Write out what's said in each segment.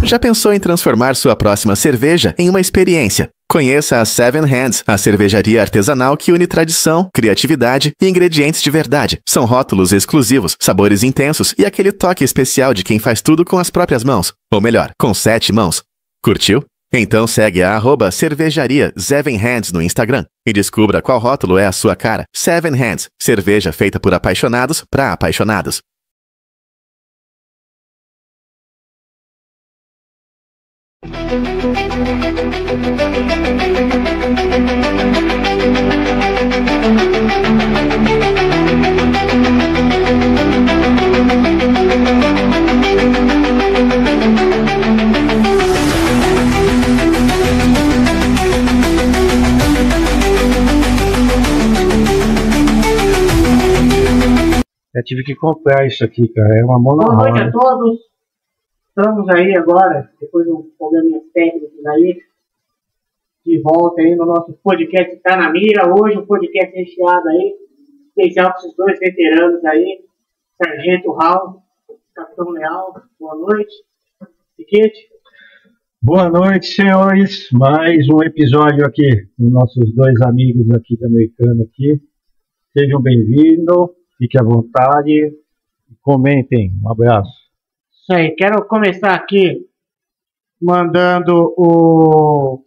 Já pensou em transformar sua próxima cerveja em uma experiência? Conheça a Seven Hands, a cervejaria artesanal que une tradição, criatividade e ingredientes de verdade. São rótulos exclusivos, sabores intensos e aquele toque especial de quem faz tudo com as próprias mãos. Ou melhor, com 7 mãos. Curtiu? Então segue a @cervejaria Seven Hands no Instagram e descubra qual rótulo é a sua cara. Seven Hands, cerveja feita por apaixonados para apaixonados. Eu tive que comprar isso aqui, cara. É uma Boa monomarca. noite a todos. Estamos aí agora, depois de um probleminha técnicos aí, de volta aí no nosso podcast Tá na Mira. Hoje um podcast recheado aí, especial para esses dois veteranos aí, Sargento Raul, Capitão Leal. Boa noite. Piquete. Boa noite, senhores. Mais um episódio aqui dos nossos dois amigos aqui de Americana aqui. Sejam bem-vindos, fiquem à vontade, comentem. Um abraço. Isso aí, quero começar aqui mandando um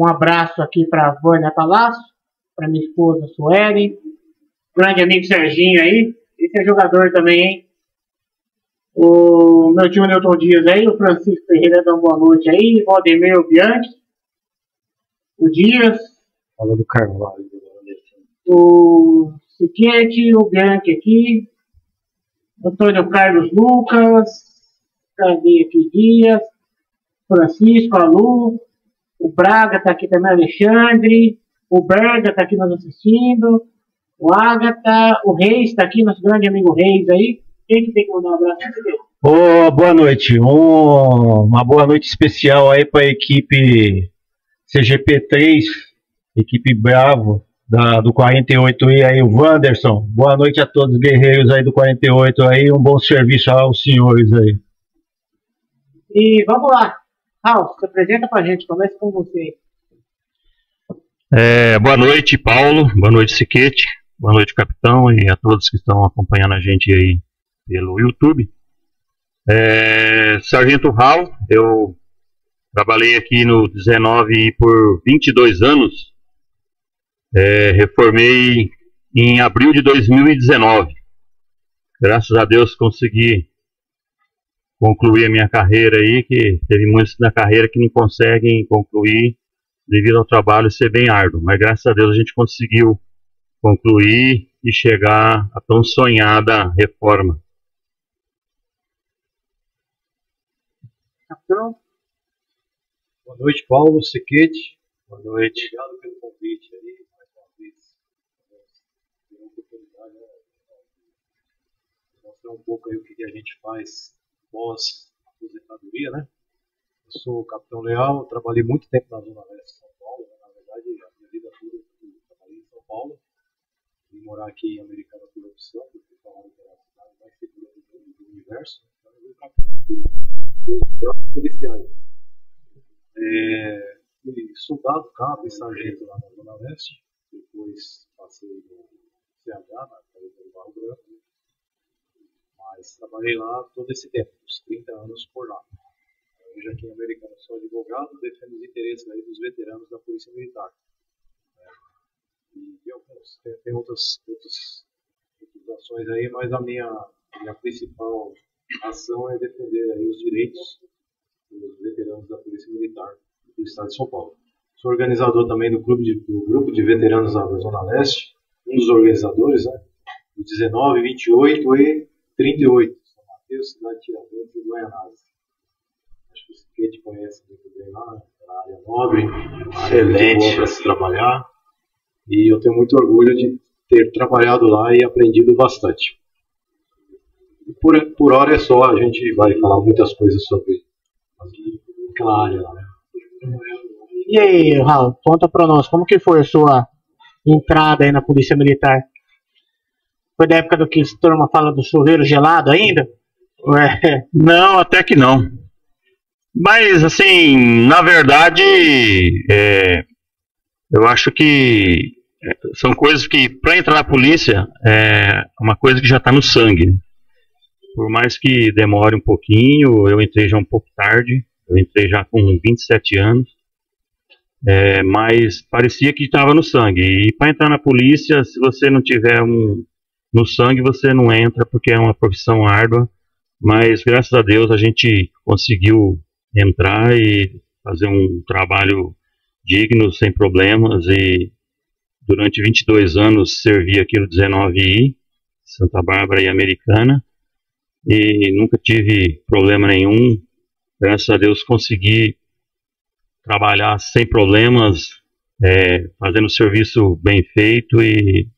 abraço aqui para a Vânia Palácio, para minha esposa Sueli, grande amigo Serginho aí, esse é jogador também, hein? O meu tio Newton Dias aí, o Francisco Ferreira dá uma boa noite aí, Valdemir Bianchi, o Dias, Fala do Carvalho. o Siquete, o Bianchi aqui, Antônio Carlos Lucas, cadê aqui Dias, Francisco, a Lu, o Braga tá aqui também, Alexandre, o Berga tá aqui nos assistindo, o Agatha, o Reis tá aqui, nosso grande amigo Reis aí. Quem que tem que mandar um abraço aqui dele? Boa noite. Uma boa noite especial aí para a equipe CGP3, equipe Bravo do 48 aí, o Wanderson. Boa noite a todos os guerreiros aí do 48 aí, um bom serviço aos senhores aí. E vamos lá. Raul, se apresenta pra gente, começa com você. Boa noite, Paulo. Boa noite, Siquete. Boa noite, Capitão, e a todos que estão acompanhando a gente aí pelo YouTube. Sargento Raul, eu trabalhei aqui no 19 por 22 anos. Reformei em abril de 2019. Graças a Deus consegui concluir a minha carreira aí, que teve muitos na carreira que não conseguem concluir devido ao trabalho ser bem árduo, mas graças a Deus a gente conseguiu concluir e chegar a tão sonhada reforma. Capitão? Boa noite, Paulo, Siquete. Boa noite. Obrigado pelo convite aí, mais uma vez. Ter a oportunidade de mostrar um pouco aí o que a gente faz pós-aposentadoria, né? Eu sou o Capitão Leal, trabalhei muito tempo na Zona Leste de São Paulo, né? Na verdade, a minha vida toda eu trabalhei em São Paulo. Vim morar aqui em Americana por opção, porque falaram que era a cidade mais segura do universo. Então eu vim pra cá, fui policial. Fui soldado, cabo e sargento lá na Zona Leste. Depois passei no CH, na Carreira do Barro Branco. Mas trabalhei lá todo esse tempo, uns 30 anos por lá. Hoje aqui em Americana sou advogado, defendo os interesses aí dos veteranos da Polícia Militar. E alguns, tem outras ações aí, mas a minha principal ação é defender aí os direitos dos veteranos da Polícia Militar do Estado de São Paulo. Sou organizador também do grupo de veteranos da Zona Leste, um dos organizadores, né? Do 19, 28 e 38, São Mateus, Cidade de Tiradentes e Guaianazes. Acho que o Siquete conhece muito bem lá, na área nobre, área muito boa para se trabalhar. E eu tenho muito orgulho de ter trabalhado lá e aprendido bastante. Por hora é só, a gente vai falar muitas coisas sobre aquela área lá, né? E aí, Raul, conta pra nós, como que foi a sua entrada aí na Polícia Militar? Foi da época do que a turma fala do chuveiro gelado ainda? Ué. Não, até que não. Mas, assim, na verdade, eu acho que são coisas que, para entrar na polícia, é uma coisa que já está no sangue. Por mais que demore um pouquinho, eu entrei já um pouco tarde, eu entrei já com 27 anos, mas parecia que estava no sangue. E para entrar na polícia, se você não tiver no sangue, você não entra, porque é uma profissão árdua. Mas, graças a Deus, a gente conseguiu entrar e fazer um trabalho digno, sem problemas, e durante 22 anos servi aqui no 19I, Santa Bárbara e Americana, e nunca tive problema nenhum. Graças a Deus consegui trabalhar sem problemas, fazendo serviço bem feito, e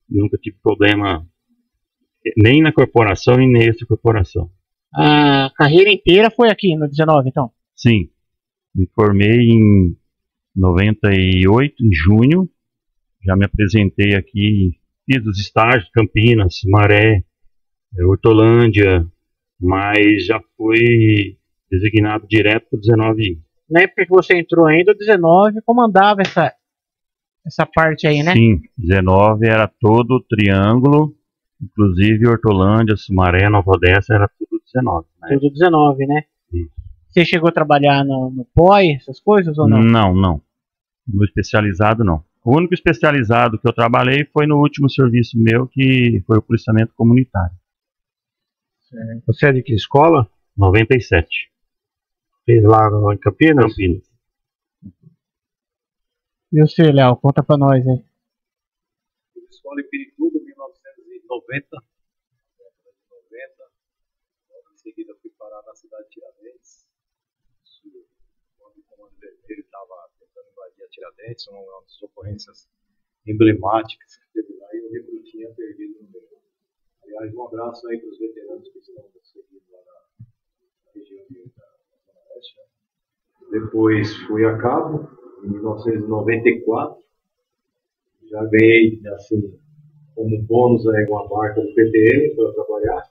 nunca tive problema nem na corporação e nem extra corporação. A carreira inteira foi aqui no 19, então? Sim, me formei em 98, em junho, já me apresentei aqui, fiz os estágios, Campinas, Maré, Hortolândia, mas já fui designado direto para o 19I. Na época que você entrou ainda, o 19 comandava essa parte aí, né? Sim, 19 era todo o triângulo, inclusive Hortolândia, Sumaré, Nova Odessa, era tudo 19. Né? Tudo 19, né? Sim. Você chegou a trabalhar no POI, essas coisas ou não? Não. No especializado, não. O único especializado que eu trabalhei foi no último serviço meu, que foi o policiamento comunitário. Você é de que escola? 97. Fez lá em Campinas? Campinas. E você, Léo, conta pra nós aí. Escola em Pirituba, 1990. Logo em seguida fui parar na cidade de Tiradentes. Quando o Comando Vermelho estava tentando invadir a Tiradentes, uma das ocorrências emblemáticas que teve lá, e o recrutinha perdido no meio. Aliás, um abraço aí para os veteranos que estão seguindo lá na região da Zona Oeste. Depois fui a cabo, em 1994. Já ganhei, assim, como bônus aí uma barca do PTM para trabalhar.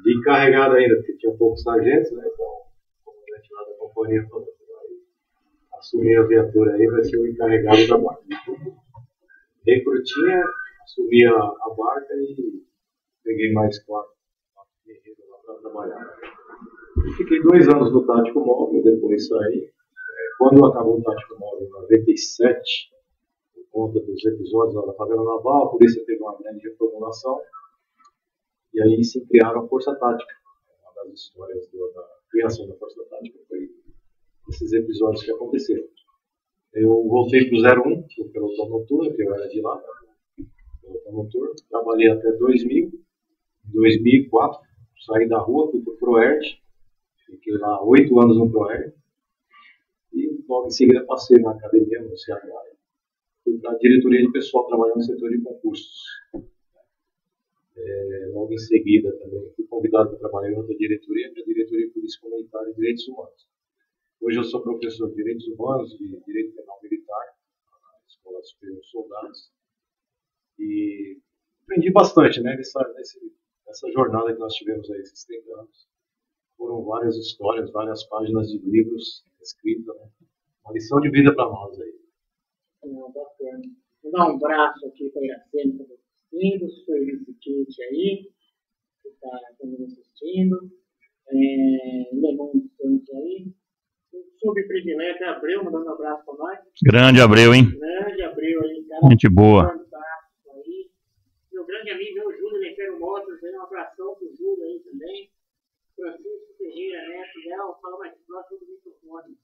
De encarregado ainda, porque tinha poucos sargentos, né? Então, comandante lá da companhia falou que vai assumir a viatura aí, vai ser o encarregado da barca. Recrutinha, assumi a barca e peguei mais quatro guerreiros lá para trabalhar. Fiquei 2 anos no Tático Móvel, depois saí. Quando acabou o Tático Móvel em 97, por conta dos episódios lá da favela naval, a polícia teve uma grande reformulação. E aí se criaram a Força Tática. Uma das histórias da criação da Força Tática foi esses episódios que aconteceram. Eu voltei para o 01, o pelotão noturno, que eu era de lá, pelotão noturno. Trabalhei até 2000. Em 2004, saí da rua, fui para o ProERD. Fiquei lá 8 anos no ProERD. E logo em seguida passei na academia, no CH. Fui para a diretoria de pessoal trabalhando no setor de concursos. Logo em seguida também fui convidado para trabalhar em outra diretoria, que é a Diretoria de Polícia Comunitária e Direitos Humanos. Hoje eu sou professor de Direitos Humanos e Direito Penal Militar na Escola Superior de Soldados. E aprendi bastante, né, nessa jornada que nós tivemos aí esses 30 anos. Foram várias histórias, várias páginas de livros escritas, né? Uma lição de vida para nós aí. Bacana. Vou dar um abraço aqui para a Iracema, que está assistindo, Sueli Kit aí, que está também assistindo. Lemão dos Santos aí. Subprivilégio é Abreu, mandando um abraço para nós. Grande Abreu, hein? Grande Abreu aí, cara. Gente boa. Fantástico aí. Meu grande amigo, o Júlio Lempeiro Motos, um abração pro Júlio aí também. Francisco Ferreira Neto, Léo, fala mais próximo do microfone.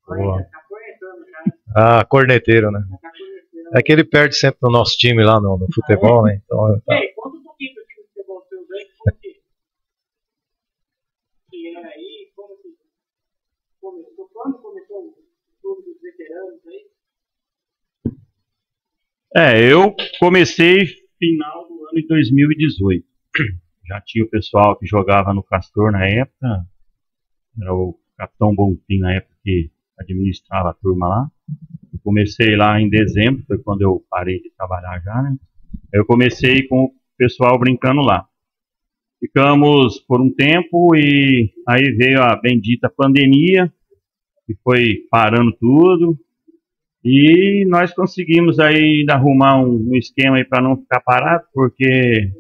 Tá cornetando já. Ah, corneteiro, né? Tá cornetando. É que ele perde sempre no nosso time lá no futebol, né? Então, tá. Ei, conta um pouquinho do time de futebol seu aí, como que era aí, como que começou, quando começou o clube dos veteranos aí? Eu comecei final do ano de 2018. Já tinha o pessoal que jogava no Castor na época, era o Capitão Bonfim, na época que administrava a turma lá. Eu comecei lá em dezembro, foi quando eu parei de trabalhar já, né? Eu comecei com o pessoal brincando lá. Ficamos por um tempo e aí veio a bendita pandemia, que foi parando tudo. E nós conseguimos aí arrumar um esquema aí para não ficar parado, porque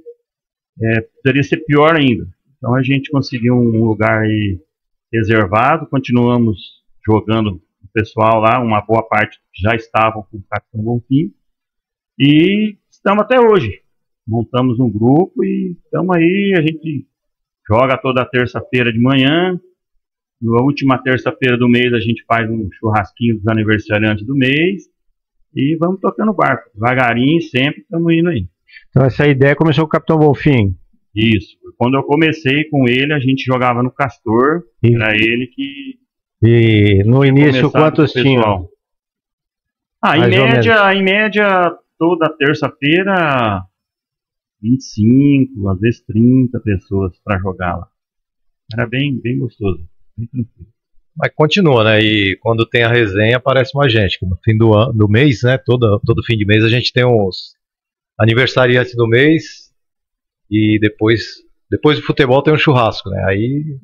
poderia ser pior ainda. Então a gente conseguiu um lugar aí reservado, continuamos jogando o pessoal lá, uma boa parte já estavam com o Capitão Bonfim, e estamos até hoje. Montamos um grupo e estamos aí, a gente joga toda terça-feira de manhã. Na última terça-feira do mês a gente faz um churrasquinho dos aniversariantes do mês e vamos tocando o barco. Devagarinho, sempre estamos indo aí. Então essa ideia começou com o Capitão Bonfim. Isso. Quando eu comecei com ele, a gente jogava no Castor. Era ele que... E no início quantos tinham? Em média, toda terça-feira, 25, às vezes 30 pessoas para jogar lá. Era bem gostoso. Mas continua, né? E quando tem a resenha aparece mais gente. No fim do mês, né? Todo fim de mês a gente tem uns aniversariantes do mês e depois do futebol tem um churrasco, né? Aí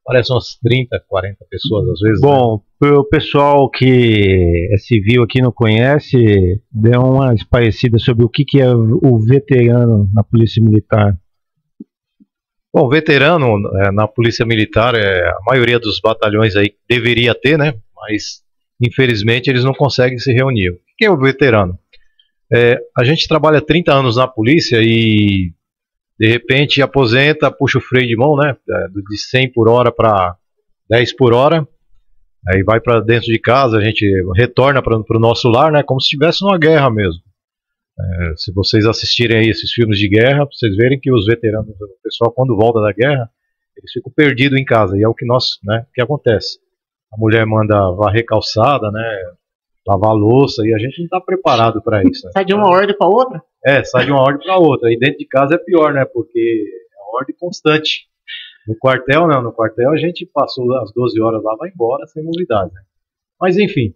aparecem umas 30, 40 pessoas às vezes. Bom, pro pessoal que é civil aqui não conhece, dê uma esparecida sobre o que é o veterano na Polícia Militar. Bom, veterano na Polícia Militar, a maioria dos batalhões aí deveria ter, né? Mas infelizmente eles não conseguem se reunir. O que é o veterano? A gente trabalha 30 anos na polícia e de repente aposenta, puxa o freio de mão, né? De 100 por hora para 10 por hora. Aí vai para dentro de casa, a gente retorna para o nosso lar, né? Como se estivesse numa guerra mesmo. Se vocês assistirem aí esses filmes de guerra, vocês verem que os veteranos, o pessoal quando volta da guerra, eles ficam perdidos em casa, e é o que que acontece. A mulher manda varrer calçada, né, lavar louça, e a gente não está preparado para isso. Né? Sai de uma ordem para outra? Sai de uma ordem para outra, e dentro de casa é pior, né, porque é uma ordem constante. No quartel, não, no quartel a gente passou as 12 horas lá, vai embora sem novidade, né. Mas enfim,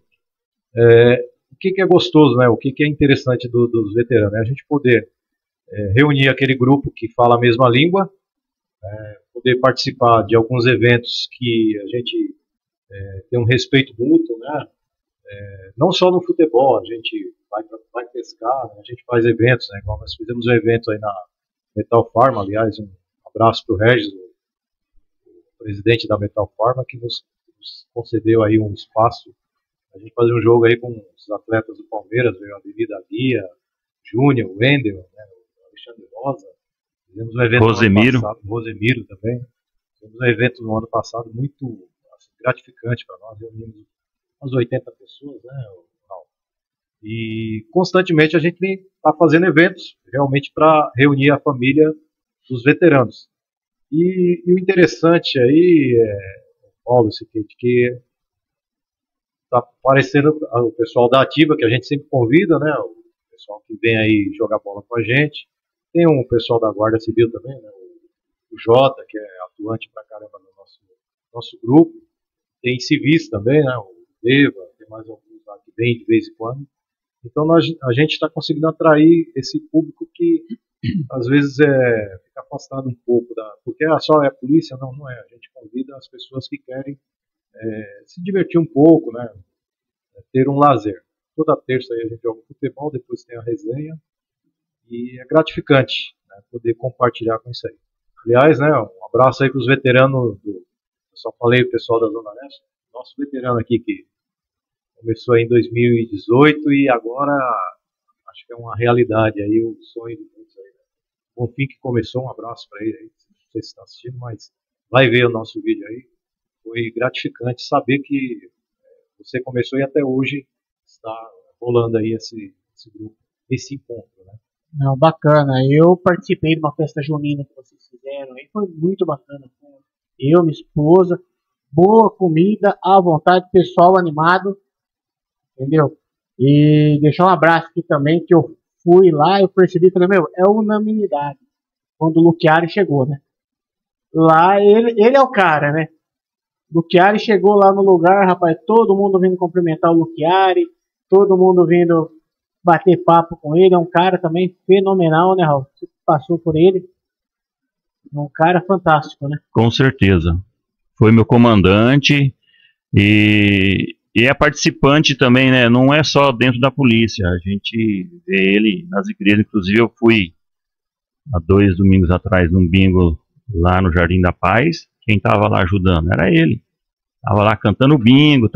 o que é gostoso, né? O que é interessante dos veteranos? A gente poder reunir aquele grupo que fala a mesma língua, poder participar de alguns eventos que a gente tem um respeito mútuo, né? Não só no futebol, a gente vai pescar, né? A gente faz eventos, né? Igual nós fizemos um evento aí na Metal Pharma, aliás, um abraço para o Regis, o presidente da Metal Pharma, que nos concedeu aí um espaço. A gente fazia um jogo aí com os atletas do Palmeiras, veio a Avenida Guia, Júnior, o Wendel, né, o Alexandre Rosa. Fizemos um evento Rosemiro. No ano passado, Rosemiro também. Fizemos um evento no ano passado muito gratificante para nós, reunimos umas 80 pessoas, né? E constantemente a gente está fazendo eventos realmente para reunir a família dos veteranos. E o interessante aí, Paulo, que está aparecendo o pessoal da Ativa, que a gente sempre convida, né? O pessoal que vem aí jogar bola com a gente. Tem um pessoal da Guarda Civil também, né? O Jota, que é atuante pra caramba no nosso grupo. Tem civis também, né? O Deva, tem mais alguns lá que vem de vez em quando. Então a gente está conseguindo atrair esse público que às vezes fica afastado um pouco porque só é a polícia, não é. A gente convida as pessoas que querem se divertir um pouco, né? Ter um lazer. Toda terça aí a gente joga futebol, depois tem a resenha e é gratificante, né, poder compartilhar com isso aí. Aliás, né, um abraço aí para os veteranos eu só falei o pessoal da Zona Leste, nosso veterano aqui que começou aí em 2018 e agora acho que é uma realidade aí o sonho de muitos aí. Né? Bonfim que começou, um abraço para ele aí, não sei se está assistindo, mas vai ver o nosso vídeo aí. Foi gratificante saber que você começou e até hoje está rolando aí esse grupo, esse encontro, né? Não, bacana. Eu participei de uma festa junina que vocês fizeram aí, foi muito bacana. Eu, minha esposa, boa comida, à vontade, pessoal animado, entendeu? E deixar um abraço aqui também, que eu fui lá, eu percebi, falei, é unanimidade. Quando o Luquiari chegou, né? Lá, ele é o cara, né? Luchiari chegou lá no lugar, rapaz, todo mundo vindo cumprimentar o Luchiari, todo mundo vindo bater papo com ele. É um cara também fenomenal, né, Raul? Você passou por ele. É um cara fantástico, né? Com certeza. Foi meu comandante e é participante também, né? Não é só dentro da polícia. A gente vê ele nas igrejas. Inclusive, eu fui há 2 domingos atrás num bingo lá no Jardim da Paz. Quem estava lá ajudando era ele. Estava lá cantando bingo,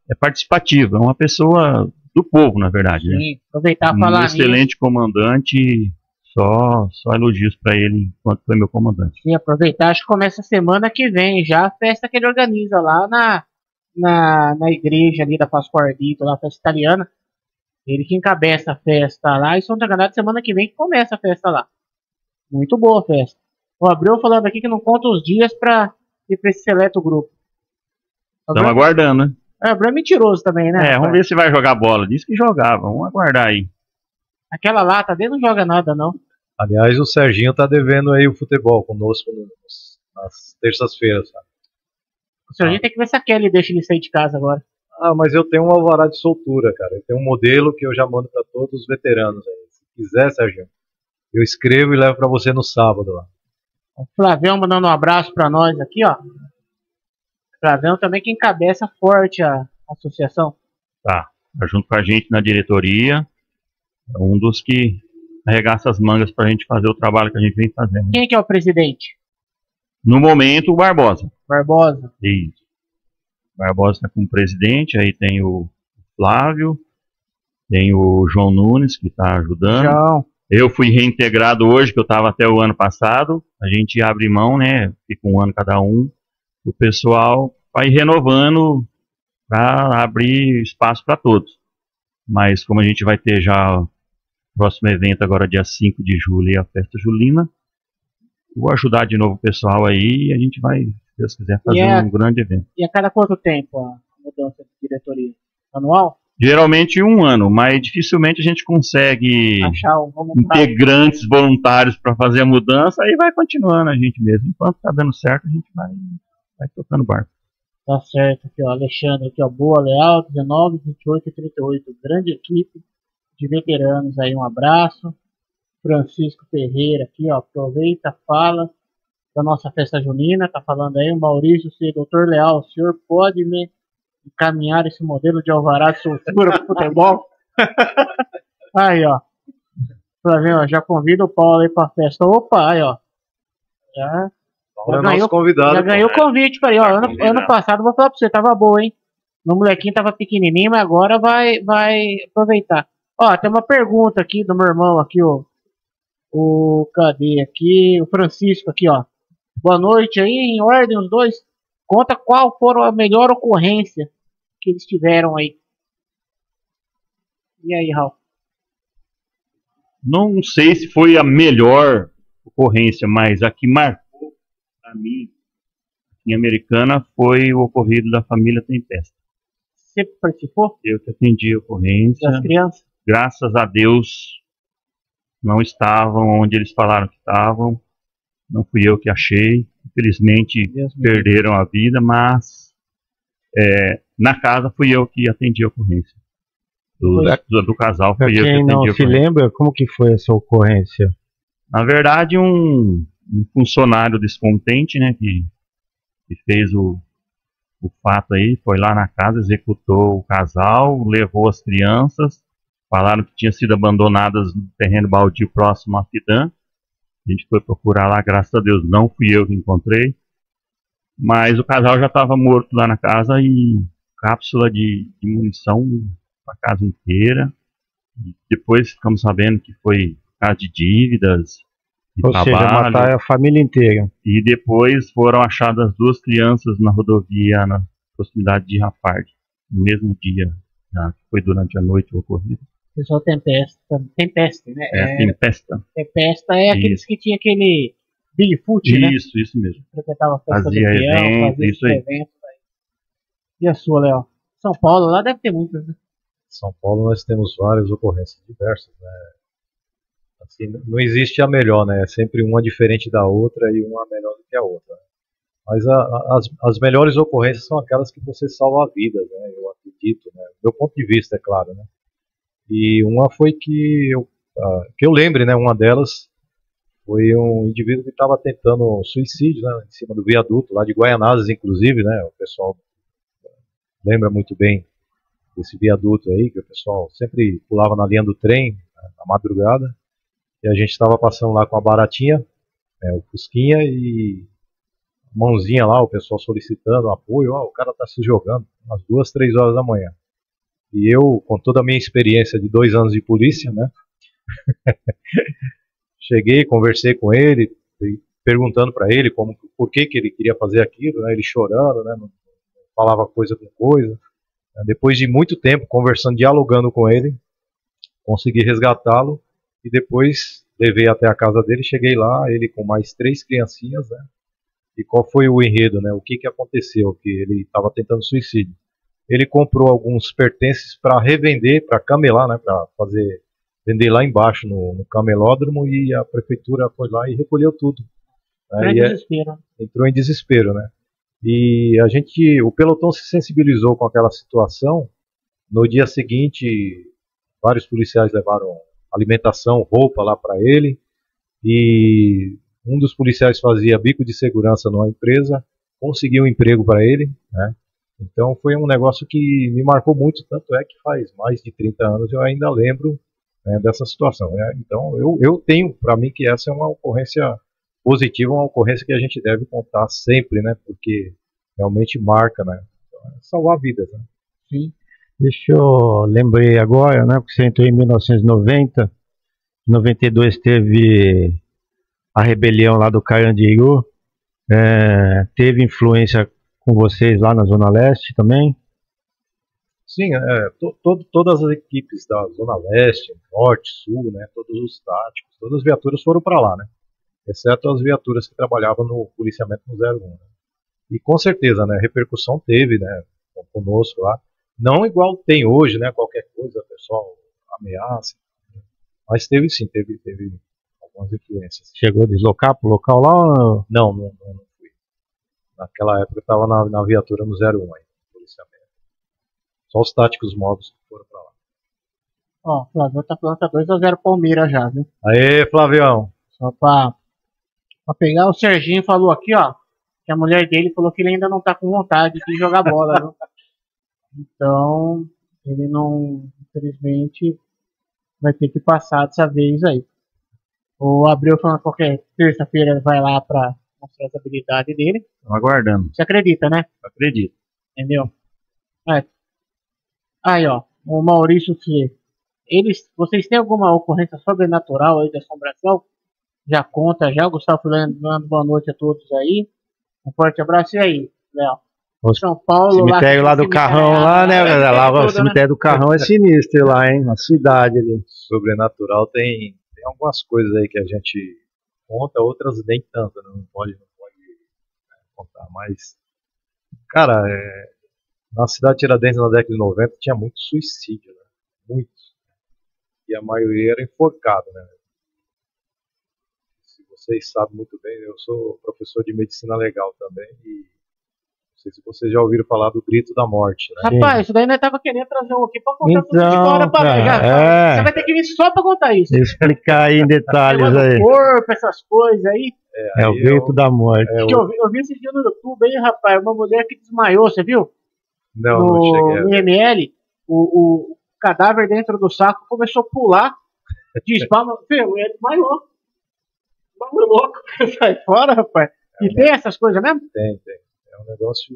é participativo, é uma pessoa do povo, na verdade, né? Sim, aproveitar e falar excelente comandante, só elogios para ele enquanto foi meu comandante. Sim, aproveitar, acho que começa semana que vem já a festa que ele organiza lá na igreja ali da Pascoal Ardito, lá a festa italiana. Ele que encabeça a festa lá, e São Enganado semana que vem que começa a festa lá. Muito boa a festa. O Abreu falando aqui que não conta os dias pra ir pra esse seleto grupo. Estamos aguardando, né? O Abreu é mentiroso também, né? Vamos ver se vai jogar bola. Disse que jogava, vamos aguardar aí. Aquela lata dele não joga nada, não. Aliás, o Serginho tá devendo aí o futebol conosco nas terças-feiras, sabe? O Serginho tem que ver se a Kelly deixa ele sair de casa agora. Ah, mas eu tenho um alvará de soltura, cara. Eu tenho um modelo que eu já mando pra todos os veteranos aí. Se quiser, Serginho, eu escrevo e levo pra você no sábado lá. O Flavião mandando um abraço pra nós aqui, ó. O Flavião também que encabeça forte a associação. Tá junto com a gente na diretoria. É um dos que arregaça as mangas pra gente fazer o trabalho que a gente vem fazendo. Quem que é o presidente? No momento, o Barbosa. Barbosa. Isso. O Barbosa está como presidente, aí tem o Flávio, tem o João Nunes, que está ajudando. João. Eu fui reintegrado hoje, que eu estava até o ano passado. A gente abre mão, né? Fica um ano cada um. O pessoal vai renovando para abrir espaço para todos. Mas como a gente vai ter já o próximo evento agora, dia 5 de julho, a festa julina, vou ajudar de novo o pessoal aí e a gente vai, se Deus quiser, fazer um grande evento. E a cada quanto tempo a mudança de diretoria? Anual? Geralmente 1 ano, mas dificilmente a gente consegue achar integrantes voluntários para fazer a mudança, aí vai continuando a gente mesmo. Enquanto tá dando certo, a gente vai tocando barco. Tá certo, aqui ó, Alexandre, aqui ó, Boa Leal, 19, 28 e 38, grande equipe de veteranos aí, um abraço. Francisco Ferreira aqui ó, aproveita, fala da nossa festa junina, tá falando aí, o Maurício, doutor Leal, o senhor pode me encaminhar esse modelo de alvará de soltura pro futebol? Aí ó, pra ver, ó, já convida o Paulo aí pra festa. Opa, aí ó, já ganhou o convite, falei, ó, ano passado, vou falar pra você, tava boa, hein? Meu molequinho tava pequenininho, mas agora vai aproveitar. Ó, tem uma pergunta aqui do meu irmão aqui, ó. Cadê aqui? O Francisco aqui, ó. Boa noite aí, em ordem os dois. Conta qual foram a melhor ocorrência que eles tiveram aí. E aí, Raul? Não sei se foi a melhor ocorrência, mas a que marcou para mim em Americana foi o ocorrido da família Tempesta. Você participou? Eu que atendi a ocorrência. Das crianças? Graças a Deus não estavam onde eles falaram que estavam. Não fui eu que achei. Infelizmente perderam a vida, mas na casa fui eu que atendi a ocorrência. Do casal fui eu que atendi a ocorrência. Quem não se lembra, como que foi essa ocorrência? Na verdade, um funcionário descontente, né, que fez o fato aí, foi lá na casa, executou o casal, levou as crianças, falaram que tinham sido abandonadas no terreno baldio próximo à Fidã. A gente foi procurar lá, graças a Deus não fui eu que encontrei, mas o casal já estava morto lá na casa e cápsula de munição para a casa inteira. E depois ficamos sabendo que foi por causa de dívidas, de Ou trabalho. seja, mataram a família inteira. E depois foram achadas 2 crianças na rodovia na proximidade de Rafard, no mesmo dia, já, que foi durante a noite o ocorrido. Pessoal Tempeste, né? Tempesta. Tempesta é aqueles que tinha aquele Bigfoot, né? Isso mesmo. Frequentava a festa fazia do peão, evento, fazia isso aí. eventos aí. E a sua, Léo? São Paulo, lá deve ter muitas, né? São Paulo nós temos várias ocorrências diversas, né? Assim, não existe a melhor, né? É sempre uma diferente da outra e uma melhor do que a outra. Mas as melhores ocorrências são aquelas que você salva vidas, né? Eu acredito, né? Do meu ponto de vista, é claro, né? E uma foi que eu lembre, né? Uma delas foi um indivíduo que estava tentando suicídio, né? Em cima do viaduto, lá de Guaianazes, inclusive, né? O pessoal lembra muito bem desse viaduto aí, que o pessoal sempre pulava na linha do trem, na madrugada, e a gente estava passando lá com a baratinha, o Fusquinha, e mãozinha lá, o pessoal solicitando apoio, o cara tá se jogando, umas 2, 3 horas da manhã. E eu, com toda a minha experiência de 2 anos de polícia, né, cheguei, conversei com ele, perguntando para ele por que ele queria fazer aquilo, né, ele chorando, né, não falava coisa com coisa. Depois de muito tempo conversando, dialogando com ele, consegui resgatá-lo e depois levei até a casa dele, cheguei lá, ele com mais 3 criancinhas, né? E qual foi o enredo, né? O que aconteceu? Que ele estava tentando suicídio. Ele comprou alguns pertences para revender, para camelar, né? Para vender lá embaixo no camelódromo, e a prefeitura foi lá e recolheu tudo. Entrou em desespero, né? E o pelotão se sensibilizou com aquela situação. No dia seguinte, vários policiais levaram alimentação, roupa lá para ele, e um dos policiais fazia bico de segurança numa empresa, conseguiu um emprego para ele, né? Então foi um negócio que me marcou muito, tanto é que faz mais de 30 anos eu ainda lembro, né, dessa situação, né? Então eu tenho para mim que essa é uma ocorrência positiva, uma ocorrência que a gente deve contar sempre, né? Porque realmente marca, né? Então, é salvar vidas, né? Sim. Deixa eu lembrei agora, né? Porque você entrou em 1990, em 92 teve a rebelião lá do Carandiru, teve influência com vocês lá na Zona Leste também? Sim, todas as equipes da Zona Leste, Norte, Sul, né? Todos os táticos, todas as viaturas foram para lá, né? Exceto as viaturas que trabalhavam no policiamento no 01, né? E com certeza, né, repercussão teve, né, conosco lá. Não igual tem hoje, né, qualquer coisa, o pessoal ameaça. Mas teve sim, teve algumas influências. Chegou a deslocar pro local lá ou... Não fui. Naquela época eu estava na viatura no 01 aí, policiamento. Só os táticos móveis que foram para lá. Ó, o Flávio tá falando que tá 2-0 Palmeiras já, viu? Aê, Flavião! Só pra pegar, o Serginho falou aqui, ó, que a mulher dele falou que ele ainda não tá com vontade de jogar bola, viu? Então, ele não, infelizmente, vai ter que passar dessa vez aí. O Abreu falando que qualquer terça-feira ele vai lá pra mostrar as habilidades dele. Tô aguardando. Você acredita, né? Acredito. Entendeu? Aí, ó, o Maurício Fê. Vocês têm alguma ocorrência sobrenatural aí de assombração? Já conta, já. O Gustavo dando boa noite a todos aí. Um forte abraço. E aí, Léo? São Paulo, cemitério lá do Carrão, lá, né? Lá, o cemitério do Carrão é sinistro lá, hein? Uma cidade ali. Sobrenatural tem algumas coisas aí que a gente conta, outras nem tanto, né? Não pode contar. Mas, cara, na cidade de Tiradentes, na década de 90, tinha muito suicídio, né? Muitos. E a maioria era enforcado, né? Se vocês sabem muito bem, eu sou professor de medicina legal também, e não sei se vocês já ouviram falar do grito da morte, né? Rapaz, isso daí nós tava querendo trazer um aqui pra contar então, tudo de hora pra ver. Você vai ter que vir só pra contar isso. Explicar aí em detalhes aí. O corpo, essas coisas aí. O grito da morte. Eu vi esse dia no YouTube aí, rapaz, uma mulher que desmaiou, você viu? Não cheguei. No IML, o cadáver dentro do saco começou a pular de espalma. Meu, ele desmaiou. Bagulho louco. Sai fora, rapaz. E tem essas coisas mesmo? Tem. É um negócio.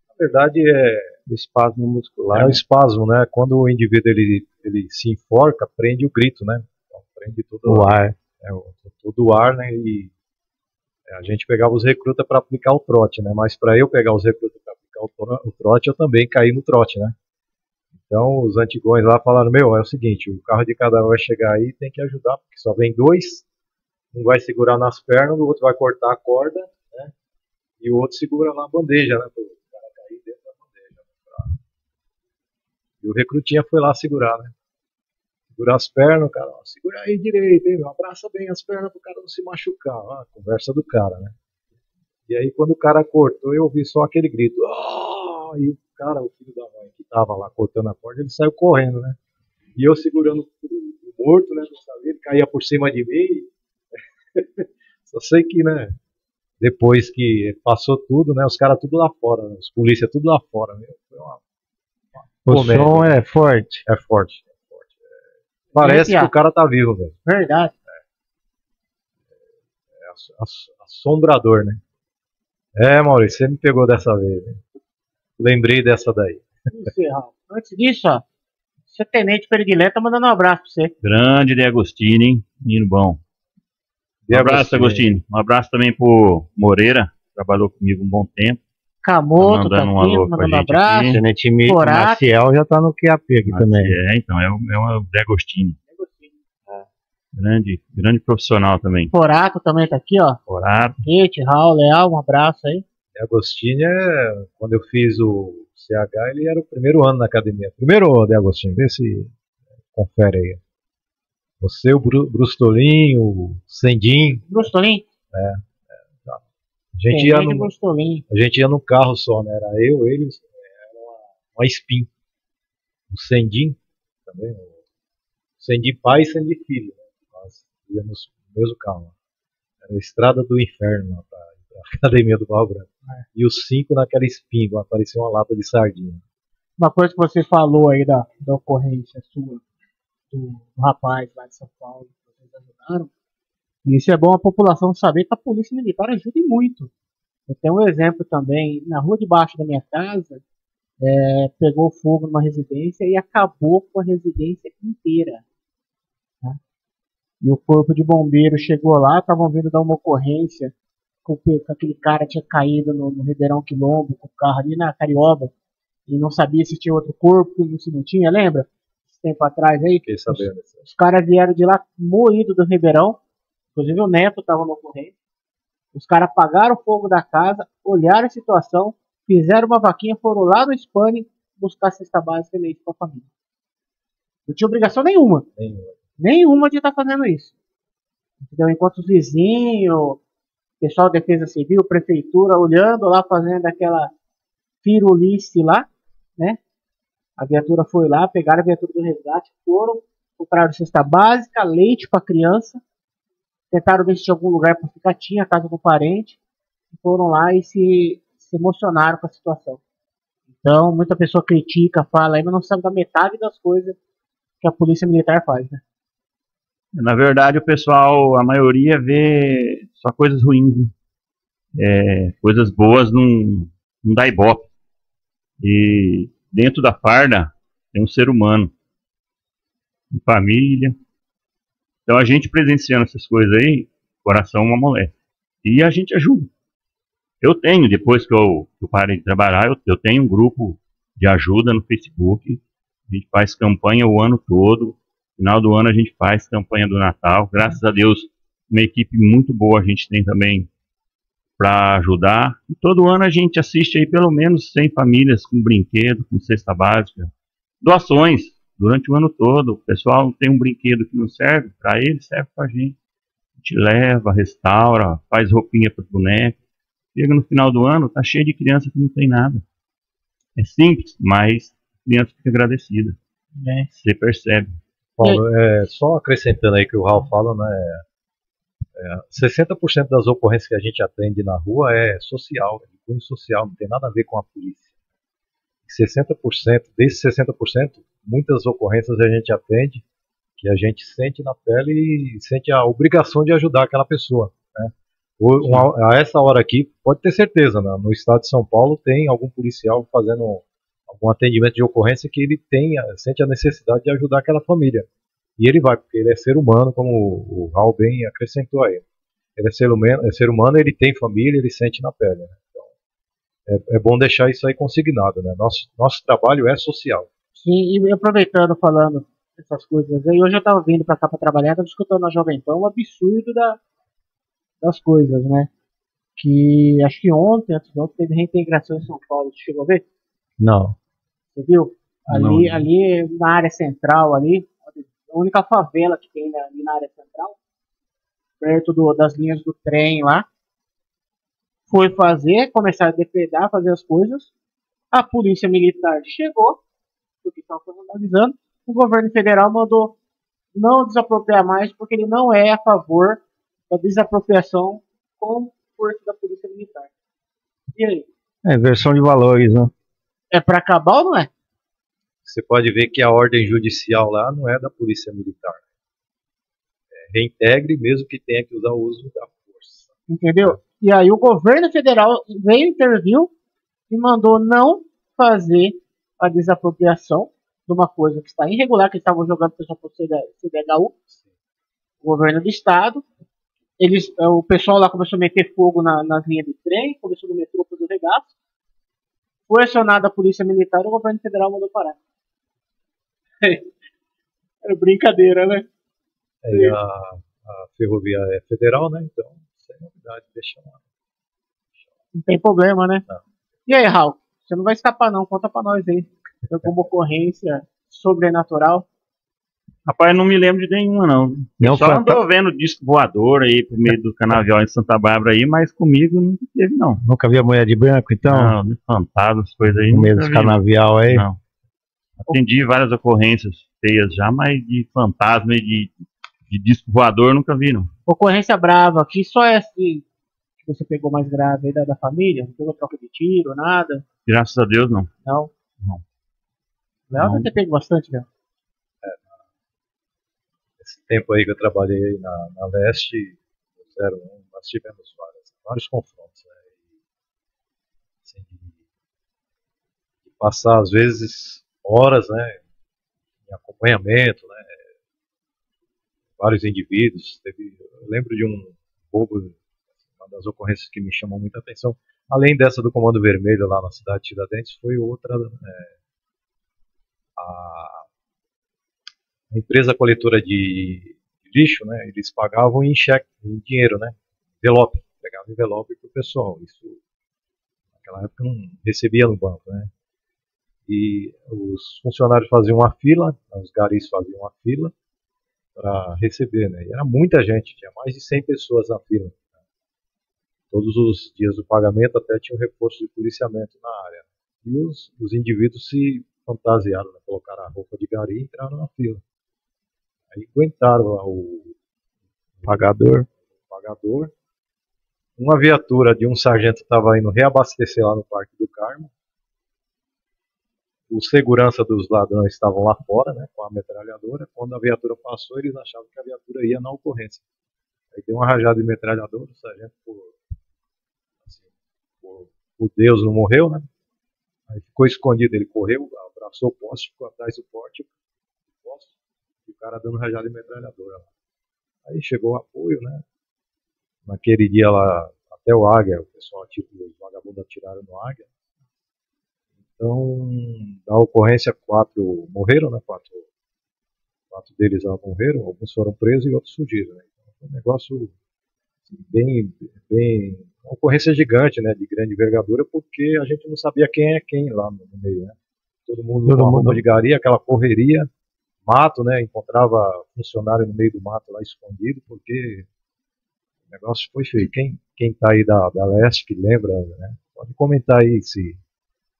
Na verdade, espasmo muscular. É um espasmo, né? Quando o indivíduo ele se enforca, prende o grito, né? Então, prende todo o ar. Todo o ar, né? E a gente pegava os recrutas para aplicar o trote, né? Mas para eu pegar os recrutas para aplicar o trote, eu também caí no trote, né? Então os antigões lá falaram: é o seguinte, o carro de cadáver vai chegar aí e tem que ajudar, porque só vem 2, um vai segurar nas pernas, o outro vai cortar a corda, né? E o outro segura na bandeja, né? Para o cara cair dentro da bandeja. Né? E o recrutinha foi lá segurar, né? Segurar as pernas, o cara, segura aí direito, hein? Abraça bem as pernas para o cara não se machucar. Conversa do cara, né? E aí quando o cara cortou, eu ouvi só aquele grito. "Ah!" E o cara, o filho da mãe, que tava lá cortando a corda, ele saiu correndo, né? E eu segurando o morto, né? Não sabia, ele caía por cima de mim. Só sei que, né? Depois que passou tudo, né? Os caras tudo lá fora, né, os polícia tudo lá fora, né? Foi uma O comédia. som é forte. É forte, é forte. Parece que o cara tá vivo, velho. Verdade. É assombrador, né? Maurício, você me pegou dessa vez, né? Lembrei dessa daí. Isso, Raul. Antes disso, ó, seu tenente predileto tá mandando um abraço pra você. Grande De Agostini, hein? Menino bom. Um abraço, Agostini. Um abraço também pro Moreira, trabalhou comigo um bom tempo. Camoto tá Mandando um aqui, alô pra mandando um gente abraço. aqui. Tenente Corato. Maciel já tá no QAP aqui também. Então, é o De Agostini. Grande profissional também. Corato também tá aqui, ó. Corato. Kate, Raul, Leal, um abraço aí. Agostinho quando eu fiz o CH, ele era o primeiro ano na academia. Primeiro, De Agostinho, vê se confere aí. Você, o Brustolinho, o Sendim. Brustolin? Tá. A Brustolin. gente ia no carro só, né? Era eu, ele, era uma Spin. O Sendim também. O Sendim pai e Sendim filho. Né? Nós íamos no mesmo carro. Era a Estrada do Inferno lá pra academia do Barro Branco. E os 5 naquela espinga, apareceu uma lata de sardinha. Uma coisa que você falou aí da ocorrência sua, do rapaz lá de São Paulo, que vocês ajudaram. E isso é bom a população saber que a polícia militar ajuda muito. Eu tenho um exemplo também, na rua debaixo da minha casa, pegou fogo numa residência e acabou com a residência inteira. Tá? E o corpo de bombeiro chegou lá, estavam vindo dar uma ocorrência, com aquele cara tinha caído no Ribeirão Quilombo, com o carro ali na Carioba, e não sabia se tinha outro corpo, se não tinha, lembra? Esse tempo atrás aí, Fiquei sabendo. os caras vieram de lá moído do Ribeirão, inclusive o Neto estava no ocorrência. Os caras apagaram o fogo da casa, olharam a situação, fizeram uma vaquinha, foram lá no Spani buscar cesta básica e leite para a família. Não tinha obrigação nenhuma de estar fazendo isso. Entendeu? Enquanto os vizinhos, pessoal da Defesa Civil, prefeitura, olhando lá, fazendo aquela firulice lá, né? A viatura foi lá, pegaram a viatura do resgate, foram, compraram cesta básica, leite para criança, tentaram ver se tinha algum lugar para ficar, tinha a casa do parente, foram lá e se emocionaram com a situação. Então, muita pessoa critica, fala aí, mas não sabe da metade das coisas que a polícia militar faz, né? Na verdade, o pessoal, a maioria vê só coisas ruins, né? Coisas boas não dá ibope. E dentro da farda tem um ser humano, de família. Então a gente presenciando essas coisas aí, coração amolece. E a gente ajuda. Eu tenho, depois que eu parei de trabalhar, eu tenho um grupo de ajuda no Facebook. A gente faz campanha o ano todo. Final do ano a gente faz campanha do Natal. Graças a Deus, uma equipe muito boa a gente tem também para ajudar. E todo ano a gente assiste aí pelo menos 100 famílias com brinquedo, com cesta básica. Doações durante o ano todo. O pessoal tem um brinquedo que não serve para ele, serve para a gente. A gente leva, restaura, faz roupinha para os bonecos. Chega no final do ano, tá cheio de criança que não tem nada. É simples, mas a criança fica agradecida. Você percebe. Paulo, só acrescentando aí que o Raul fala, né? 60% das ocorrências que a gente atende na rua é social, é de cunho social, não tem nada a ver com a polícia. 60%, desses 60%, muitas ocorrências a gente atende que a gente sente na pele e sente a obrigação de ajudar aquela pessoa, né? A essa hora aqui, pode ter certeza, né? No estado de São Paulo tem algum policial fazendo algum atendimento de ocorrência que ele sente a necessidade de ajudar aquela família. E ele vai, porque ele é ser humano, como o Raul bem acrescentou aí. Ele é ser humano, ele tem família, ele sente na pele, né? Então, é bom deixar isso aí consignado, né? Nosso trabalho é social. Sim, e aproveitando, falando essas coisas aí, hoje eu estava vindo para cá para trabalhar, estava escutando na Jovem Pan um absurdo das coisas, né? Que acho que antes de ontem, teve reintegração em São Paulo. Você chegou a ver? Não. Você viu? Não. Ali na área central, ali, a única favela que tem ali na área central, perto das linhas do trem lá, foi fazer, começar a depredar, fazer as coisas. A polícia militar chegou, porque estava vandalizando. O governo federal mandou não desapropriar mais, porque ele não é a favor da desapropriação com força da polícia militar. E aí? É inversão de valores, né? É para acabar ou não é? Você pode ver que a ordem judicial lá não é da polícia militar. Reintegre, mesmo que tenha que usar o uso da força. Entendeu? E aí o governo federal veio, interviu e mandou não fazer a desapropriação de uma coisa que está irregular, que eles estavam jogando pessoal para o CDHU, o governo do estado. O pessoal lá começou a meter fogo nas linhas de trem, começou no metrô para o regaço. Foi acionada a polícia militar e o governo federal mandou parar. É brincadeira, né? A ferrovia é federal, né? Então, sem novidade, deixa lá. Não tem problema, né? Não. E aí, Raul? Você não vai escapar não, conta pra nós aí. Tem alguma ocorrência sobrenatural? Rapaz, não me lembro de nenhuma, não. Não, Só andou vendo disco voador aí pro meio do canavial em Santa Bárbara aí, mas comigo nunca teve, não. Nunca vi a mulher de branco, então? Não, de fantasmas, coisas aí. No meio nunca dos vi, canavial aí? não. Atendi várias ocorrências feias já, mas de fantasma e de disco voador nunca vi, não. Ocorrência brava aqui só é assim, que você pegou mais grave aí da família? Não pegou troca de tiro, nada? Graças a Deus, não. Não? Não. Léo Não. deve ter pego bastante, Léo. Esse tempo aí que eu trabalhei na Leste, no 01, nós tivemos vários confrontos, né? Assim, de passar, às vezes, horas, né, em acompanhamento, né? Vários indivíduos. Eu lembro de um roubo, uma das ocorrências que me chamou muita atenção. Além dessa do Comando Vermelho lá na cidade de Tiradentes, foi outra, a empresa coletora de lixo, né? Eles pagavam em cheque, em dinheiro, né? Envelope, pegavam envelope para o pessoal. Isso, naquela época, não recebia no banco, né? E os funcionários faziam uma fila, os garis faziam uma fila para receber, né? E era muita gente, tinha mais de 100 pessoas na fila. Né? Todos os dias do pagamento até tinha um reforço de policiamento na área. E os indivíduos se fantasiaram, né? Colocaram a roupa de gari e entraram na fila. Aí aguentaram lá o pagador. Uma viatura de um sargento estava indo reabastecer lá no Parque do Carmo. O segurança dos ladrões estavam lá fora, né, com a metralhadora. Quando a viatura passou, eles achavam que a viatura ia na ocorrência. Aí deu uma rajada de metralhadora, o sargento, por Deus, não morreu, né? Aí ficou escondido, ele correu, abraçou o poste, ficou atrás do poste, e o cara dando rajada de metralhadora lá. Aí chegou o apoio, né? Naquele dia lá, até o Águia, o pessoal, os vagabundos atiraram no Águia. Então, da ocorrência, 4 morreram, né? 4 deles lá morreram, alguns foram presos e outros fugiram, né? Então, foi um negócio assim, bem, uma ocorrência gigante, né? De grande envergadura, porque a gente não sabia quem é quem lá no meio, né? Todo mundo com a roupa de gari, aquela correria, mato, né? Encontrava funcionário no meio do mato lá escondido, porque o negócio foi feio. Quem tá aí da Leste, que lembra, né? Pode comentar aí se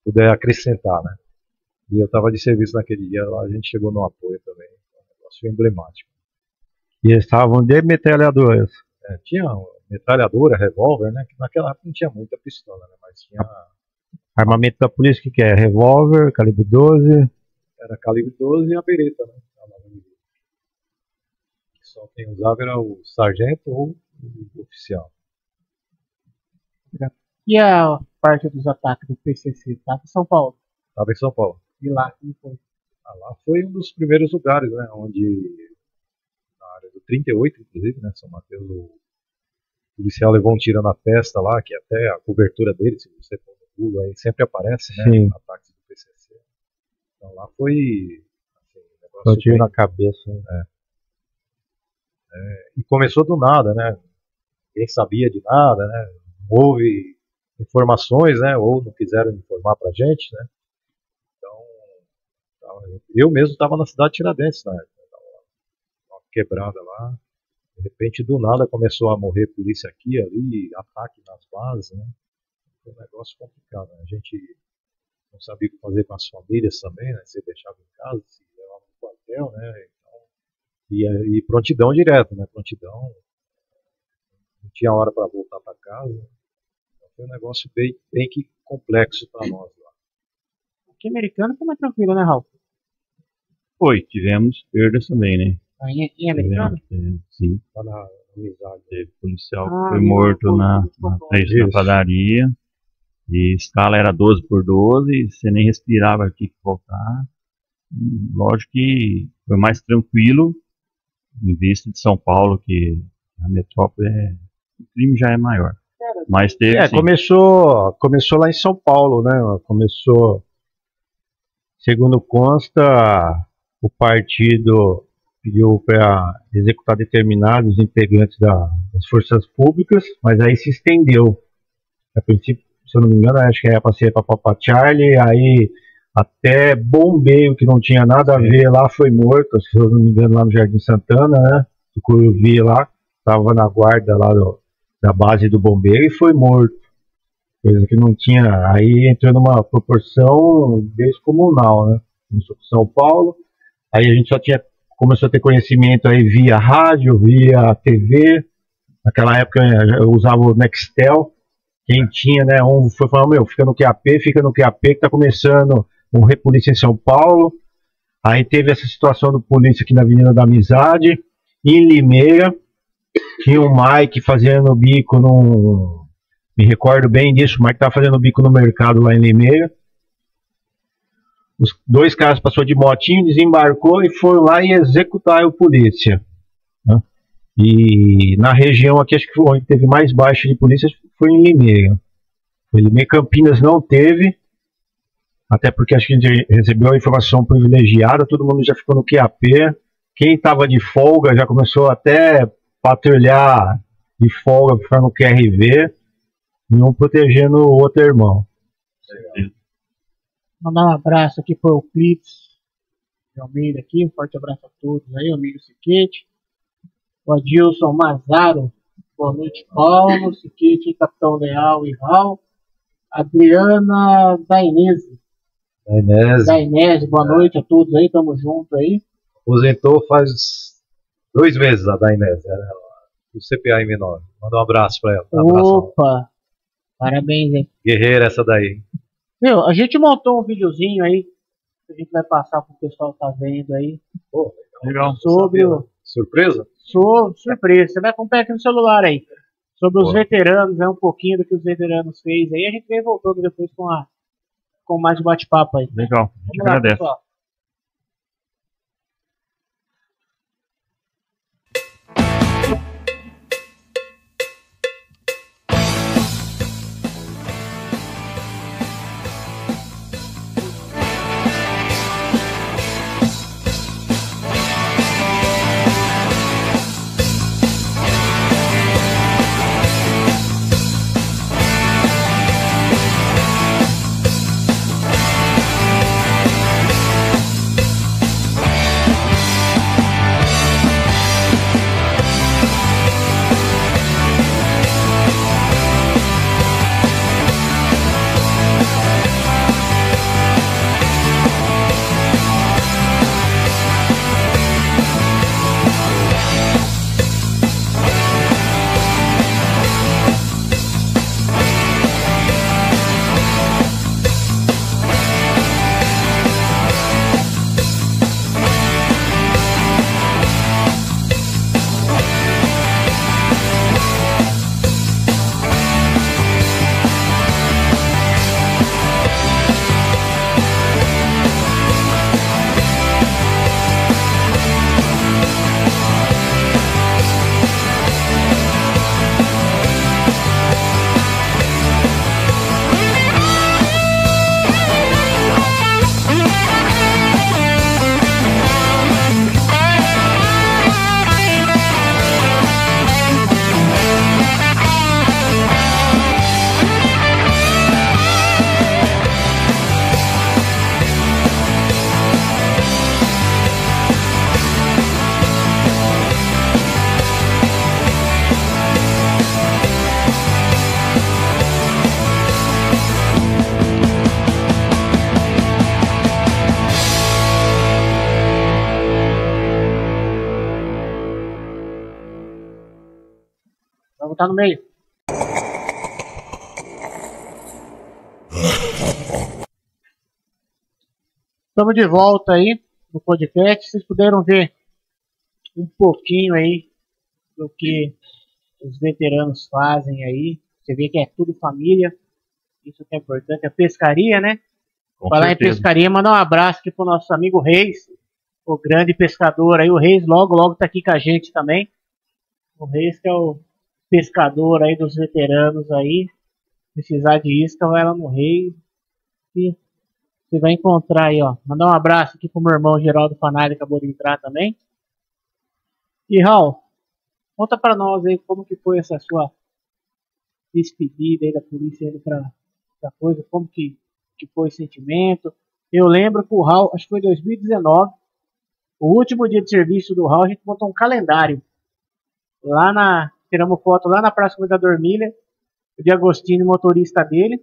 puder acrescentar, né? E eu estava de serviço naquele dia, lá a gente chegou no apoio também, um negócio emblemático. E eles estavam de metralhadoras. Tinha metralhadora, revólver, né? Que naquela época não tinha muita pistola, né? Mas tinha... Armamento da polícia, que é? Revólver, calibre 12? Era calibre 12 e a bereta, né? Só quem usava era o sargento ou o oficial. E a parte dos ataques do PCC? Tá em São Paulo. Estava em São Paulo. E lá, como foi? Lá foi um dos primeiros lugares, né? Onde, na área do 38, inclusive, né? São Mateus, o policial levou um tiro na testa lá, que até a cobertura dele, se você for no Google, aí sempre aparece, né? Sim. Ataques do PCC. Então lá foi... Assim, Um tiro na cabeça. Né? E começou do nada, né? Ninguém sabia de nada, né? Não houve informações, né? Ou não quiseram informar pra gente, né? Então, eu mesmo estava na cidade de Tiradentes, né? Uma quebrada lá. De repente, do nada, começou a morrer polícia aqui, ali, ataque nas bases, né? Foi um negócio complicado, né? A gente não sabia o que fazer com as famílias também, né? Se deixava em casa, se levava no quartel, né? Então, e prontidão direto, né? Prontidão, não tinha hora para voltar para casa. Então, foi um negócio bem que complexo para nós lá. Aqui americano foi mais tranquilo, né, Raul? Foi, tivemos perdas também, né? Em americano? Sim. Lá na amizade. Teve policial que Ah, foi morto na frente da Isso. padaria. E escala era 12 por 12, você nem respirava, tinha que voltar. Lógico que foi mais tranquilo, em vista de São Paulo, que a metrópole o crime já é maior. Mas teve, sim. Começou lá em São Paulo, né? Começou, segundo consta, o partido pediu para executar determinados integrantes das forças públicas, mas aí se estendeu. A princípio, se eu não me engano, acho que era para ser para Papa Charlie, aí até bombeiro que não tinha nada a ver lá foi morto, se eu não me engano, lá no Jardim Santana, né? Do Curuvi lá, estava na guarda lá da base do bombeiro e foi morto. Coisa que não tinha, aí entrou numa proporção descomunal, né? Começou com São Paulo, aí a gente começou a ter conhecimento aí via rádio, via TV. Naquela época eu usava o Nextel. Quem tinha, né, foi falar, fica no QAP, que tá começando um repolícia em São Paulo. Aí teve essa situação do polícia aqui na Avenida da Amizade. Em Limeira, tinha o Mike fazendo bico me recordo bem disso, o Mike tava fazendo bico no mercado lá em Limeira. Os 2 caras passou de motinho, desembarcou e foram lá e executaram o polícia, né? E na região aqui, acho que foi onde teve mais baixa de polícia, foi em Limeira. Campinas não teve, até porque acho que a gente recebeu a informação privilegiada, todo mundo já ficou no QAP. Quem estava de folga já começou até patrulhar de folga para ficar no QRV, e um protegendo o outro irmão. Mandar um abraço aqui pro Euclides de Almeida aqui, um forte abraço a todos aí, o amigo Siquete. O Adilson Mazaro, boa noite, Paulo, Siquete, Capitão Leal e Raul. Adriana Dainese, boa noite a todos aí, tamo junto aí. Aposentou faz 2 meses a Dainese, do CPA em menor. Manda um abraço para ela. Opa, parabéns, hein. Guerreira essa daí. Meu, a gente montou um videozinho aí, que a gente vai passar pro pessoal tá vendo aí. Pô, Legal. Sobre o... Surpresa? Surpresa, você vai acompanhar aqui no celular aí. Sobre os Boa. veteranos, um pouquinho do que os veteranos fez aí. A gente vem voltando depois com mais bate-papo aí. Legal, a gente Vamos lá, agradece. pessoal. vou estar no meio. Estamos de volta aí no podcast. Vocês puderam ver um pouquinho aí do que os veteranos fazem aí. Você vê que é tudo família. Isso que é importante. A pescaria, né? Falar em pescaria, mandar um abraço aqui pro nosso amigo Reis, o grande pescador aí. O Reis logo tá aqui com a gente também. O Reis que é o pescador aí dos veteranos aí. Precisar de isca, vai lá no Reis. E você vai encontrar aí, ó. Mandar um abraço aqui pro meu irmão Geraldo Fanari, acabou de entrar também. E Raul, conta pra nós aí como que foi essa sua despedida aí da polícia indo pra coisa, como que foi o sentimento. Eu lembro que o Raul, acho que foi 2019, o último dia de serviço do Raul, a gente montou um calendário. Tiramos foto lá na Praça Comendador Miller, o de Agostinho, motorista dele.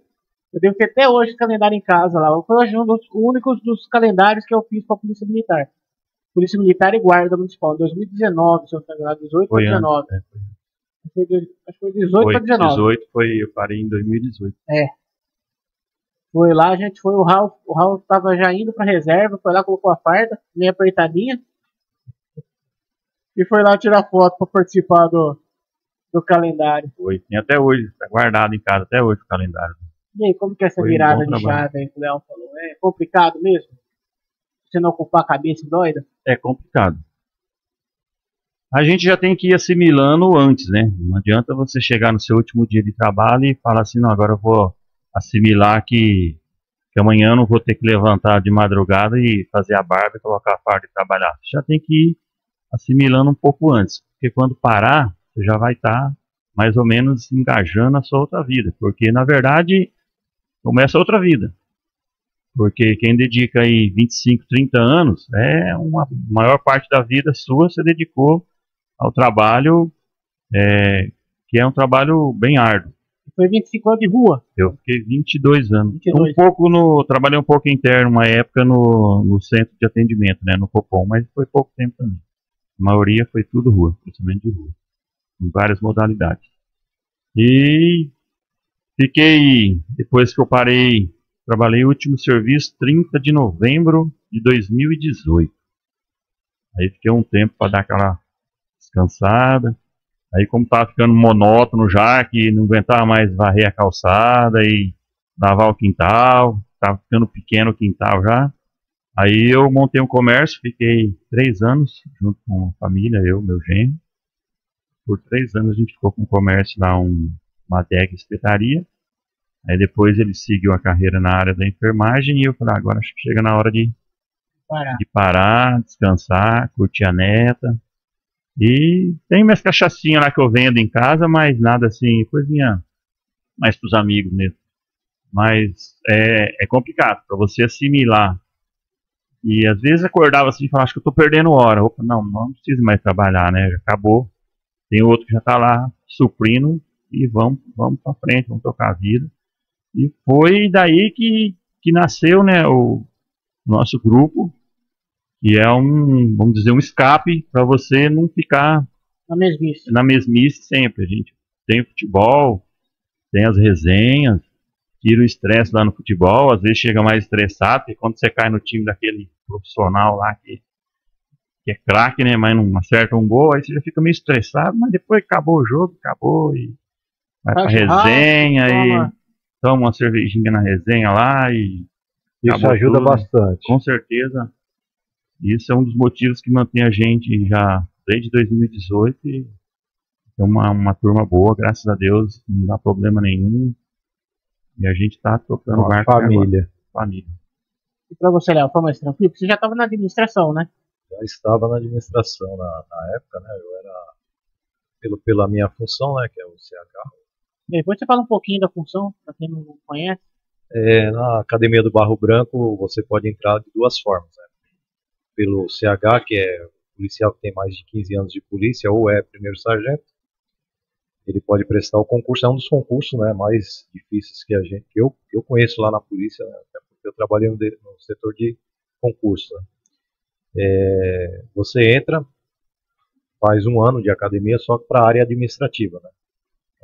Eu devo ter até hoje o calendário em casa lá. Foi um dos únicos dos calendários que eu fiz para a Polícia Militar. Polícia Militar e Guarda Municipal, em 2019, se eu não me engano, 18 para 19. Acho que foi 18 para 19. 18 eu parei em 2018. Foi lá, a gente foi, o Raul tava já indo pra reserva, foi lá, colocou a farda, meio apertadinha. E foi lá tirar foto pra participar do calendário. Foi, tem até hoje, tá guardado em casa até hoje o calendário. E aí, como que é essa virada de chave aí que o Léo falou? É complicado mesmo? Você não ocupar a cabeça doida? É complicado. A gente já tem que ir assimilando antes, né? Não adianta você chegar no seu último dia de trabalho e falar assim, não, agora eu vou assimilar que amanhã eu não vou ter que levantar de madrugada e fazer a barba e colocar a farda e trabalhar. Você já tem que ir assimilando um pouco antes, porque quando parar, você já vai estar mais ou menos engajando a sua outra vida, porque na verdade começa outra vida. Porque quem dedica aí 25, 30 anos, uma maior parte da vida sua você dedicou ao trabalho, que é um trabalho bem árduo. Foi 25 anos de rua? Eu fiquei 22 anos. 22. Trabalhei um pouco interno, uma época no centro de atendimento, né, no Copom, mas foi pouco tempo também. A maioria foi tudo rua, principalmente de rua, em várias modalidades. E fiquei, depois que eu parei, trabalhei o último serviço 30 de novembro de 2018. Aí fiquei um tempo para dar aquela descansada. Aí como estava ficando monótono já, que não aguentava mais varrer a calçada e lavar o quintal, estava ficando pequeno o quintal já. Aí eu montei um comércio, fiquei 3 anos junto com a família, eu, meu genro. Por 3 anos a gente ficou com um comércio lá, uma adega espetaria. Aí depois ele seguiu a carreira na área da enfermagem e eu falei, agora acho que chega na hora de parar, descansar, curtir a neta. E tem minhas cachaçinhas lá que eu vendo em casa, mas nada assim, coisinha mais pros amigos mesmo. Mas é complicado para você assimilar. E às vezes acordava assim e falava, acho que eu tô perdendo hora. Opa, não preciso mais trabalhar, né? Já acabou. Tem outro que já tá lá suprindo e vamos pra frente, vamos tocar a vida. E foi daí que nasceu, né, o nosso grupo, que é vamos dizer, um escape para você não ficar na mesmice sempre. A gente tem futebol, tem as resenhas, tira o estresse lá no futebol, às vezes chega mais estressado, porque quando você cai no time daquele profissional lá que é craque, né, mas não acerta um gol, aí você já fica meio estressado, mas depois acabou o jogo, acabou, e vai pra resenha, e toma uma cervejinha na resenha lá, e isso ajuda tudo. Bastante. Com certeza. Isso é um dos motivos que mantém a gente já desde 2018 e é uma turma boa, graças a Deus, não dá problema nenhum. E a gente está tocando o barco. Família. E para você, Léo, foi mais tranquilo? Você já estava na administração, né? Já estava na administração na época, né? Eu era, pela minha função, né? Que é o CH. Depois você fala um pouquinho da função, para quem não conhece. Na Academia do Barro Branco, você pode entrar de 2 formas, né? Pelo CH, que é policial que tem mais de 15 anos de polícia, ou é primeiro sargento. Ele pode prestar o concurso, é um dos concursos, né, mais difíceis que eu conheço lá na polícia, né, porque eu trabalhei no setor de concurso. Né. Você entra, faz 1 ano de academia só para a área administrativa, né.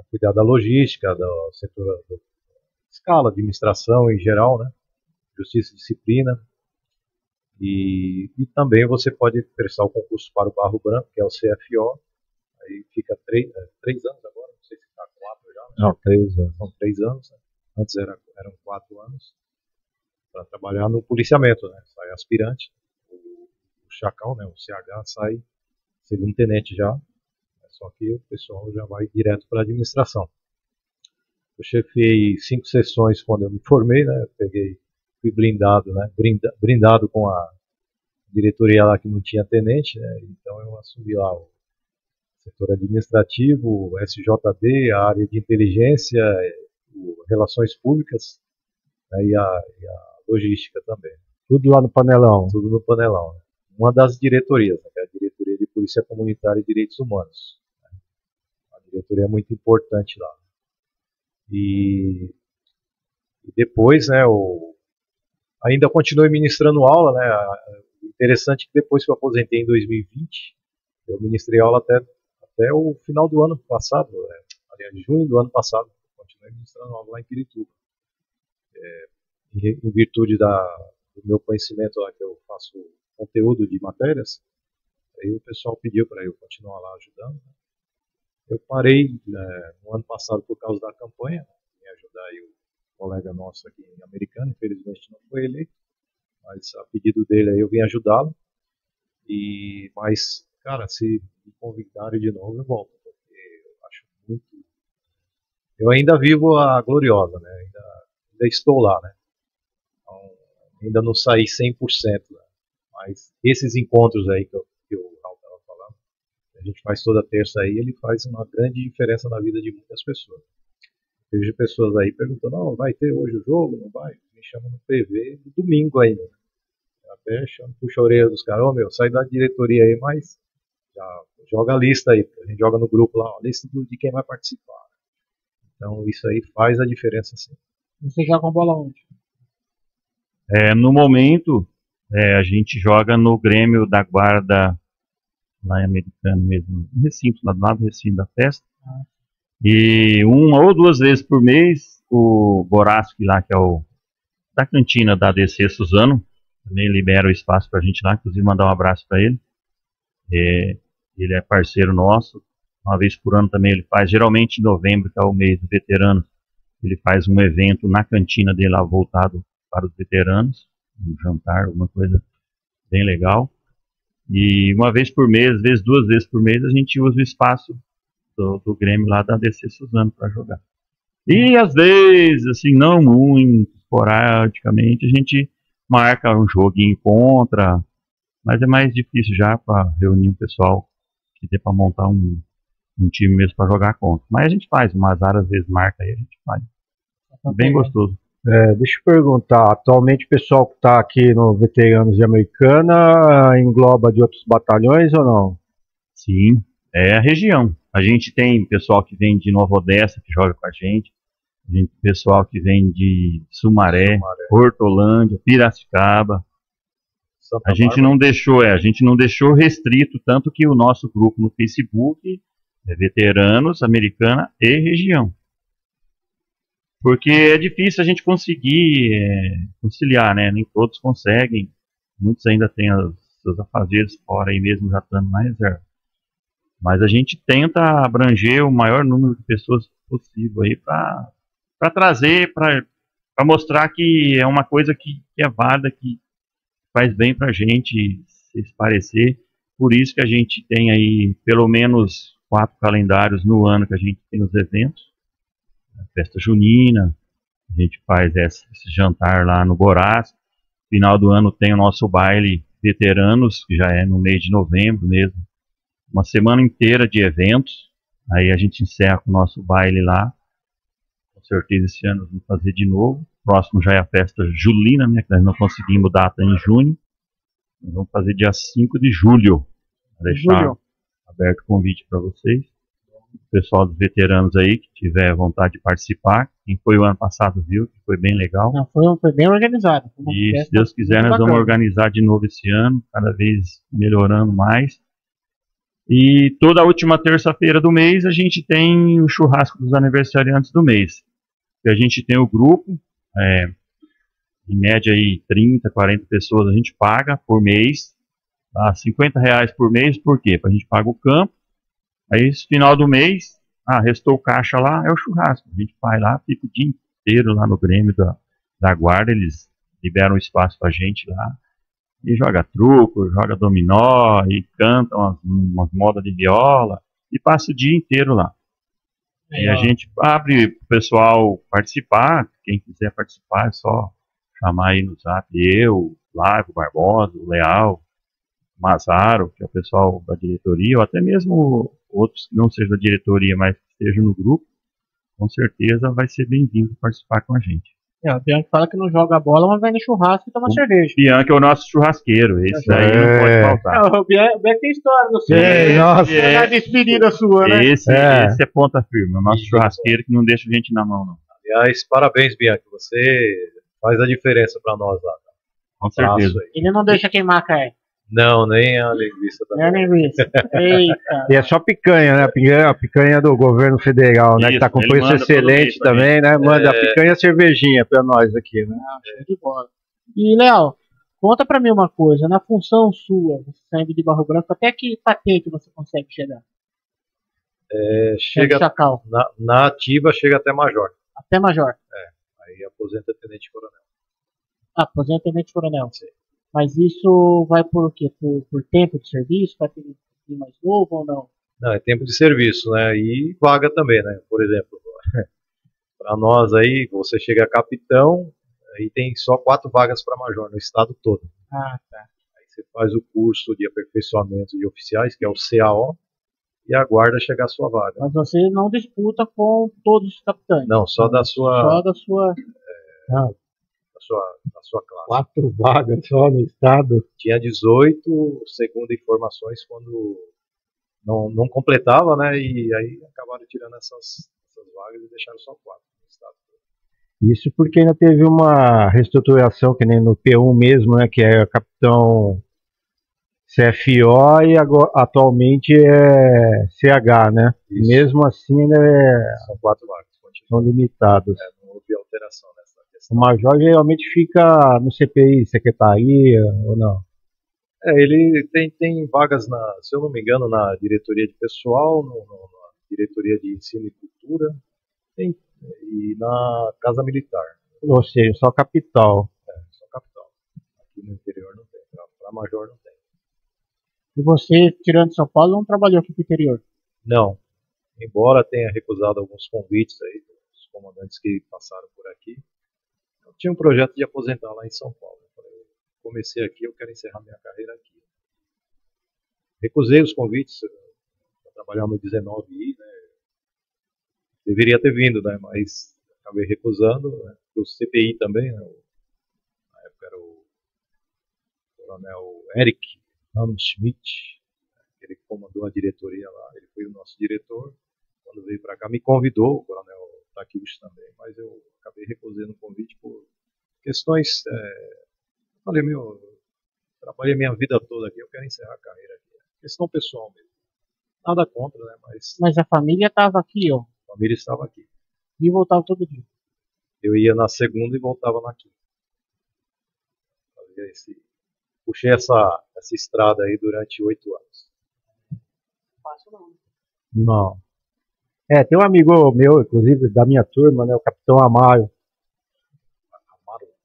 cuidar da logística, do setor da escala, administração em geral, né? Justiça e disciplina. E também você pode prestar o concurso para o Barro Branco, que é o CFO. Aí fica 3 anos agora, não sei se está 4 já. Não, 3 anos. São 3 anos, né? Antes eram 4 anos. Para trabalhar no policiamento, né? Sai aspirante, o Chacão, né? O CH sai segundo tenente já. Só que o pessoal já vai direto para a administração. Eu chefiei 5 sessões quando eu me formei, né? Fui blindado, né? Brindado com a diretoria lá que não tinha tenente, né? Então eu assumi lá o setor administrativo, o SJD, a área de inteligência, relações públicas, né? E a logística também. Tudo lá no panelão. Tudo no panelão. Né? Uma das diretorias, né? Que é a diretoria de Polícia Comunitária e Direitos Humanos. A diretoria é muito importante lá. E depois, né, ainda continuei ministrando aula, né, interessante que depois que eu aposentei em 2020, eu ministrei aula até o final do ano passado, aliás, junho do ano passado, continuei ministrando aula lá em Pirituba. Em virtude do meu conhecimento lá, que eu faço conteúdo de matérias, aí o pessoal pediu para eu continuar lá ajudando, né. Eu parei no ano passado por causa da campanha, né, me ajudar aí o colega nosso aqui em Americana, infelizmente não foi eleito, mas a pedido dele aí eu vim ajudá-lo. Mas, cara, se me convidarem de novo, eu volto, porque eu acho muito... Eu ainda vivo a gloriosa, né? Ainda estou lá, né? Então, ainda não saí 100%, né? Mas esses encontros aí que o Raul estava falando, a gente faz toda terça aí, ele faz uma grande diferença na vida de muitas pessoas. Vejo pessoas aí perguntando, não, vai ter hoje o jogo? Não vai? Me chamam no PV no domingo ainda. Até puxa a orelha dos caras, meu, sai da diretoria aí, mas já joga a lista aí, a gente joga no grupo lá, a lista de quem vai participar. Então isso aí faz a diferença sim. Você joga bola onde? No momento, a gente joga no Grêmio da Guarda, lá em Americana mesmo, no recinto, lá do lado do recinto da festa. E 1 ou 2 vezes por mês, o Boraschi lá, que é o da cantina da ADC Suzano, também libera o espaço pra gente lá, inclusive mandar um abraço para ele. Ele é parceiro nosso, uma vez por ano também ele faz, geralmente em novembro, que é o mês do veterano, ele faz um evento na cantina dele lá voltado para os veteranos, um jantar, alguma coisa bem legal. E uma vez por mês, às vezes 2 vezes por mês, a gente usa o espaço do Grêmio lá da ADC Suzano para jogar. E às vezes, assim, não muito, esporadicamente, a gente marca um joguinho contra, mas é mais difícil já para reunir um pessoal que dê para montar um time mesmo para jogar contra. Mas a gente faz, umas áreas às vezes marca aí, a gente faz. Bem gostoso. Deixa eu perguntar, atualmente o pessoal que está aqui no Veteranos de Americana engloba de outros batalhões ou não? Sim, é a região. A gente tem pessoal que vem de Nova Odessa, que joga com a gente pessoal que vem de Sumaré, Hortolândia, Piracicaba. A gente não deixou restrito, tanto que o nosso grupo no Facebook é Veteranos, Americana e Região. Porque é difícil a gente conseguir conciliar, né? Nem todos conseguem. Muitos ainda têm os seus afazeres fora aí mesmo, já estando na reserva. Mas a gente tenta abranger o maior número de pessoas possível aí para trazer, para mostrar que é uma coisa que é válida, que faz bem para a gente se parecer. Por isso que a gente tem aí pelo menos 4 calendários no ano que a gente tem os eventos. A festa junina, a gente faz esse jantar lá no Borás. Final do ano tem o nosso baile veteranos, que já é no mês de novembro mesmo. Uma semana inteira de eventos. Aí a gente encerra com o nosso baile lá. Com certeza esse ano vamos fazer de novo. Próximo já é a festa julina, né, que nós não conseguimos data em junho. Nós vamos fazer dia 5 de julho. Vou deixar aberto o convite para vocês. O pessoal dos veteranos aí, que tiver vontade de participar. Quem foi o ano passado viu, que foi bem legal. Não, foi bem organizado. E se Deus quiser, nós vamos organizar de novo esse ano, cada vez melhorando mais. E toda a última terça-feira do mês a gente tem o churrasco dos aniversariantes do mês. E a gente tem o grupo, em média aí 30, 40 pessoas a gente paga por mês, tá? R$ 50 por mês, por quê? A gente paga o campo, aí esse final do mês, restou o caixa lá, é o churrasco. A gente vai lá, fica o dia inteiro lá no Grêmio da Guarda, eles liberam espaço pra gente lá, e joga truco, joga dominó, e canta umas modas de viola, e passa o dia inteiro lá. E a gente abre para o pessoal participar, quem quiser participar é só chamar aí no zap, eu, Flávio Barbosa, o Leal, Mazaro, que é o pessoal da diretoria, ou até mesmo outros que não sejam da diretoria, mas que estejam no grupo, com certeza vai ser bem-vindo participar com a gente. O Bianchi fala que não joga bola, mas vai no churrasco e toma cerveja. O Bianchi é o nosso churrasqueiro, esse aí não pode faltar. O Bianchi tem história no seu. Nossa. Na despedida sua, né? Esse é ponta firme, o nosso churrasqueiro que não deixa a gente na mão, não. Aliás, parabéns, Bianchi, você faz a diferença para nós lá. Com certeza. Ele não deixa queimar a carne. Não, nem a linguiça também. Nem a linguiça. Eita. E é só picanha, né? A picanha do governo federal, né? Isso, que tá com ele preço manda excelente todo mês também, né? Manda a picanha e a cervejinha pra nós aqui, né? Show de bola. E, Léo, conta pra mim uma coisa. Na função sua, você saindo de Barro Branco, até que patente você consegue chegar? Chega Chacal. na ativa, chega até major. Até major. Aí aposenta tenente coronel. Aposenta tenente coronel. Sim. Mas isso vai por quê? Por tempo de serviço? Vai ter um mais novo ou não? Não, é tempo de serviço, né? E vaga também, né? Por exemplo, para nós aí, você chega a capitão, aí tem só 4 vagas para major no estado todo. Tá. Aí você faz o curso de aperfeiçoamento de oficiais, que é o CAO, e aguarda chegar a sua vaga. Mas você não disputa com todos os capitães? Não, só da sua, Só da sua... da sua classe. 4 vagas só no estado. Tinha 18, segundo informações, quando não completava, né? E aí acabaram tirando essas vagas e deixaram só 4 no estado. Isso porque ainda teve uma reestruturação, que nem no P1 mesmo, né? Que é capitão CFO e agora, atualmente é CH, né? Isso. Mesmo assim ainda São 4 vagas. são limitados. Não houve alteração nessa O questão. major geralmente fica no CPI, secretaria ou não? Ele tem vagas, se eu não me engano, na diretoria de pessoal, na diretoria de ensino e cultura, e na casa militar. Ou seja, só capital. Só capital. Aqui no interior não tem, para major não tem. E você, tirando São Paulo, não trabalhou aqui pro interior? Não. Embora tenha recusado alguns convites aí dos comandantes que passaram por aqui, eu tinha um projeto de aposentar lá em São Paulo. Eu falei, comecei aqui, eu quero encerrar minha carreira aqui. Recusei os convites para trabalhar no 19I, né? Deveria ter vindo, né? Mas acabei recusando, né? O CPI também, né? Na época era o coronel Eric Schmidt, ele comandou a diretoria lá, ele foi o nosso diretor. Quando veio para cá, me convidou, o coronel Takiuchi também, mas eu acabei recusando o convite por questões. Eu falei, eu trabalhei a minha vida toda aqui, eu quero encerrar a carreira aqui. Questão pessoal mesmo. Nada contra, né? Mas a família estava aqui, ó. A família estava aqui. E voltava todo dia. Eu ia na segunda e voltava na quinta. Puxei essa estrada aí durante 8 anos. Fácil não. Não. Tem um amigo meu, inclusive, da minha turma, né? O capitão Amaro.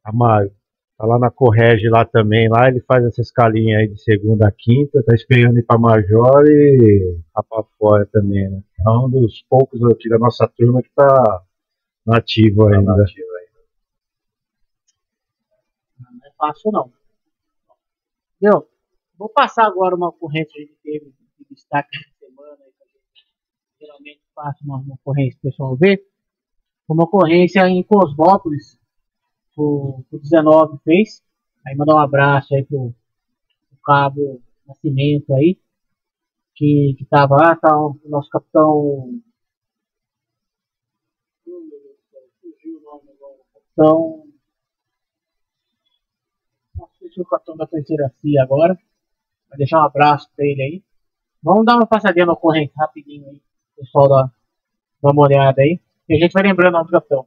Amaro. Tá lá na Correge lá também. Lá ele faz essa escalinha aí de segunda a quinta. Tá esperando ir pra Major e tá pra fora também, né? É um dos poucos aqui da nossa turma que tá nativo ainda. Não é fácil não. Vou passar agora uma ocorrência que a gente teve de destaque essa semana. Aí, que a gente geralmente passa uma ocorrência para o pessoal ver. Uma ocorrência em Cosmópolis, o 19 fez. Aí mandar um abraço aí pro Cabo Nascimento aí, que tava lá, tá o nosso capitão. Fugiu o nome agora. Capitão. Nossa, deixa o capitão da terceira CIA agora. Vai deixar um abraço pra ele aí. Vamos dar uma passadinha na ocorrência rapidinho aí. Pessoal, dá uma olhada aí. E a gente vai lembrando o nome do capitão.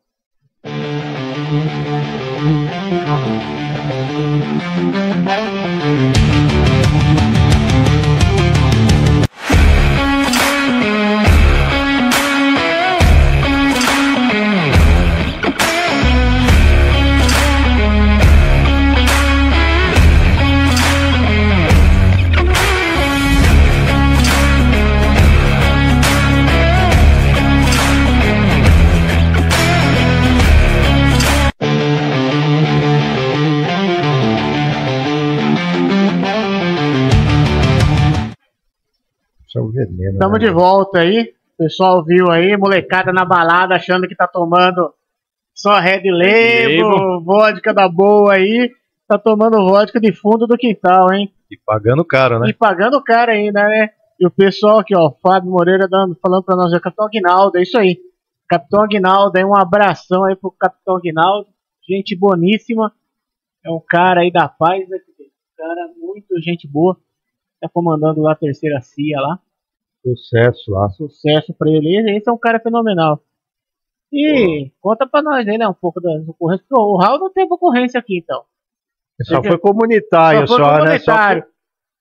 Isso é o veneno. Estamos né? de volta aí. O pessoal viu aí, molecada na balada achando que tá tomando só Red Label, vodka da boa aí. Tá tomando vodka de fundo do quintal, hein? E pagando caro, né? E pagando caro ainda, né? E o pessoal aqui, ó, Fábio Moreira falando pra nós, é Capitão Aguinaldo, é isso aí. Capitão Aguinaldo, aí um abração aí pro Capitão Aguinaldo. Gente boníssima. É um cara aí da paz, né? Um cara muito gente boa. Tá comandando lá a terceira CIA lá. Sucesso lá. Sucesso pra ele. Esse é um cara fenomenal. E conta pra nós aí, né? Um pouco das ocorrências. O Raul não teve ocorrência aqui, então. Só foi comunitário, Só foi né? comunitário.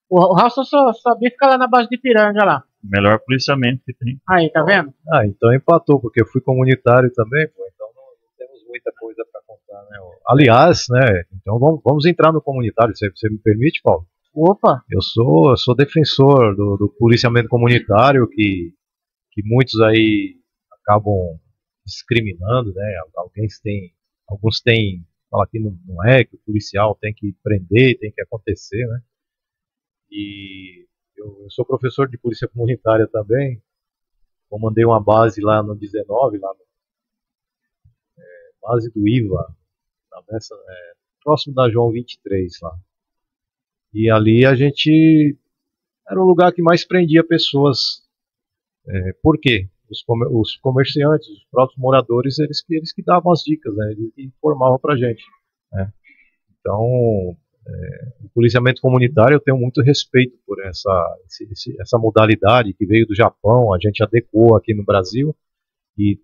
O Raul só sabia ficar lá na base de piranga lá. Melhor policiamento que tem. Aí, tá vendo? Ah, então empatou, porque eu fui comunitário também, pô, então não temos muita coisa para contar, né? Aliás, né? Então vamos entrar no comunitário, você me permite, Paulo? Opa! Eu sou defensor do policiamento comunitário, que muitos aí acabam discriminando, né? Alguns têm, fala que não é, que o policial tem que prender, tem que acontecer, né? E eu sou professor de polícia comunitária também, comandei uma base lá no 19, lá no base do IVA, próximo da João 23 lá. E ali a gente era o lugar que mais prendia pessoas. Por quê? Os comerciantes, os próprios moradores, eles que davam as dicas, né? Eles que informavam pra gente, né? Então, o policiamento comunitário, eu tenho muito respeito por essa modalidade que veio do Japão, a gente adequou aqui no Brasil, e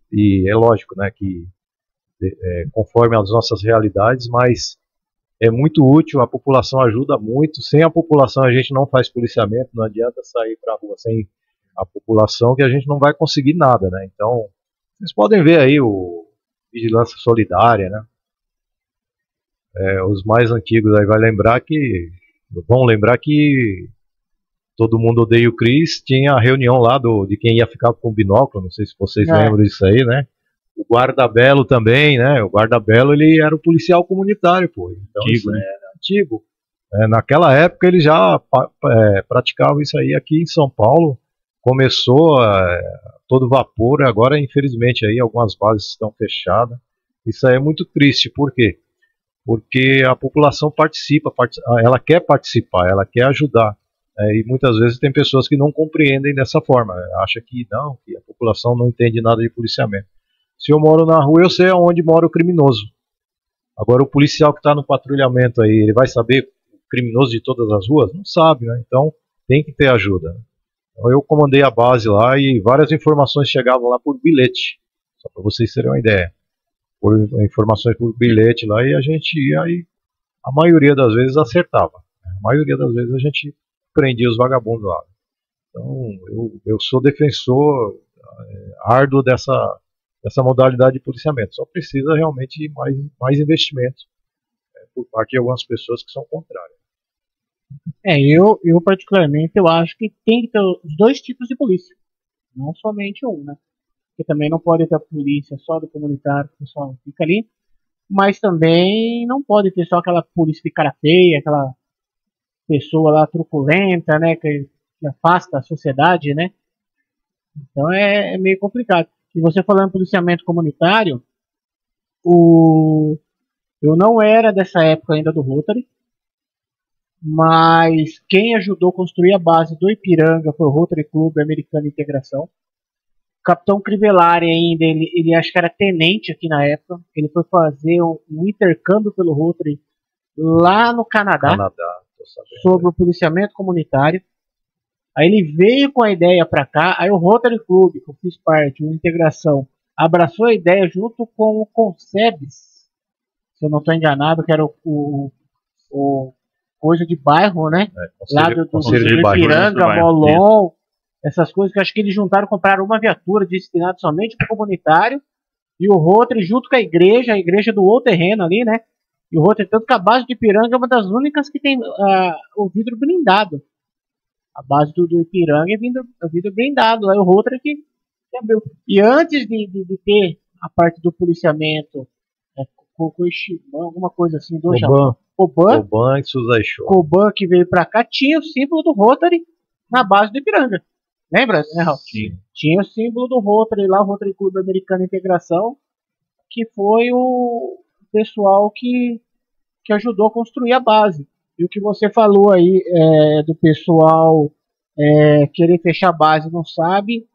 é lógico, né, que conforme as nossas realidades, mas é muito útil, a população ajuda muito. Sem a população a gente não faz policiamento, não adianta sair para a rua sem a população, que a gente não vai conseguir nada, né? Então, vocês podem ver aí o Vigilância Solidária, né? Os mais antigos aí vão lembrar que Todo Mundo Odeia o Chris tinha a reunião lá de quem ia ficar com o binóculo, não sei se vocês lembram disso aí, né? O Guardabelo também, né? O Guardabelo, ele era o policial comunitário, pô. Então, Antigo, né? Era antigo. Naquela época ele já praticava isso aí aqui em São Paulo. Começou todo vapor, agora infelizmente aí algumas bases estão fechadas. Isso aí é muito triste, por quê? Porque a população participa, ela quer participar, ela quer ajudar. E muitas vezes tem pessoas que não compreendem dessa forma, acha que não, que a população não entende nada de policiamento. Se eu moro na rua, eu sei aonde mora o criminoso. Agora o policial que está no patrulhamento aí, ele vai saber o criminoso de todas as ruas? Não sabe, né? Então tem que ter ajuda. Então, eu comandei a base lá e várias informações chegavam lá por bilhete, só para vocês terem uma ideia. Por informações por bilhete lá, e a gente ia e a maioria das vezes acertava. A maioria das vezes a gente prendia os vagabundos lá. Então eu sou defensor árduo dessa modalidade de policiamento. Só precisa realmente mais investimento por parte de algumas pessoas que são contrárias. Eu particularmente, eu acho que tem que ter os dois tipos de polícia. Não somente um, né? Porque também não pode ter a polícia só do comunitário, que o pessoal fica ali. Mas também não pode ter só aquela polícia de cara feia, aquela pessoa lá truculenta, né? Que afasta a sociedade, né? Então é meio complicado. E você falando em policiamento comunitário, eu não era dessa época ainda do Rotary, mas quem ajudou a construir a base do Ipiranga foi o Rotary Clube Americano de Integração. O Capitão Crivellari ainda, ele acho que era tenente aqui na época, ele foi fazer um intercâmbio pelo Rotary lá no Canadá, Tô sabendo. sobre o policiamento comunitário. Aí ele veio com a ideia para cá, aí o Rotary Club, que eu fiz parte, uma integração, abraçou a ideia junto com o Concebes, se eu não estou enganado, que era o coisa de bairro, né? Lá do Ipiranga, Molon, essas coisas que acho que eles juntaram, compraram uma viatura destinada somente para o comunitário, e o Rotary junto com a igreja do outro terreno ali, né? E o Rotary, tanto que a base de Ipiranga é uma das únicas que tem o vidro blindado. A base do Ipiranga é vidro blindado, aí o Rotary que abriu. E antes de ter a parte do policiamento, alguma coisa assim, do Japão, Koban e Suzaisho. Koban que veio pra cá, tinha o símbolo do Rotary na base do Ipiranga. Lembra, né, Raul? Sim. Tinha o símbolo do Rotary lá, o Rotary Clube Americano Integração, que foi o pessoal que ajudou a construir a base. E o que você falou aí do pessoal querer fechar a base não sabe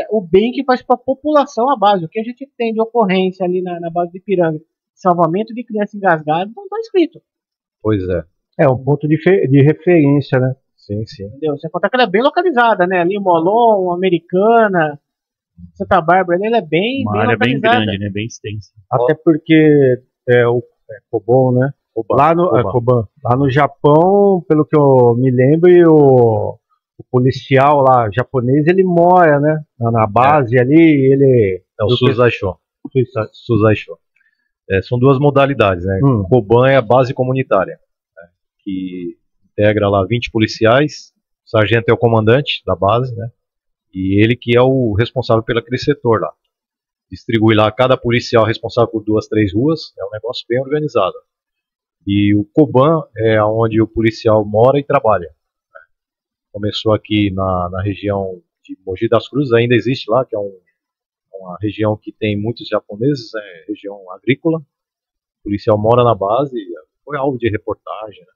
o bem que faz para a população a base. O que a gente tem de ocorrência ali na base de Ipiranga, salvamento de criança engasgada, não está escrito. Pois é. É um ponto de referência, né? Sim, sim. Entendeu? Você conta que ela é bem localizada, né? Ali Molon, Americana, Santa Bárbara, ela é bem área bem localizada. grande, né? Bem extensa. Até porque o Koban, né? Koban. Lá no Japão, pelo que eu me lembro, o policial lá japonês, ele mora, né? Na base ali, ele... É o Suzaisho. São duas modalidades, né? Koban é a base comunitária, né? Que integra lá 20 policiais, o sargento é o comandante da base, né? E ele que é o responsável pelo aquele setor lá. Distribui lá cada policial responsável por 2, 3 ruas, é um negócio bem organizado. E o Koban é onde o policial mora e trabalha. Começou aqui na região de Mogi das Cruzes, ainda existe lá, que é uma região que tem muitos japoneses, região agrícola. O policial mora na base, foi alvo de reportagem, né?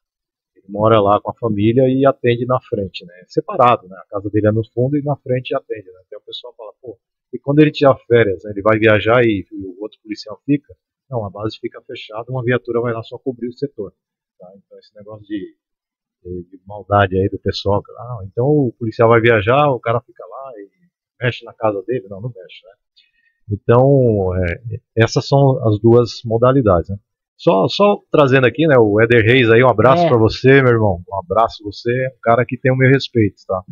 Ele mora lá com a família e atende na frente, né? Separado, né? A casa dele é no fundo e na frente atende, né? Então o pessoal fala, pô, e quando ele tirar férias, né, ele vai viajar e o outro policial fica? Não, a base fica fechada, uma viatura vai lá só cobrir o setor. Tá? Então esse negócio de maldade aí do pessoal, então o policial vai viajar, o cara fica lá e mexe na casa dele? Não mexe, né? Então, essas são as duas modalidades, né? Só trazendo aqui, né, o Éder Reis aí, um abraço para você, meu irmão, um abraço você, um cara que tem o meu respeito, tá?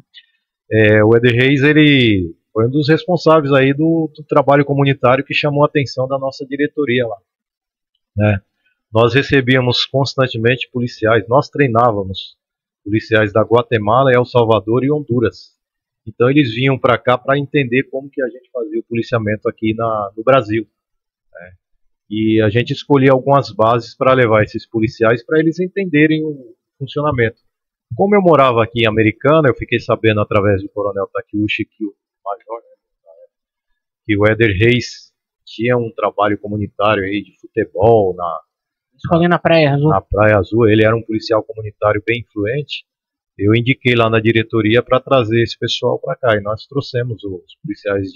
O Éder Reis, ele foi um dos responsáveis aí do trabalho comunitário que chamou a atenção da nossa diretoria lá, né? Nós recebíamos constantemente policiais, nós treinávamos policiais da Guatemala, El Salvador e Honduras. Então eles vinham para cá para entender como que a gente fazia o policiamento aqui no Brasil, né? E a gente escolhia algumas bases para levar esses policiais para eles entenderem o funcionamento. Como eu morava aqui em Americana, eu fiquei sabendo através do Coronel Takeuchi, que o Major, né, que o Éder Reis tinha um trabalho comunitário aí de futebol Escolhi na Praia Azul. Na Praia Azul, ele era um policial comunitário bem influente. Eu indiquei lá na diretoria para trazer esse pessoal para cá. E nós trouxemos os policiais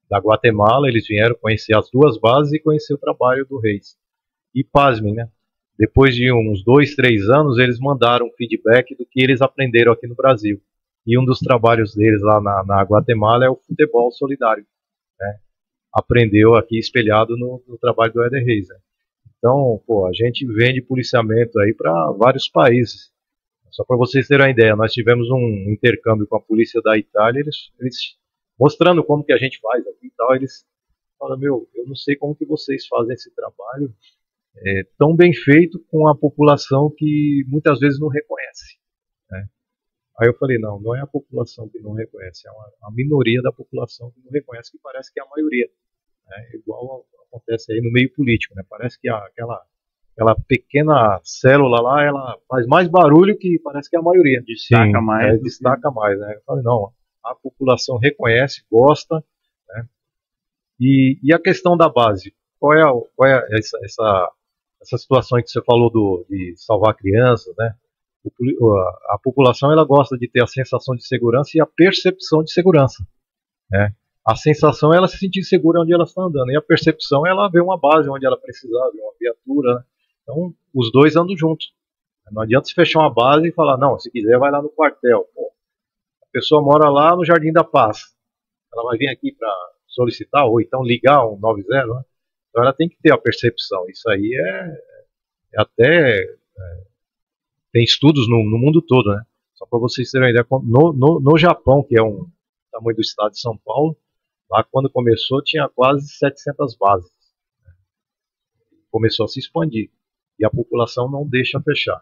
da Guatemala, eles vieram conhecer as duas bases e conhecer o trabalho do Reis. E pasmem, né? Depois de uns 2, 3 anos, eles mandaram feedback do que eles aprenderam aqui no Brasil. E um dos trabalhos deles lá na Guatemala é o futebol solidário, né? Aprendeu aqui espelhado no trabalho do Éder Reis, né? Então, pô, a gente vende policiamento aí para vários países. Só para vocês terem uma ideia, nós tivemos um intercâmbio com a polícia da Itália, eles mostrando como que a gente faz aqui e tal, eles falaram, eu não sei como que vocês fazem esse trabalho tão bem feito com a população que muitas vezes não reconhece, né? Aí eu falei, não é a população que não reconhece, é a minoria da população que não reconhece, que parece que é a maioria, né? Igual acontece aí no meio político, né? Parece que aquela pequena célula lá, ela faz mais barulho que parece que é a maioria. Destaca mais. Destaca mais, né? Eu falei, não, a população reconhece, gosta, né? E a questão da base, qual é essa situação que você falou de salvar crianças, né? A população, ela gosta de ter a sensação de segurança e a percepção de segurança, né? A sensação é ela se sentir segura onde ela está andando, e a percepção é ela ver uma base onde ela precisar, ver uma viatura, né? Então, os dois andam juntos. Não adianta se fechar uma base e falar, não, se quiser vai lá no quartel. Pô, pessoa mora lá no Jardim da Paz. Ela vai vir aqui para solicitar, ou então ligar um 90, né? Então ela tem que ter a percepção. Isso aí tem estudos no mundo todo, né? Só para vocês terem uma ideia, no Japão, que é um tamanho do estado de São Paulo, lá quando começou tinha quase 700 bases. Começou a se expandir e a população não deixa fechar.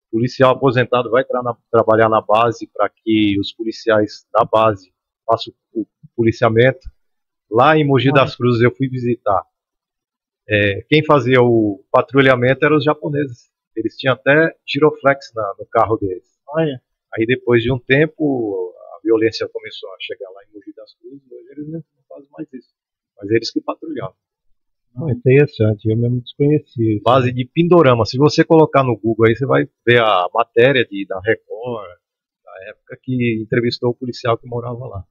O policial aposentado vai trabalhar na base para que os policiais da base façam o policiamento. Lá em Mogi das Cruzes eu fui visitar. Quem fazia o patrulhamento eram os japoneses. Eles tinham até giroflex no carro deles. Olha. Aí depois de um tempo a violência começou a chegar lá em Mogi das Cruzes. Hoje eles não fazem mais isso. Mas eles que patrulhavam. Interessante, eu mesmo desconheci. Base de Pindorama. Se você colocar no Google aí, você vai ver a matéria da Record, da época que entrevistou o policial que morava lá.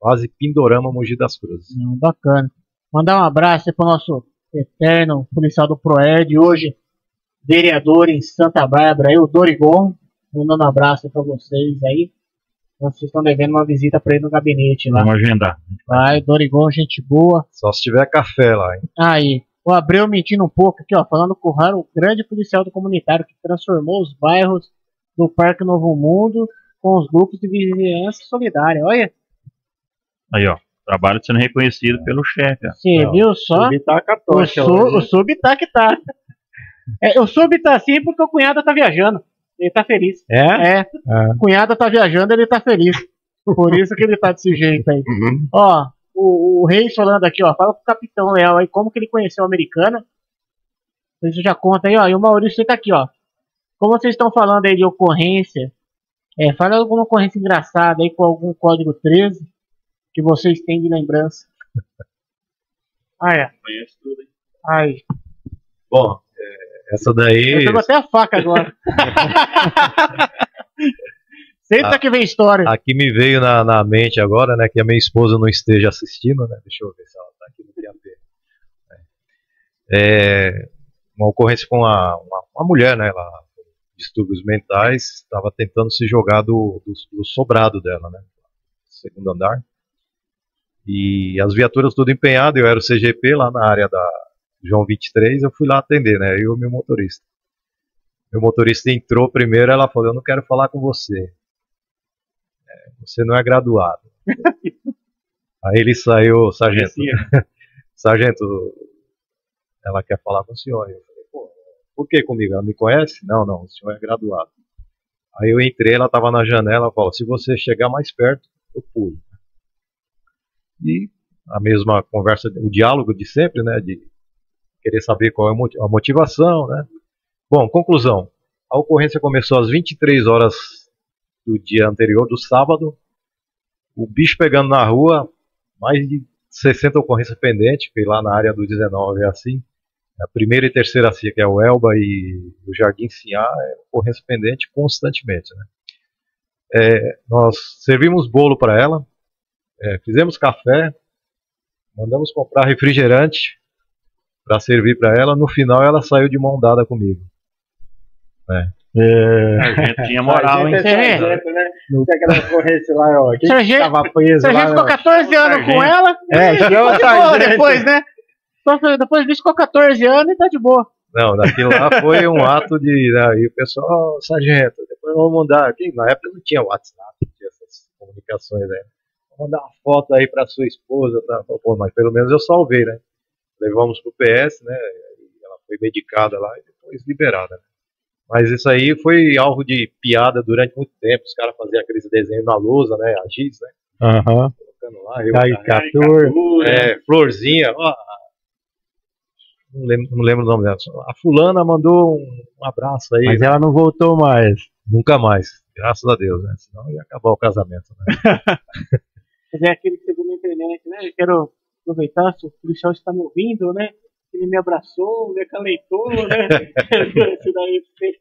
Base Pindorama, Mogi das Cruzes. Bacana. Mandar um abraço para o nosso eterno policial do PROERD, hoje vereador em Santa Bárbara, aí, o Dorigon. Mandando um abraço para vocês aí. Vocês estão devendo uma visita para ele no gabinete lá. Vamos agendar. Vai, Dorigon, gente boa. Só se tiver café lá, hein? Aí, o Abreu mentindo um pouco aqui, ó, falando com o Raro, o grande policial do comunitário que transformou os bairros do Parque Novo Mundo com os grupos de vizinhança solidária. Olha. Aí, ó. Trabalho sendo reconhecido pelo chefe. Você viu só? O Sub tá que tá. O Sub tá assim porque o cunhado tá viajando. Ele tá feliz. O cunhado tá viajando, ele tá feliz. Por isso que ele tá desse jeito aí. Ó, o Reis falando aqui, ó. Fala pro Capitão Léo aí como que ele conheceu a americana. Você já conta aí, ó. E o Maurício tá aqui, ó. Como vocês estão falando aí de ocorrência, fala alguma ocorrência engraçada aí com algum código 13 que vocês têm de lembrança. Conhece tudo, hein? Ai. Bom, essa daí... Eu pego até a faca agora. Senta que vem história. Aqui me veio na mente agora, né, que a minha esposa não esteja assistindo, né? Deixa eu ver se ela tá aqui no PAP. Uma ocorrência com uma mulher, né? Ela, distúrbios mentais, estava tentando se jogar do sobrado dela, né? Segundo andar. E as viaturas tudo empenhadas, eu era o CGP lá na área da João 23, eu fui lá atender, né? Eu e o meu motorista. Meu motorista entrou primeiro, ela falou, eu não quero falar com você. Você não é graduado. Aí ele saiu, sargento. Sargento, ela quer falar com o senhor. Eu falei, pô, por que comigo? Ela me conhece? Não, o senhor é graduado. Aí eu entrei, ela estava na janela, ela falou, se você chegar mais perto, eu pulo. E a mesma conversa, o diálogo de sempre, né, de querer saber qual é a motivação, né. Bom, conclusão, a ocorrência começou às 23 horas do dia anterior, do sábado, o bicho pegando na rua, mais de 60 ocorrências pendentes, que lá na área do 19 é assim, a primeira e terceira CIA, que é o Elba e o Jardim Sinhá, é ocorrência pendente constantemente, né. Nós servimos bolo para ela, fizemos café, mandamos comprar refrigerante para servir para ela. No final, ela saiu de mão dada comigo. A gente tinha moral, hein? Não tem aquela ocorrência lá, ó. Tava preso lá, ficou 14 anos com ela. Ficou de boa depois, né? Depois disso, ficou 14 anos e tá de boa. Não, daquilo lá foi um ato de... Aí o pessoal, sargento, depois vamos mandar. Na época não tinha WhatsApp, não tinha essas comunicações, né? Mandar uma foto aí para sua esposa, tá? Pô, mas pelo menos eu salvei, né? Levamos pro PS, né? Ela foi medicada lá e depois liberada, né? Mas isso aí foi alvo de piada durante muito tempo. Os caras faziam aqueles desenhos na lousa, né? A giz, né? Colocando lá, Caricatura. Florzinha, ó. Não lembro o nome dela. A fulana mandou um abraço aí. Mas ela não voltou mais. Nunca mais, graças a Deus, né? Senão ia acabar o casamento, né? Fazer aquele que você viu na internet, né? Eu quero aproveitar, se o policial está me ouvindo, né? Ele me abraçou, me acalentou, né?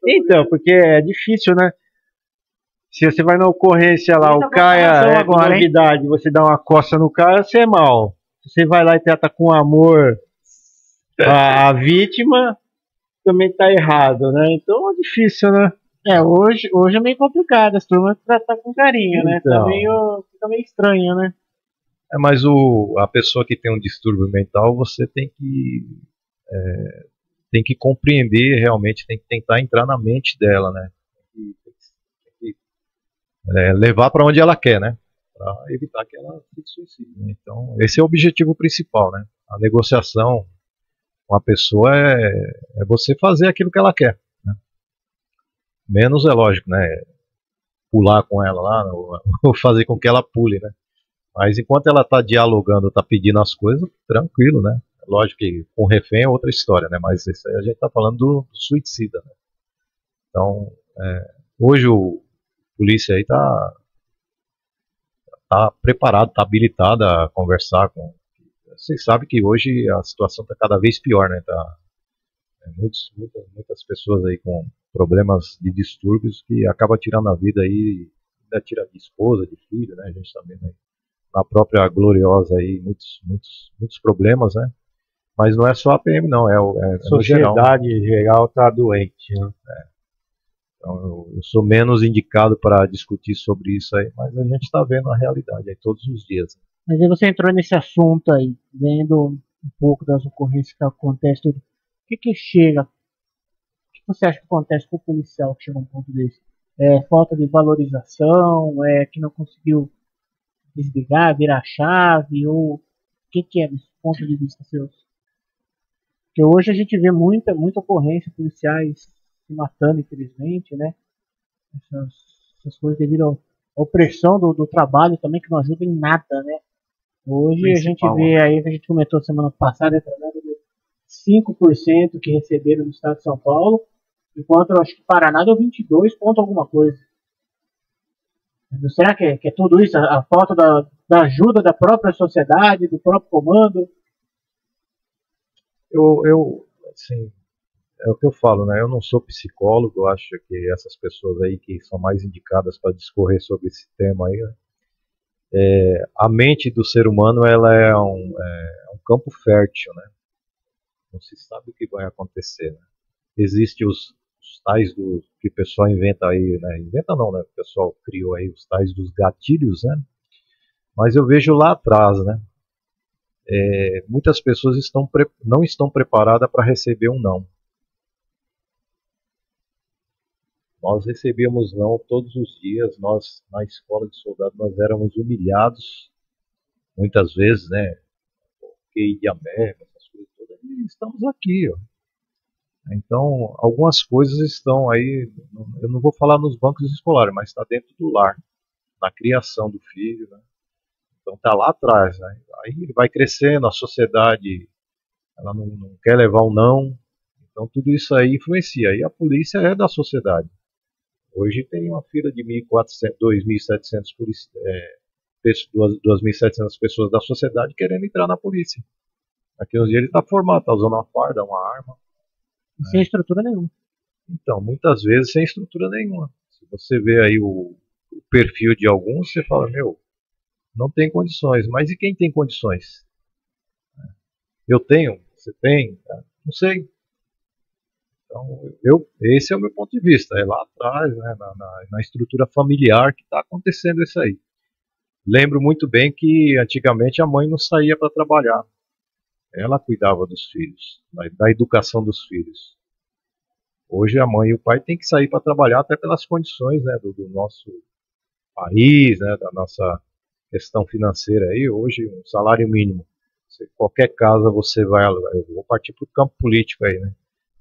Então, porque é difícil, né? Se você vai na ocorrência lá, o cara é novidade, você dá uma coça no cara, você é mal. Se você vai lá e trata com amor a vítima, também tá errado, né? Então é difícil, né? Hoje é meio complicado, as turmas tratam com carinho, né? Então. Fica meio estranho, né? Mas a pessoa que tem um distúrbio mental, você tem que compreender realmente, tem que tentar entrar na mente dela, né? Tem que levar para onde ela quer, né? Para evitar que ela se suicide, né? Então, esse é o objetivo principal, né? A negociação com a pessoa é você fazer aquilo que ela quer, né? Menos é lógico, né? Pular com ela lá, ou fazer com que ela pule, né? Mas enquanto ela está dialogando, está pedindo as coisas, tranquilo, né? Lógico que com refém é outra história, né? Mas isso aí a gente está falando do suicida, né? Então, hoje o polícia aí tá preparado, tá habilitado a conversar com. Vocês sabem que hoje a situação está cada vez pior, né? Muitas pessoas aí com problemas de distúrbios que acabam tirando a vida aí, ainda tira de esposa, de filho, né? A gente está vendo aí na própria Gloriosa aí muitos problemas, né? Mas não é só a PM, não, é no geral. A sociedade em geral está doente, né? Então, eu sou menos indicado para discutir sobre isso aí, mas a gente está vendo a realidade aí todos os dias. Mas aí você entrou nesse assunto aí, vendo um pouco das ocorrências que acontecem, tudo. O que chega? O que você acha que acontece com o policial que chega a um ponto desse? É falta de valorização? É que não conseguiu desligar, virar a chave? Ou o que é desse ponto de vista seu? Porque hoje a gente vê muita ocorrência, policiais se matando, infelizmente, né? Essas coisas devido à opressão do trabalho também, que não ajuda em nada, né? Hoje a gente vê aí, que a gente comentou semana passada, 5% que receberam no estado de São Paulo, enquanto eu acho que Paraná deu 22 ponto alguma coisa. Será que é tudo isso? A falta da ajuda da própria sociedade, do próprio comando? Assim, é o que eu falo, né? Eu não sou psicólogo, eu acho que essas pessoas aí que são mais indicadas para discorrer sobre esse tema aí, né? A mente do ser humano, ela é um campo fértil, né? Não se sabe o que vai acontecer, né? Existem os tais que o pessoal inventa aí, né? Inventa não, né? O pessoal criou aí os tais dos gatilhos, né? Mas eu vejo lá atrás, né? Muitas pessoas não estão preparadas para receber um não. Nós recebíamos não todos os dias. Nós, na escola de soldado, nós éramos humilhados, muitas vezes, né? QI de América, essas coisas todas, e estamos aqui, ó. Então, algumas coisas estão aí, eu não vou falar nos bancos escolares, mas está dentro do lar, na criação do filho, né? Então está lá atrás, né? Aí ele vai crescendo, a sociedade, ela não quer levar um não, então tudo isso aí influencia. E a polícia é da sociedade. Hoje tem uma fila de 1.400, 2.700 2.700 pessoas da sociedade querendo entrar na polícia. Daqui uns dias ele está formado, está usando uma farda, uma arma. Sem estrutura nenhuma. Então, muitas vezes sem estrutura nenhuma. Se você vê aí o perfil de alguns, você fala, não tem condições. Mas e quem tem condições? Eu tenho? Você tem? Não sei. Então, esse é o meu ponto de vista. É lá atrás, né, na estrutura familiar que está acontecendo isso aí. Lembro muito bem que antigamente a mãe não saía para trabalhar. Ela cuidava dos filhos, da educação dos filhos. Hoje a mãe e o pai têm que sair para trabalhar até pelas condições, né, do nosso país, né, da nossa questão financeira aí. Hoje um salário mínimo, qualquer casa você vai alugar, eu vou partir para o campo político aí, né?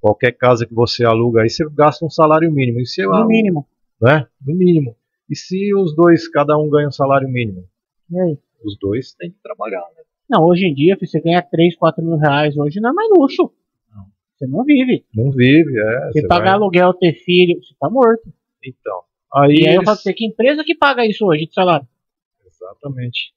Qualquer casa que você aluga aí, você gasta um salário mínimo. No mínimo. Né? No mínimo. E se os dois, cada um ganha um salário mínimo? E aí? Os dois têm que trabalhar, né? Não, hoje em dia, você ganha 3, 4 mil reais, hoje não é mais luxo. Não. Você não vive. Não vive, Você pagar aluguel, ter filho, você tá morto. Então. E aí eu falo pra você, que empresa que paga isso hoje de salário? Exatamente.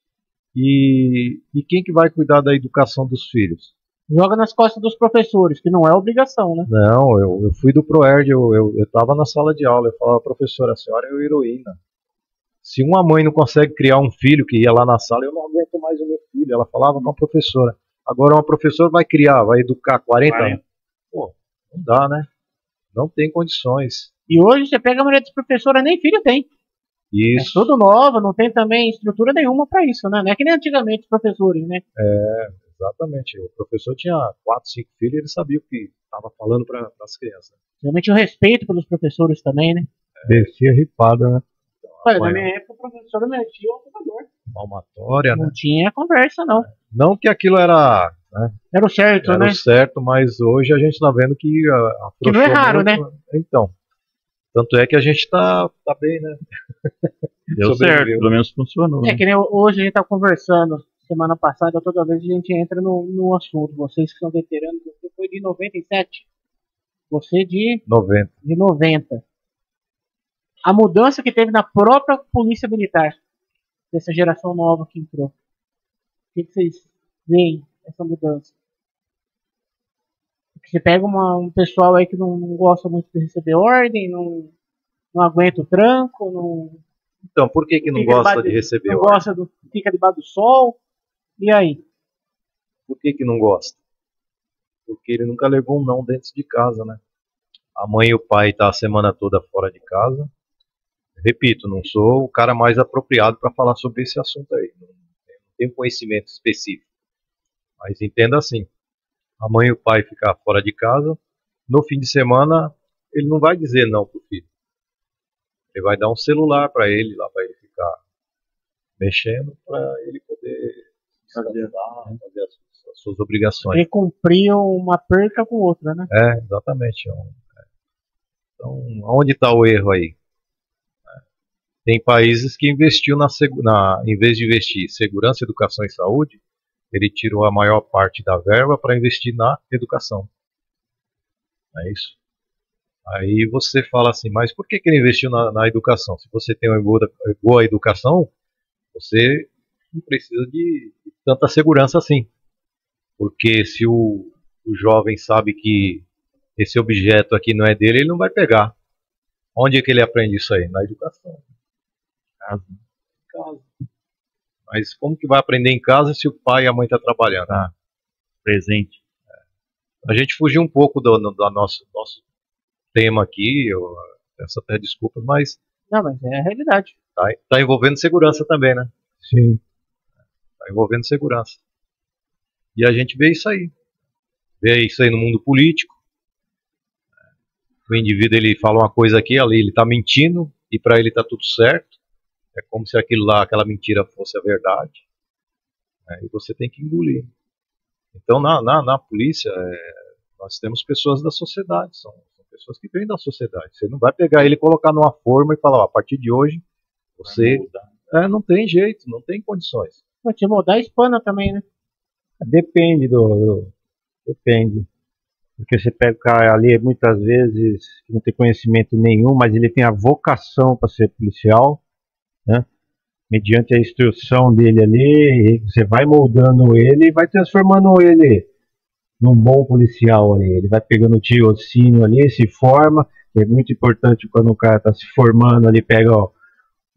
E quem que vai cuidar da educação dos filhos? Joga nas costas dos professores, que não é obrigação, né? Não, eu fui do ProErd, eu estava na sala de aula, eu falava, professora, a senhora é uma heroína. Se uma mãe não consegue criar um filho que ia lá na sala, eu não aguento mais o meu filho. Ela falava com a professora. Agora uma professora vai criar, vai educar 40 anos. Pô, não dá, né? Não tem condições. E hoje você pega a maioria das professoras, nem filho tem. É Isso. tudo novo, não tem também estrutura nenhuma para isso, né? Não é que nem antigamente os professores, né? Exatamente. O professor tinha 4, 5 filhos e ele sabia o que estava falando para as crianças. Realmente o respeito pelos professores também, né? Descia ripada, né? Olha, na minha época o professor metia o computador. Palmatória, né? Não tinha conversa, não. Não que aquilo era, né, Era o certo, era né? o certo, mas hoje a gente está vendo que Que não é afrouxou raro, muito. Então, tanto é que a gente tá bem, né? Deu certo, pelo menos funcionou. É que nem hoje a gente tá conversando, semana passada, toda vez a gente entra no assunto. Vocês que são veteranos, você foi de 97, você de 90. A mudança que teve na própria Polícia Militar, dessa geração nova que entrou. O que vocês veem essa mudança? Porque você pega um pessoal aí que não gosta muito de receber ordem, não aguenta o tranco, não Então, por que não fica gosta debaixo de receber não ordem? gosta fica debaixo do sol. E aí? Por que não gosta? Porque ele nunca levou um não dentro de casa, né? A mãe e o pai tá a semana toda fora de casa. Repito, não sou o cara mais apropriado para falar sobre esse assunto aí. Não tenho conhecimento específico. Mas entenda assim. A mãe e o pai ficar fora de casa, no fim de semana, ele não vai dizer não pro filho. Ele vai dar um celular para ele, lá para ele ficar mexendo, para ele poder fazer as suas obrigações. Ele cumpriu uma perca com outra, né? Exatamente. Então, onde está o erro aí? Tem países que investiu em vez de investir em segurança, educação e saúde, ele tirou a maior parte da verba para investir na educação. É isso. Aí você fala assim, mas por que ele investiu na educação? Se você tem uma boa educação, você não precisa de tanta segurança assim. Porque se o jovem sabe que esse objeto aqui não é dele, ele não vai pegar. Onde é que ele aprende isso aí? Na educação. Casa. Mas como que vai aprender em casa se o pai e a mãe estão trabalhando? Presente. A gente fugiu um pouco do nosso tema aqui, eu peço até desculpas, mas... Não, mas é a realidade. Tá envolvendo segurança também, né? Sim. Tá envolvendo segurança. E a gente vê isso aí. Vê isso aí no mundo político. O indivíduo, ele fala uma coisa aqui, ali ele tá mentindo, e para ele tá tudo certo. É como se aquela mentira fosse a verdade. E você tem que engolir. Então, na polícia, nós temos pessoas da sociedade, são pessoas que vêm da sociedade. Você não vai pegar ele e colocar numa forma e falar, ó, a partir de hoje, você... não tem jeito, não tem condições. Pode te mudar a espana também, né? Depende Depende. Porque você pega o cara ali, muitas vezes, que não tem conhecimento nenhum, mas ele tem a vocação para ser policial, né? Mediante a instrução dele ali, você vai moldando ele e vai transformando ele num bom policial ali. Ele vai pegando o tirocínio ali, se forma, que é muito importante quando o cara está se formando ali, pega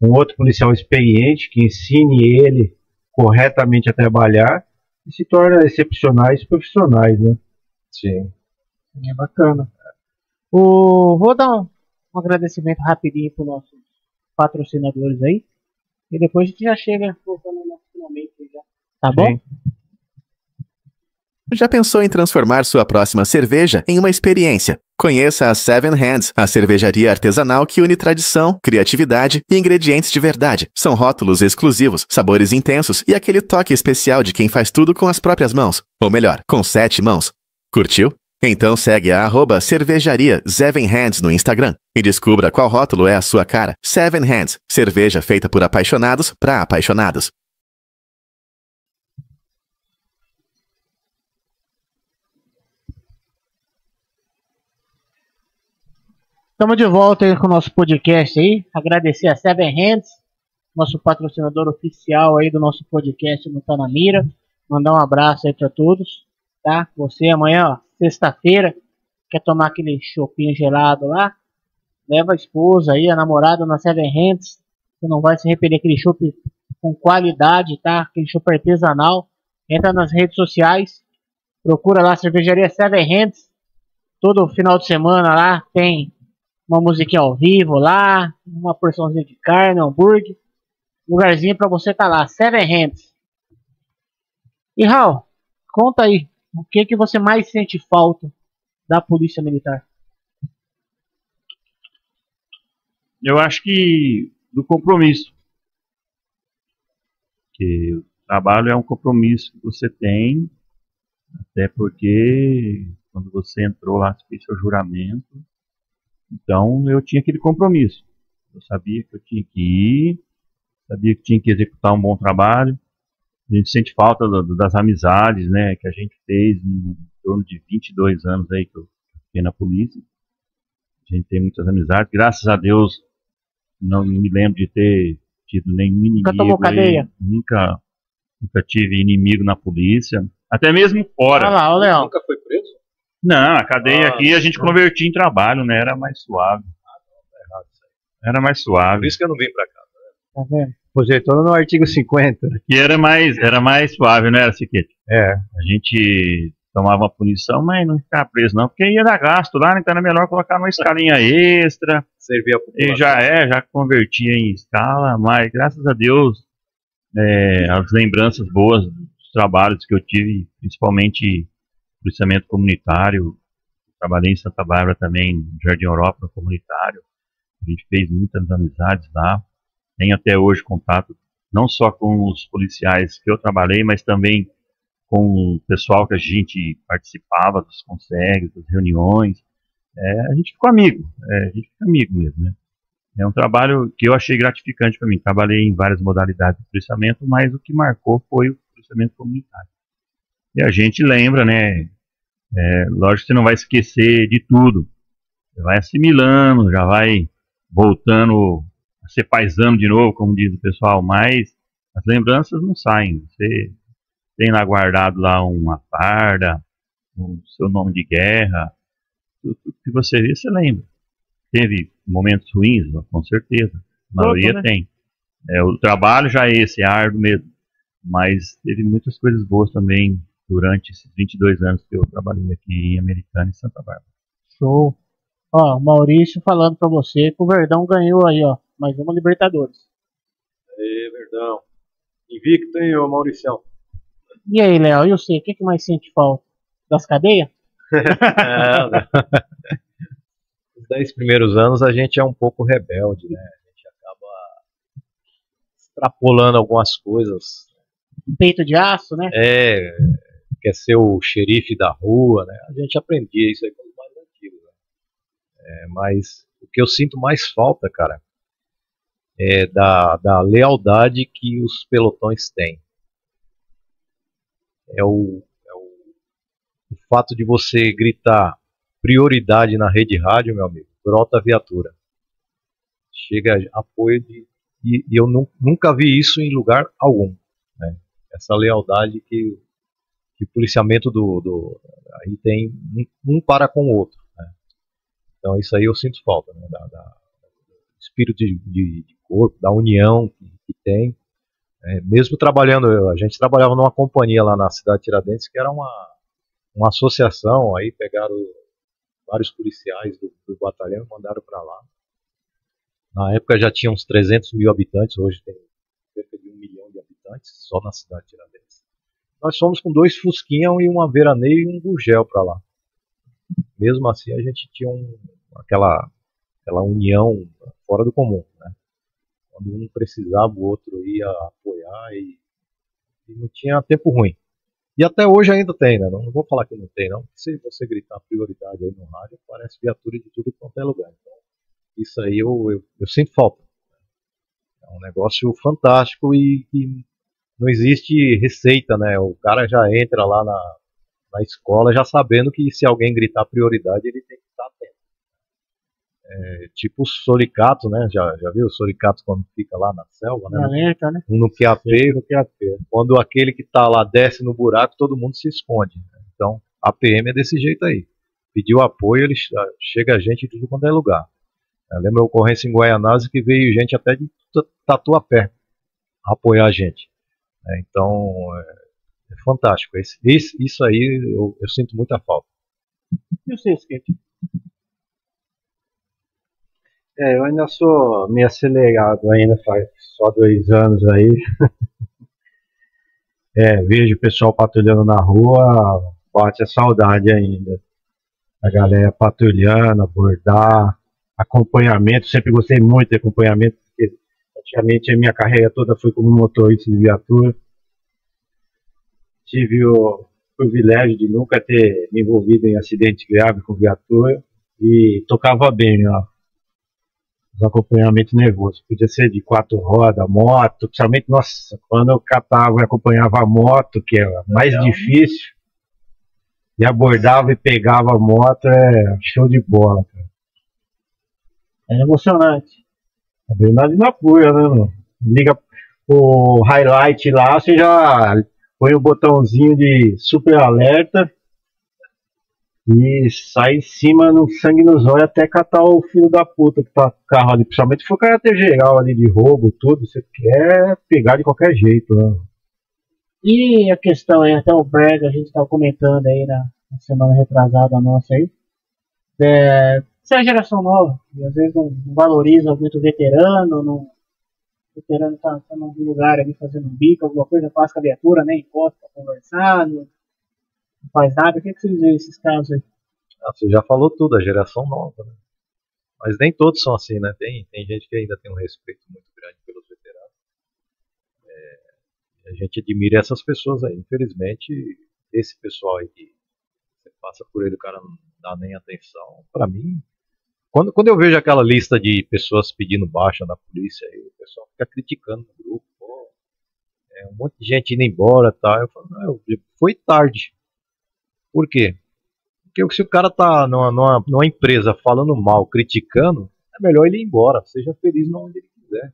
um outro policial experiente que ensine ele corretamente a trabalhar e se torna excepcionais profissionais, né? Sim. É bacana. Vou dar um agradecimento rapidinho para os nossos patrocinadores aí. E depois a gente já chega voltando no nosso finalmente já. Tá bom? Já pensou em transformar sua próxima cerveja em uma experiência? Conheça a Seven Hands, a cervejaria artesanal que une tradição, criatividade e ingredientes de verdade. São rótulos exclusivos, sabores intensos e aquele toque especial de quem faz tudo com as próprias mãos. Ou melhor, com 7 mãos. Curtiu? Então segue a @cervejaria Seven Hands no Instagram e descubra qual rótulo é a sua cara. Seven Hands, cerveja feita por apaixonados para apaixonados. Estamos de volta aí com o nosso podcast aí. Agradecer a Seven Hands, nosso patrocinador oficial aí do nosso podcast no Tá na Mira. Mandar um abraço aí para todos, tá? Você amanhã, ó, sexta-feira, quer tomar aquele chopinho gelado lá? Leva a esposa aí, a namorada na Seven Hands. Você não vai se arrepender, aquele chopp com qualidade, tá? Aquele chopp artesanal. Entra nas redes sociais, procura lá a cervejaria Seven Hands. Todo final de semana lá tem uma musiquinha ao vivo lá, uma porçãozinha de carne, um hambúrguer, lugarzinho pra você tá lá, Seven Hands. E Raul, conta aí, o que que você mais sente falta da Polícia Militar? Eu acho que do compromisso. Que o trabalho é um compromisso que você tem, até porque quando você entrou lá, você fez seu juramento. Então eu tinha aquele compromisso. Eu sabia que eu tinha que ir, sabia que tinha que executar um bom trabalho. A gente sente falta das amizades, né, que a gente fez em torno de 22 anos aí que eu fiquei na polícia. A gente tem muitas amizades. Graças a Deus, não me lembro de ter tido nenhum inimigo. Nunca tomou cadeia? Nunca tive inimigo na polícia. Até mesmo fora. Olha lá, o Leão. Nunca foi preso? Não, a cadeia aqui a gente convertia em trabalho, né? Era mais suave. Era mais Por suave. isso que eu não vim pra cá. Tá vendo? Projetou no artigo 50. E era mais suave, não era, Siquete? É. A gente tomava uma punição, mas não ficava preso não, porque ia dar gasto lá, então era melhor colocar numa escalinha extra. Servia a população. E já convertia em escala, mas graças a Deus, as lembranças boas dos trabalhos que eu tive, principalmente policiamento comunitário, trabalhei em Santa Bárbara também, no Jardim Europa, no comunitário, a gente fez muitas amizades lá, tenho até hoje contato, não só com os policiais que eu trabalhei, mas também com o pessoal que a gente participava dos consegues, das reuniões, a gente ficou amigo, a gente fica amigo mesmo, né? É um trabalho que eu achei gratificante para mim. Trabalhei em várias modalidades de policiamento, mas o que marcou foi o policiamento comunitário. E a gente lembra, né? Lógico que você não vai esquecer de tudo. Você vai assimilando, já vai voltando a ser paisano de novo, como diz o pessoal, mas as lembranças não saem. Você tem lá guardado lá uma farda, o seu nome de guerra, tudo que você vê, você lembra. Teve momentos ruins, com certeza. A maioria né? tem. O trabalho já é esse, é árduo mesmo. Mas teve muitas coisas boas também durante esses 22 anos que eu trabalhei aqui em Americana e Santa Bárbara. Show. Ó, Maurício falando pra você que o Verdão ganhou aí, ó, mais uma Libertadores. Aê, Verdão. Invicto, hein, ô Mauricião? E aí, Léo, e você, o que que mais sente falta? Das cadeias? Os 10 primeiros anos a gente é um pouco rebelde, né? A gente acaba extrapolando algumas coisas. Peito de aço, né? Quer ser o xerife da rua, né? A gente aprendia isso aí com os mais antigos, né? Mas o que eu sinto mais falta, cara, é da lealdade que os pelotões têm. É o fato de você gritar prioridade na rede rádio, meu amigo, brota a viatura. Chega apoio e eu nunca vi isso em lugar algum, né? Essa lealdade que o policiamento aí tem um para com o outro, né? Então isso aí eu sinto falta, né? Do espírito de corpo, da união que tem. Mesmo trabalhando, a gente trabalhava numa companhia lá na cidade de Tiradentes, que era uma associação, aí pegaram vários policiais do batalhão e mandaram para lá. Na época já tinha uns 300 mil habitantes, hoje tem cerca de 1 milhão de habitantes, só na cidade de Tiradentes. Nós fomos com 2 Fusquinha e uma Veraneio e um Gurgel para lá. Mesmo assim a gente tinha aquela união fora do comum, né? Quando um precisava, o outro ia apoiar e não tinha tempo ruim. E até hoje ainda tem, né? Não vou falar que não tem, não. Se você gritar prioridade aí no rádio, parece viatura de tudo quanto é lugar. Então, isso aí eu sinto falta. É um negócio fantástico e não existe receita, né? O cara já entra lá na escola já sabendo que se alguém gritar prioridade, ele tem que estar atento. Tipo o soricato, né? Já viu o soricato quando fica lá na selva, né? Alerta, né? No QAP, quando aquele que está lá desce no buraco, todo mundo se esconde. Então, a PM é desse jeito aí. Pediu apoio, ele chega a gente de tudo quanto é lugar. Eu lembro a ocorrência em Guaianazes que veio gente até de Tatuapé apoiar a gente. Então, é fantástico. Isso aí eu sinto muita falta. E o seu skate? Eu ainda sou meio acelerado ainda, faz só 2 anos aí. Vejo o pessoal patrulhando na rua, bate a saudade ainda. A galera patrulhando, abordar, acompanhamento, sempre gostei muito de acompanhamento, porque praticamente a minha carreira toda foi como motorista de viatura. Tive o privilégio de nunca ter me envolvido em acidente grave com viatura e tocava bem, ó, os acompanhamentos nervosos. Podia ser de 4 rodas, moto, principalmente, nossa, quando eu catava e acompanhava a moto, que era mais difícil, e abordava e pegava a moto, show de bola, cara. É emocionante. Adrenalina pura, né, mano? Liga o highlight lá, você já põe o botãozinho de super alerta e sai em cima no sangue nos olhos até catar o filho da puta que tá com o carro ali. Principalmente se for caráter geral ali de roubo, tudo, você quer pegar de qualquer jeito, né? E a questão aí, até o Brega, a gente estava comentando aí na semana retrasada nossa aí, você é a geração nova, e às vezes não valoriza muito o veterano, o veterano tá num lugar ali fazendo um bico, alguma coisa, passa com a viatura, nem encosta pra conversar, não faz nada. O que vocês veem nesses casos aí? Você já falou tudo, a geração nova, né? Mas nem todos são assim, né? Tem gente que ainda tem um respeito muito grande pelos veteranos. A gente admira essas pessoas aí. Infelizmente, esse pessoal aí que você passa por ele, o cara não dá nem atenção. Pra mim, quando eu vejo aquela lista de pessoas pedindo baixa na polícia, aí, o pessoal fica criticando no grupo. Pô, um monte de gente indo embora, tá? Eu falo, não, foi tarde. Por quê? Porque se o cara tá numa empresa falando mal, criticando, é melhor ele ir embora. Seja feliz onde ele quiser.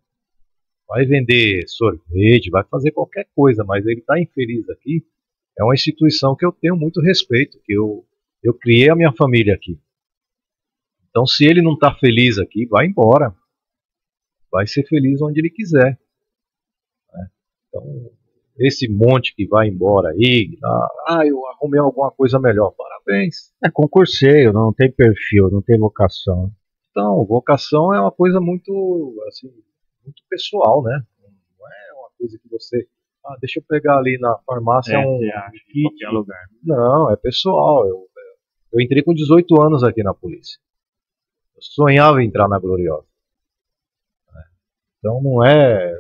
Vai vender sorvete, vai fazer qualquer coisa, mas ele tá infeliz aqui. É uma instituição que eu tenho muito respeito, que eu criei a minha família aqui. Então, se ele não tá feliz aqui, vai embora. Vai ser feliz onde ele quiser. Né? Então, esse monte que vai embora aí, eu arrumei alguma coisa melhor. Parabéns. É concurseiro, não tem perfil, não tem vocação. Então, vocação é uma coisa muito, assim, muito pessoal, né? Não é uma coisa que você, deixa eu pegar ali na farmácia kit. Em qualquer lugar. Não, é pessoal. Eu entrei com 18 anos aqui na polícia. Eu sonhava em entrar na Gloriosa. Então não é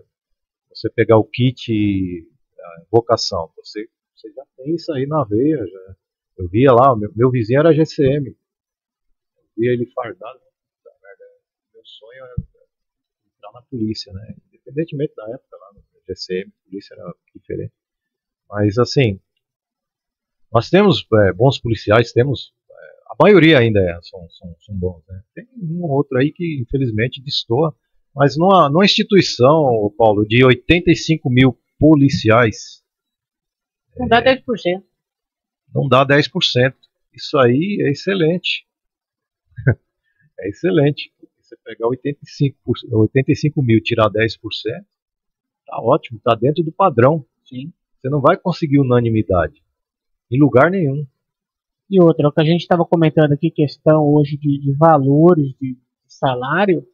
você pegar o kit e vocação. Você já tem isso aí na veia. Já. Eu via lá, meu vizinho era GCM. Eu via ele fardado. Meu sonho era entrar na polícia, né? Independentemente da época lá no GCM, a polícia era diferente. Mas assim, nós temos bons policiais, temos. A maioria ainda são bons, né? Tem um ou outro aí que infelizmente destoa. Mas numa instituição, Paulo, de 85 mil policiais, Não dá 10%. não dá 10%. Isso aí é excelente. É excelente. Você pegar 85 mil e tirar 10%, tá ótimo, tá dentro do padrão. Sim. Você não vai conseguir unanimidade em lugar nenhum. E outra, o que a gente estava comentando aqui, questão hoje de valores, de salário,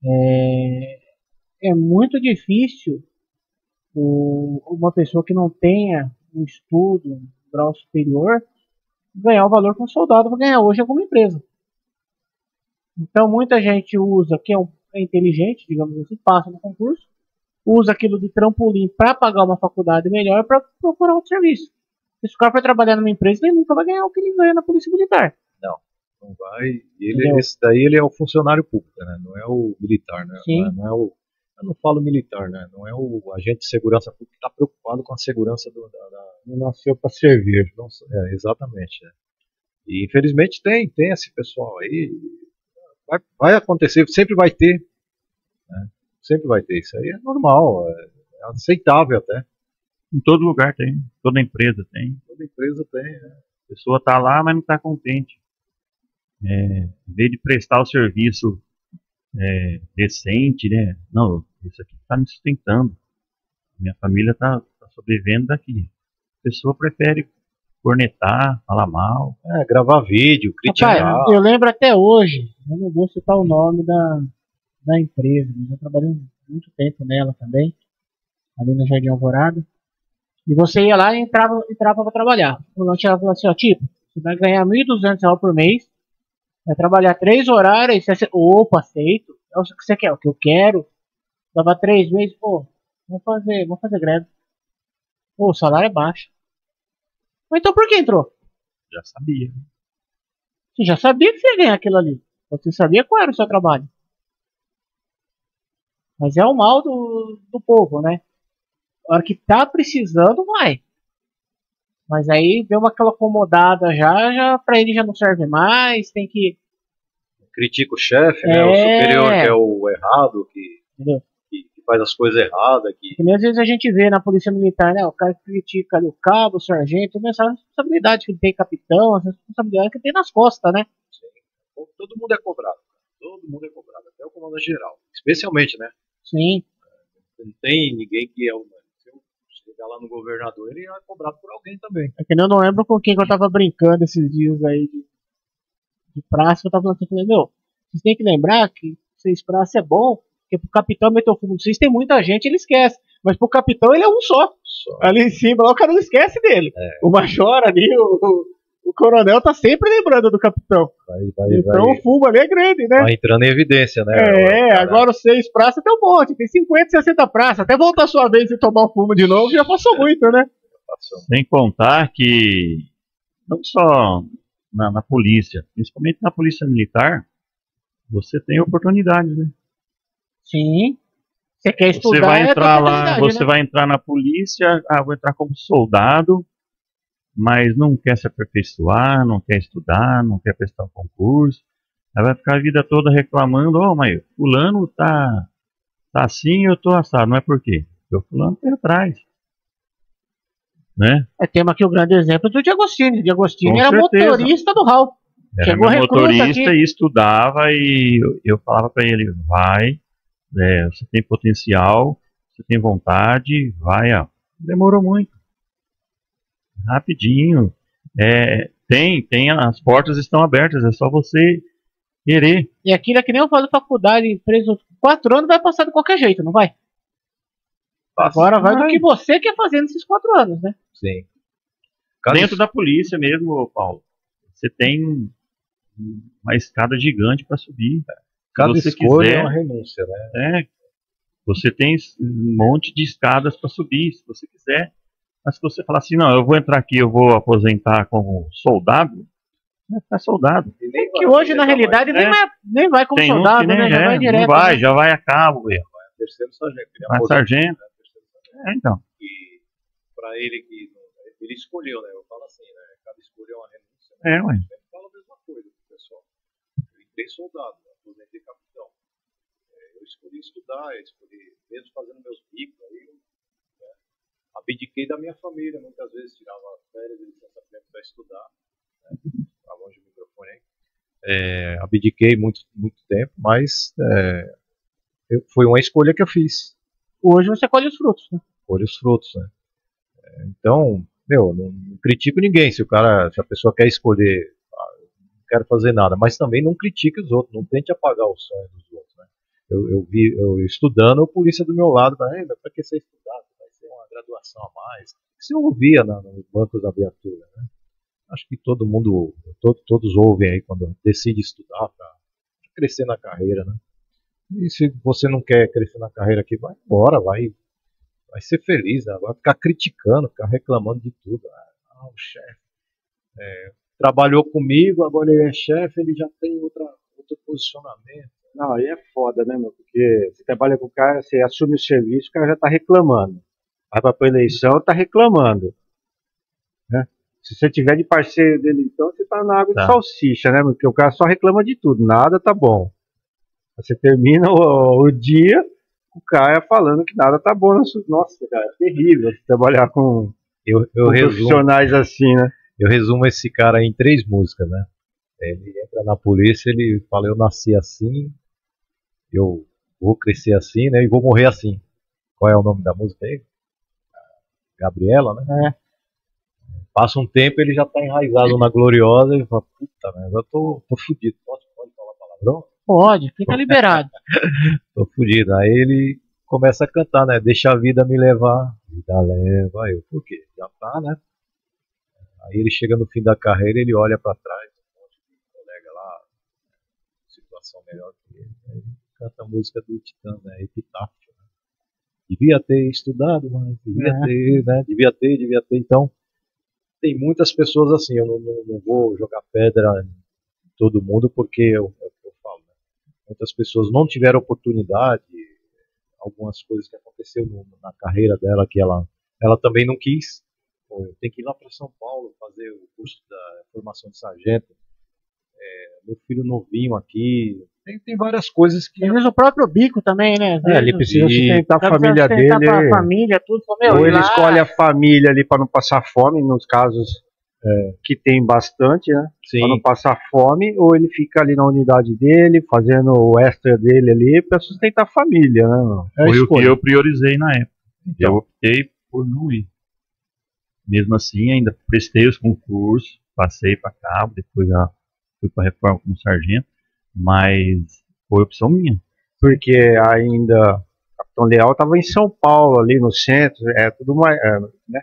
é muito difícil uma pessoa que não tenha um estudo, um grau superior, ganhar o valor que um soldado vai ganhar hoje em alguma empresa. Então muita gente usa, que é inteligente, digamos assim, passa no concurso, usa aquilo de trampolim para pagar uma faculdade melhor para procurar outro serviço. Se o cara for trabalhar numa empresa, ele nunca vai ganhar o que ele ganha na Polícia Militar. Não vai. Esse daí ele é o funcionário público, né? Não é o militar, né? Sim. Não é o, eu não falo militar, né? Não é o agente de segurança pública que está preocupado com a segurança Não nasceu para servir. Exatamente. Né? E infelizmente tem esse pessoal aí. Vai acontecer, sempre vai ter. Né? Sempre vai ter. Isso aí é normal, é aceitável até. Em todo lugar tem, toda empresa tem. Toda empresa tem, né? A pessoa está lá, mas não está contente. Em vez de prestar o serviço decente, né? Não, isso aqui está me sustentando. Minha família está sobrevivendo daqui. A pessoa prefere cornetar, falar mal. Gravar vídeo, criticar. Rapaz, eu lembro até hoje, eu não vou citar o nome da empresa, mas eu trabalhei muito tempo nela também, ali no Jardim Alvorada. E você ia lá e entrava para trabalhar. O lanche falou assim, ó, tipo, você vai ganhar R$ 1.200 por mês, vai trabalhar 3 horários, e você, opa, aceito, é o que você quer, é o que eu quero. Dava 3 meses, pô, vamos fazer greve. Pô, o salário é baixo. Mas então por que entrou? Já sabia. Você já sabia que você ia ganhar aquilo ali. Você sabia qual era o seu trabalho. Mas é o mal do povo, né? A hora que tá precisando, vai. Mas aí deu aquela acomodada já pra ele já não serve mais, tem que... Critica o chefe, né? O superior que é o errado, que faz as coisas erradas. Que nem às vezes a gente vê na polícia militar, né? O cara critica ali o cabo, o sargento, essa responsabilidade que ele tem, capitão, essa responsabilidade que ele tem nas costas, né? Sim. Todo mundo é cobrado. Todo mundo é cobrado, até o comandante geral. Especialmente, né? Sim. Não tem ninguém que é o... Se eu chegar lá no governador, ele é cobrado por alguém também. É que eu não lembro com quem que eu tava brincando esses dias aí de praça, que eu tava falando assim, meu, vocês têm que lembrar que vocês praça é bom, porque pro capitão meter o fumo de vocês tem muita gente, ele esquece. Mas pro capitão ele é um só. Ali em cima, lá o cara não esquece dele. O major ali, o coronel tá sempre lembrando do capitão. Então o fumo ali é grande, né? Vai entrando em evidência, né? Agora os 6 praças tem um monte, tem 50, 60 praças. Até voltar a sua vez e tomar o fumo de novo, já passou muito, né? Sem contar que, não só na polícia, principalmente na polícia militar, você tem oportunidades, né? Sim. Você quer estudar, você vai entrar lá, você né? vai entrar na polícia, vou entrar como soldado, mas não quer se aperfeiçoar, não quer estudar, não quer prestar um concurso, aí vai ficar a vida toda reclamando, mas fulano tá assim, eu tô assado, não é por quê? Porque o fulano tá atrás, né? Temos aqui o grande exemplo do Diagostini. Diagostini Com era certeza. Motorista do RAL. Era meu motorista e estudava, e eu falava para ele, vai, você tem potencial, você tem vontade, vai, ó. Demorou muito. Rapidinho. As portas estão abertas, é só você querer. E aquilo é que nem eu falo faculdade, preso 4 anos, vai passar de qualquer jeito, não vai? Agora vai do que você quer fazer nesses 4 anos, né? Sim. Dentro da polícia mesmo, Paulo, você tem uma escada gigante para subir. Cada se você escolha quiser, é uma renúncia, né? Você tem um monte de escadas para subir, se você quiser. Mas se você falar assim, não, eu vou entrar aqui, eu vou aposentar como soldado, vai ficar soldado. Que hoje, na realidade, nem vai como soldado, né? Já vai direto. Não vai, já vai a cabo. Vai a terceiro sargento. Vai sargento. Então. E para ele que ele escolheu, né? Eu falo assim, né? Cada escolha é uma renúncia. Né? Ué. Eu sempre falo a mesma coisa pro pessoal. Eu entrei soldado, né? Aposentei capitão. Eu escolhi estudar, eu escolhi, mesmo fazendo meus bicos, aí eu abdiquei da minha família, muitas vezes tirava férias de licença para estudar, né? Tá longe do microfone aí. Abdiquei muito tempo, mas foi uma escolha que eu fiz. Hoje você colhe os frutos, né? Colhe os frutos, né? Então, não critico ninguém. Se a pessoa quer escolher, não quero fazer nada, mas também não critique os outros, não tente apagar o sonho dos outros, né? Eu estudando, a polícia do meu lado, para que você estudar? Vai ser uma graduação a mais. Isso eu ouvia nos bancos da viatura, né? Acho que todo mundo, todos ouvem aí quando decide estudar para crescer na carreira, né? E se você não quer crescer na carreira aqui, vai embora, vai ser feliz, né? Vai ficar criticando, ficar reclamando de tudo. O chefe trabalhou comigo, agora ele é chefe, ele já tem outro posicionamento. Não, aí é foda, né, meu? Porque você trabalha com o cara, você assume o serviço, o cara já tá reclamando. Vai pra eleição, tá reclamando. Né? Se você tiver de parceiro dele, então, você tá na água de salsicha, né? Porque o cara só reclama de tudo, nada tá bom. Você termina o dia, o cara falando que nada tá bom. Nossa, cara, é terrível você trabalhar com profissionais assim, né? Eu resumo esse cara aí em 3 músicas, né? Ele entra na polícia, ele fala, eu nasci assim, eu vou crescer assim, né? E vou morrer assim. Qual é o nome da música aí? Gabriela, né? Passa um tempo, ele já tá enraizado na Gloriosa e fala, puta, mas eu tô fudido. Pode falar palavrão? Pode, fica liberado. Tô fudido. Aí ele começa a cantar, né? Deixa a vida me levar. Vida leva eu. Por quê? Já tá, né? Aí ele chega no fim da carreira, ele olha pra trás, um monte de colega lá, situação melhor que ele. Aí ele canta a música do Titãs, né? Epitáfio. Né? Devia ter estudado, mas devia ter, né? Devia ter. Então, tem muitas pessoas assim, eu não vou jogar pedra em todo mundo, porque é o que eu falo, né? Muitas pessoas não tiveram oportunidade, algumas coisas que aconteceu na carreira dela, que ela também não quis. Pô, eu tenho que ir lá para São Paulo fazer o curso da formação de sargento. Meu filho novinho aqui. Tem várias coisas que. Às vezes o próprio bico também, né? Às vezes, Ele precisa sustentar a precisa família sustentar dele. pra família, tudo. Meu, Ou ir ele lá, escolhe a família ali para não passar fome, nos casos que tem bastante, né? Sim. Para não passar fome, ou ele fica ali na unidade dele, fazendo o extra dele ali para sustentar a família, né? É a Foi o que escolha. eu priorizei na época. Então. Eu optei por não ir. Mesmo assim, ainda prestei os concursos, passei para cabo, depois já fui para reforma como sargento, mas foi opção minha. Porque ainda Capitão Leal estava em São Paulo, ali no centro, tudo mais, né?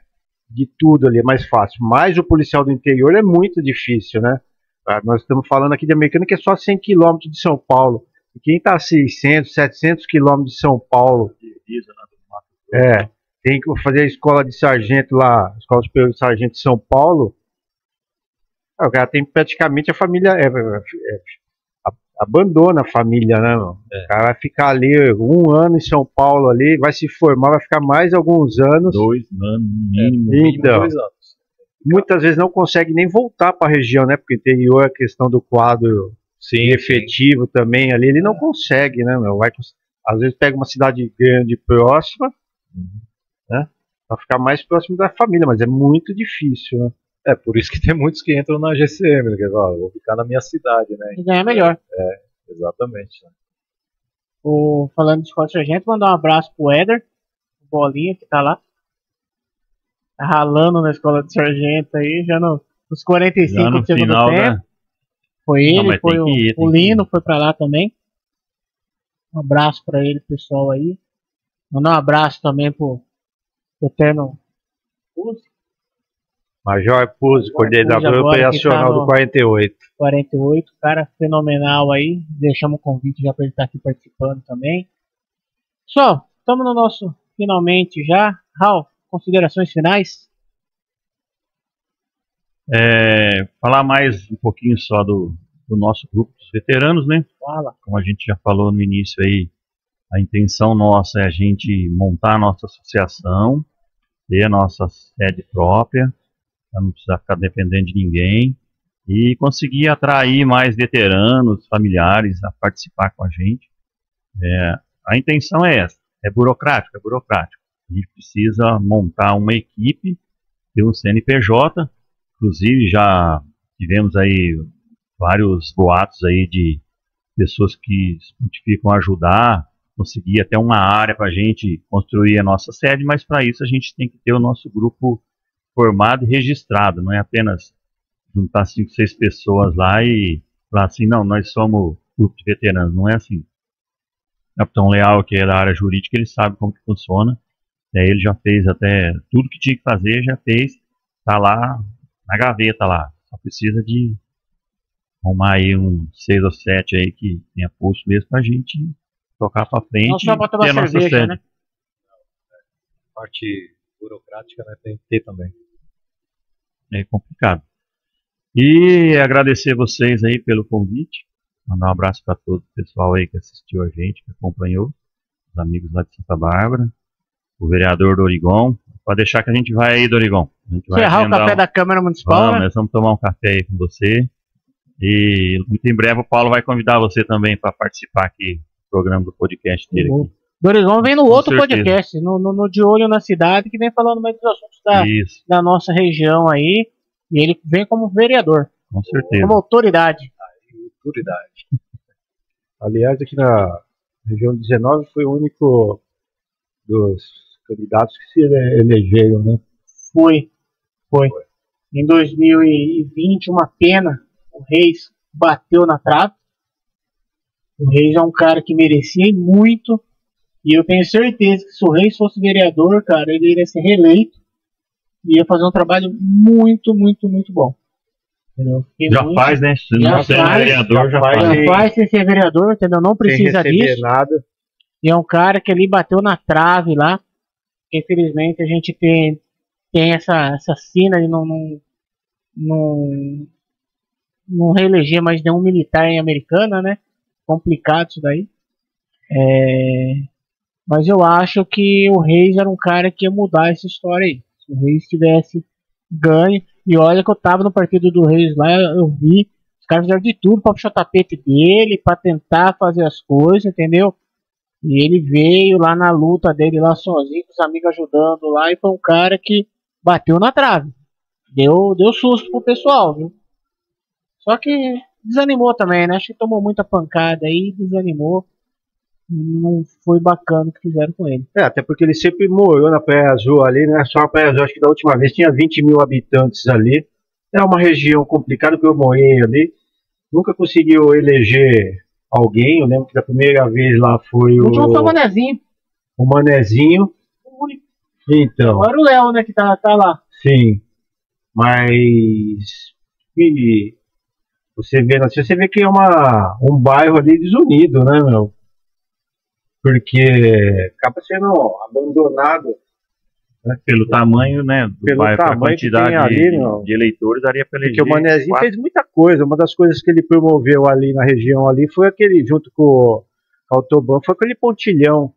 De tudo ali é mais fácil. Mas o policial do interior é muito difícil, né? Nós estamos falando aqui de Americana, que é só 100 quilômetros de São Paulo. E quem está a 600, 700 quilômetros de São Paulo, tem que fazer a escola de sargento lá, a escola superior de sargento de São Paulo. O cara tem praticamente a família, abandona a família, né, mano? O cara vai ficar ali 1 ano em São Paulo ali, vai se formar, vai ficar mais alguns anos. 2 anos, no mínimo. Então, 2 anos. muitas vezes não consegue nem voltar para a região, né? Porque o interior, a questão do quadro efetivo também ali, ele não consegue, né, meu? Às vezes pega uma cidade grande próxima, né? Para ficar mais próximo da família, mas é muito difícil, né? Por isso que tem muitos que entram na GCM, né? Que falam, vou ficar na minha cidade, né? e ganhar melhor. Exatamente. Né? Falando de escola de sargento, mandar um abraço pro Éder, o Bolinha, que tá lá. Tá ralando na escola de sargento aí, já nos 45 Já no do segundo final tempo. da... Foi Não, ele, mas foi tem que ir, tem o que Lino, ir. foi pra lá também. Um abraço pra ele, pessoal aí. Mandar um abraço também pro Eterno Uzi, Major Puzzi, coordenador agora que operacional tá no- do 48. 48, cara fenomenal aí. Deixamos o convite já pra ele estar aqui participando também. Pessoal, estamos no nosso finalmente já. Raul, considerações finais? Falar mais um pouquinho só do nosso grupo dos veteranos, né? Fala. Como a gente já falou no início aí, a intenção nossa é a gente montar a nossa associação, ter a nossa sede própria, para não precisar ficar dependendo de ninguém, e conseguir atrair mais veteranos, familiares a participar com a gente. A intenção é essa, é burocrático. A gente precisa montar uma equipe, ter um CNPJ, inclusive já tivemos aí vários boatos aí de pessoas que se prontificam a ajudar, conseguir até uma área para a gente construir a nossa sede, mas para isso a gente tem que ter o nosso grupo formado e registrado, não é apenas juntar 5, 6 pessoas lá e falar assim, não, nós somos grupo de veteranos, não é assim. O Capitão Leal, que é da área jurídica, ele sabe como que funciona, ele já fez até tudo que tinha que fazer, já fez, tá lá na gaveta lá, só precisa de arrumar aí 6 ou 7 aí que tenha pulso mesmo pra gente tocar pra frente. Não só pra tomar e ter a nossa cerveja, sede. né? Parte burocrática, né? Tem que ter também. É complicado. E agradecer vocês aí pelo convite, mandar um abraço para todo o pessoal aí que assistiu a gente, que acompanhou, os amigos lá de Santa Bárbara, o vereador Dorigon. Pode deixar que a gente vai aí, Dorigon. A gente vai Encerrar o agendar café da Câmara Municipal, Vamos, né? nós vamos tomar um café aí com você. E muito em breve o Paulo vai convidar você também para participar aqui do programa do podcast dele. Aqui. Dorigon vem no Com outro certeza. podcast, no De Olho na Cidade, que vem falando mais dos assuntos Isso, da nossa região aí. E ele vem como vereador, com certeza. como autoridade. Autoridade. Aliás, aqui na região 19 foi o único dos candidatos que se elegeram, né? Foi. Em 2020, uma pena, o Reis bateu na trave. O Reis é um cara que merecia muito. E eu tenho certeza que se o Reis fosse vereador, cara, ele iria ser reeleito. E ia fazer um trabalho muito, muito, muito bom. Entendeu? Já faz, né? Se não ser vereador, já faz. Já faz sem ser vereador, entendeu? Não precisa disso. Nada. E é um cara que ali bateu na trave lá. Infelizmente a gente tem essa sina de não reeleger mais nenhum militar em Americana, né? Complicado isso daí. Mas eu acho que o Reis era um cara que ia mudar essa história aí. Se o Reis tivesse ganho. E olha que eu tava no partido do Reis lá, eu vi. Os caras fizeram de tudo pra puxar o tapete dele, pra tentar fazer as coisas, entendeu? E ele veio lá na luta dele, lá sozinho, com os amigos ajudando lá, e foi um cara que bateu na trave. Deu susto pro pessoal, viu? Só que desanimou também, né? Acho que tomou muita pancada aí, desanimou. Não foi bacana o que fizeram com ele. Até porque ele sempre morou na Praia Azul ali, né? Só a Praia Azul, acho que da última vez tinha 20 mil habitantes ali. É uma região complicada que eu morei ali. Nunca conseguiu eleger alguém. Eu lembro que da primeira vez lá foi o último foi o Manezinho. O Manezinho. Então. Agora o Léo, né, que tá lá. Sim. Mas você vê que é um bairro ali desunido, né, meu? Porque acaba sendo abandonado, né? Pelo tamanho, né, do bairro, pela quantidade de eleitores, daria para eleger. Porque o Manezinho fez muita coisa. Uma das coisas que ele promoveu ali na região ali foi aquele, junto com o Autobahn, foi aquele pontilhão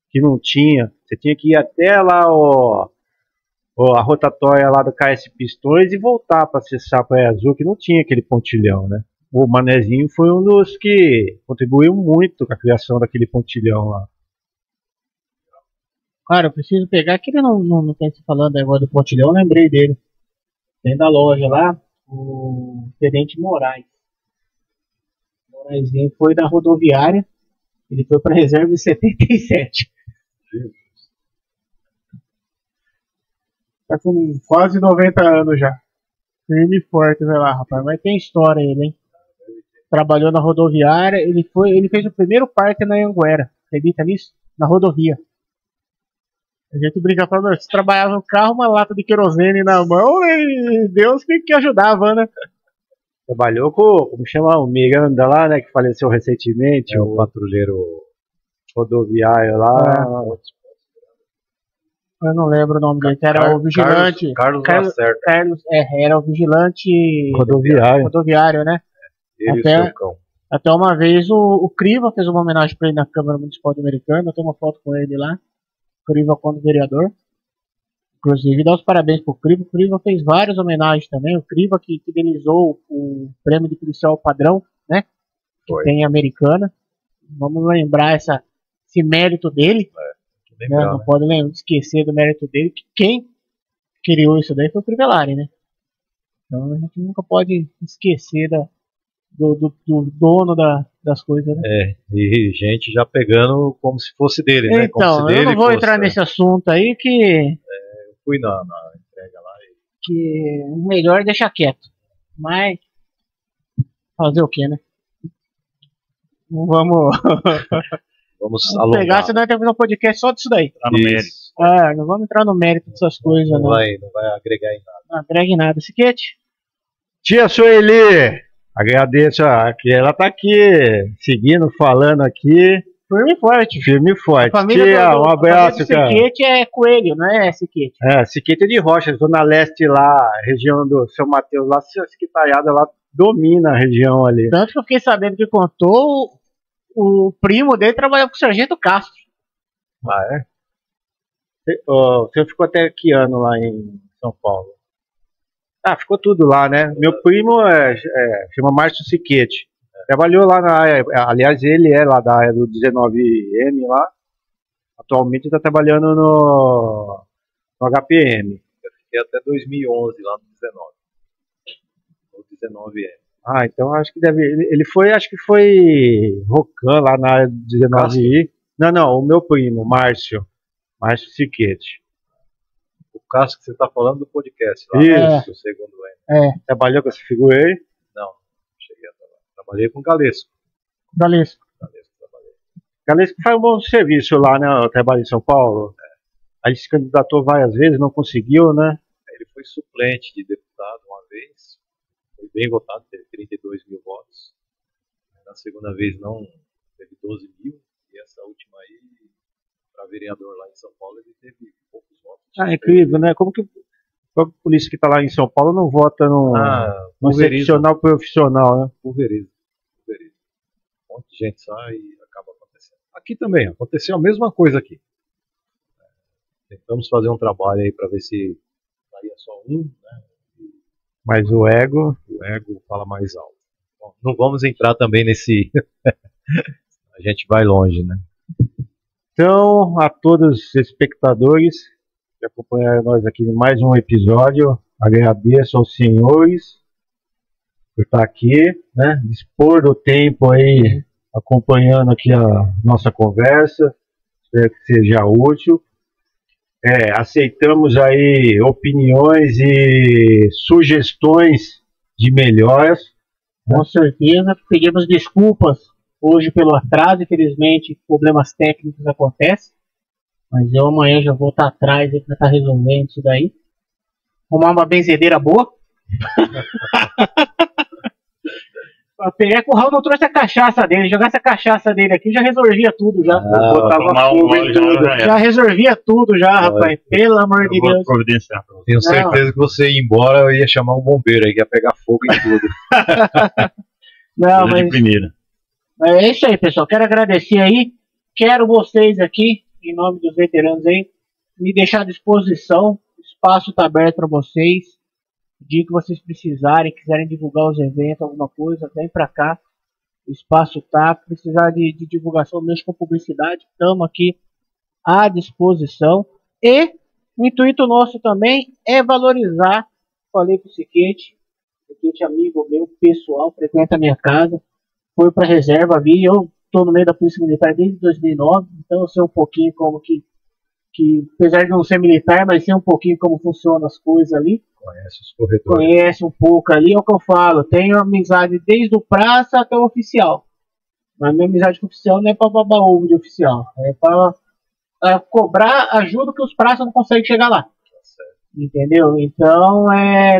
que não tinha. Você tinha que ir até lá a rotatória lá do KS Pistões e voltar para acessar a Praia Azul, que não tinha aquele pontilhão, né? O Manezinho foi um dos que contribuiu muito com a criação daquele pontilhão lá. Cara, eu preciso pegar, que ele não tem se falando agora do pontilhão, eu lembrei dele. Tem da loja lá, o Tenente Moraes. O Moraizinho foi da rodoviária, ele foi para a reserva em 77. Tá com quase 90 anos já. Firme e forte, vai lá, rapaz. Mas tem história ele, hein? Trabalhou na rodoviária, ele fez o primeiro parque na Anguera. Acredita nisso? Na rodovia. A gente brinca falando, você trabalhava no carro, uma lata de querosene na mão e Deus que ajudava, né? Trabalhou com, como chama, o Miranda lá, né, que faleceu recentemente, o patrulheiro rodoviário lá. Eu não lembro o nome dele, era o vigilante. Carlos Lacerda. Era o vigilante rodoviário, né? Até uma vez o Criva fez uma homenagem para ele na Câmara Municipal de Americana. Eu tenho uma foto com ele lá. Criva quando vereador. Inclusive, dá os parabéns pro Criva. O Criva fez várias homenagens também. O Criva que fidelizou o prêmio de policial padrão, né? Que tem em Americana. Vamos lembrar esse mérito dele. Não pode esquecer do mérito dele. Que quem criou isso daí foi o Crivellari, né? Então a gente nunca pode esquecer do dono das coisas, né? E gente já pegando como se fosse dele, né? Então, eu não vou entrar nesse assunto aí que... eu fui na entrega lá. Que melhor deixar quieto. Mas... fazer o que, né? Não vamos... Vamos pegar, senão tem que fazer um podcast só disso daí. Entrar no mérito. Não vamos entrar no mérito dessas coisas, não vai agregar em nada. Não agrega em nada. Siquete? Tia Sueli! Agradeço, que ela tá aqui, seguindo, falando aqui. Firme e forte. Firme e forte. Tia, um abraço, cara. Siquete é coelho, não é Siquete? Siquete é de Rocha, Zona Leste lá, região do São Mateus, lá, a secretariada lá domina a região ali. Tanto que eu fiquei sabendo que contou, o primo dele trabalhava com o Sargento Castro. Ah, é? Você ficou até que ano lá em São Paulo? Ficou tudo lá, né? Meu primo chama Márcio Siquete. Trabalhou lá na área, aliás, ele é lá da área do 19M lá. Atualmente está trabalhando no HPM. Eu fiquei até 2011 lá no 19M. Então acho que ele foi, acho que foi Rocan lá na área do 19I. Não, o meu primo, Márcio Siquete. O Cássio que você está falando do podcast lá. Isso. O segundo ano. Trabalhou com essa figura aí? Não cheguei a trabalhar. Trabalhei com o Galesco. Galesco. Trabalhei. Galesco faz um bom serviço lá, né? Eu trabalho em São Paulo. Aí se candidatou várias vezes, não conseguiu, né? Ele foi suplente de deputado uma vez. Foi bem votado, teve 32 mil votos. Na segunda vez não, teve 12 mil. E essa última aí, para vereador lá em São Paulo, ele teve poucos votos. Ah, é incrível, né? Como que a polícia que está lá em São Paulo não vota no excepcional profissional, né? Pulveriza. Um monte de gente sai e acaba acontecendo. Aqui também, aconteceu a mesma coisa aqui. Tentamos fazer um trabalho aí para ver se saía só um, né? Mas o ego Fala mais alto. Bom, não vamos entrar também nesse... A gente vai longe, né? Então, a todos os espectadores que acompanharam nós aqui em mais um episódio, agradeço aos senhores por estar aqui, né? Dispor do tempo aí, acompanhando aqui a nossa conversa. Espero que seja útil. Aceitamos aí opiniões e sugestões de melhoras. Com certeza. Pedimos desculpas hoje pelo atraso. Infelizmente, problemas técnicos acontecem. Mas eu amanhã já vou estar atrás para estar resolvendo isso daí. Arrumar uma benzedeira boa. Pegar que o Raul não trouxe a cachaça dele. Jogasse a cachaça dele aqui, já resolvia tudo. Já botava fogo em tudo. Já resolvia tudo, já, rapaz. Pelo amor de Deus. Tenho certeza que você ia embora, eu ia chamar um bombeiro aí, que ia pegar fogo em tudo. Não, mas é isso aí, pessoal. Quero agradecer aí. Quero vocês aqui, em nome dos veteranos aí, me deixar à disposição. O espaço está aberto para vocês. O dia que vocês precisarem, quiserem divulgar os eventos, alguma coisa, vem para cá. O espaço tá. Precisar de divulgação, mesmo com publicidade, estamos aqui à disposição. E o intuito nosso também é valorizar. Falei com o Siquete amigo meu, pessoal, frequenta a minha casa, foi para reserva ali. Eu estou no meio da Polícia Militar desde 2009, então eu sei um pouquinho como que apesar de não ser militar, mas sei um pouquinho como funcionam as coisas ali. Conhece os corredores. Conhece um pouco ali, é o que eu falo. Tenho amizade desde o praça até o oficial. Mas minha amizade com o oficial não é para babar ovo de oficial. É para cobrar ajuda que os praças não conseguem chegar lá. Entendeu? Então,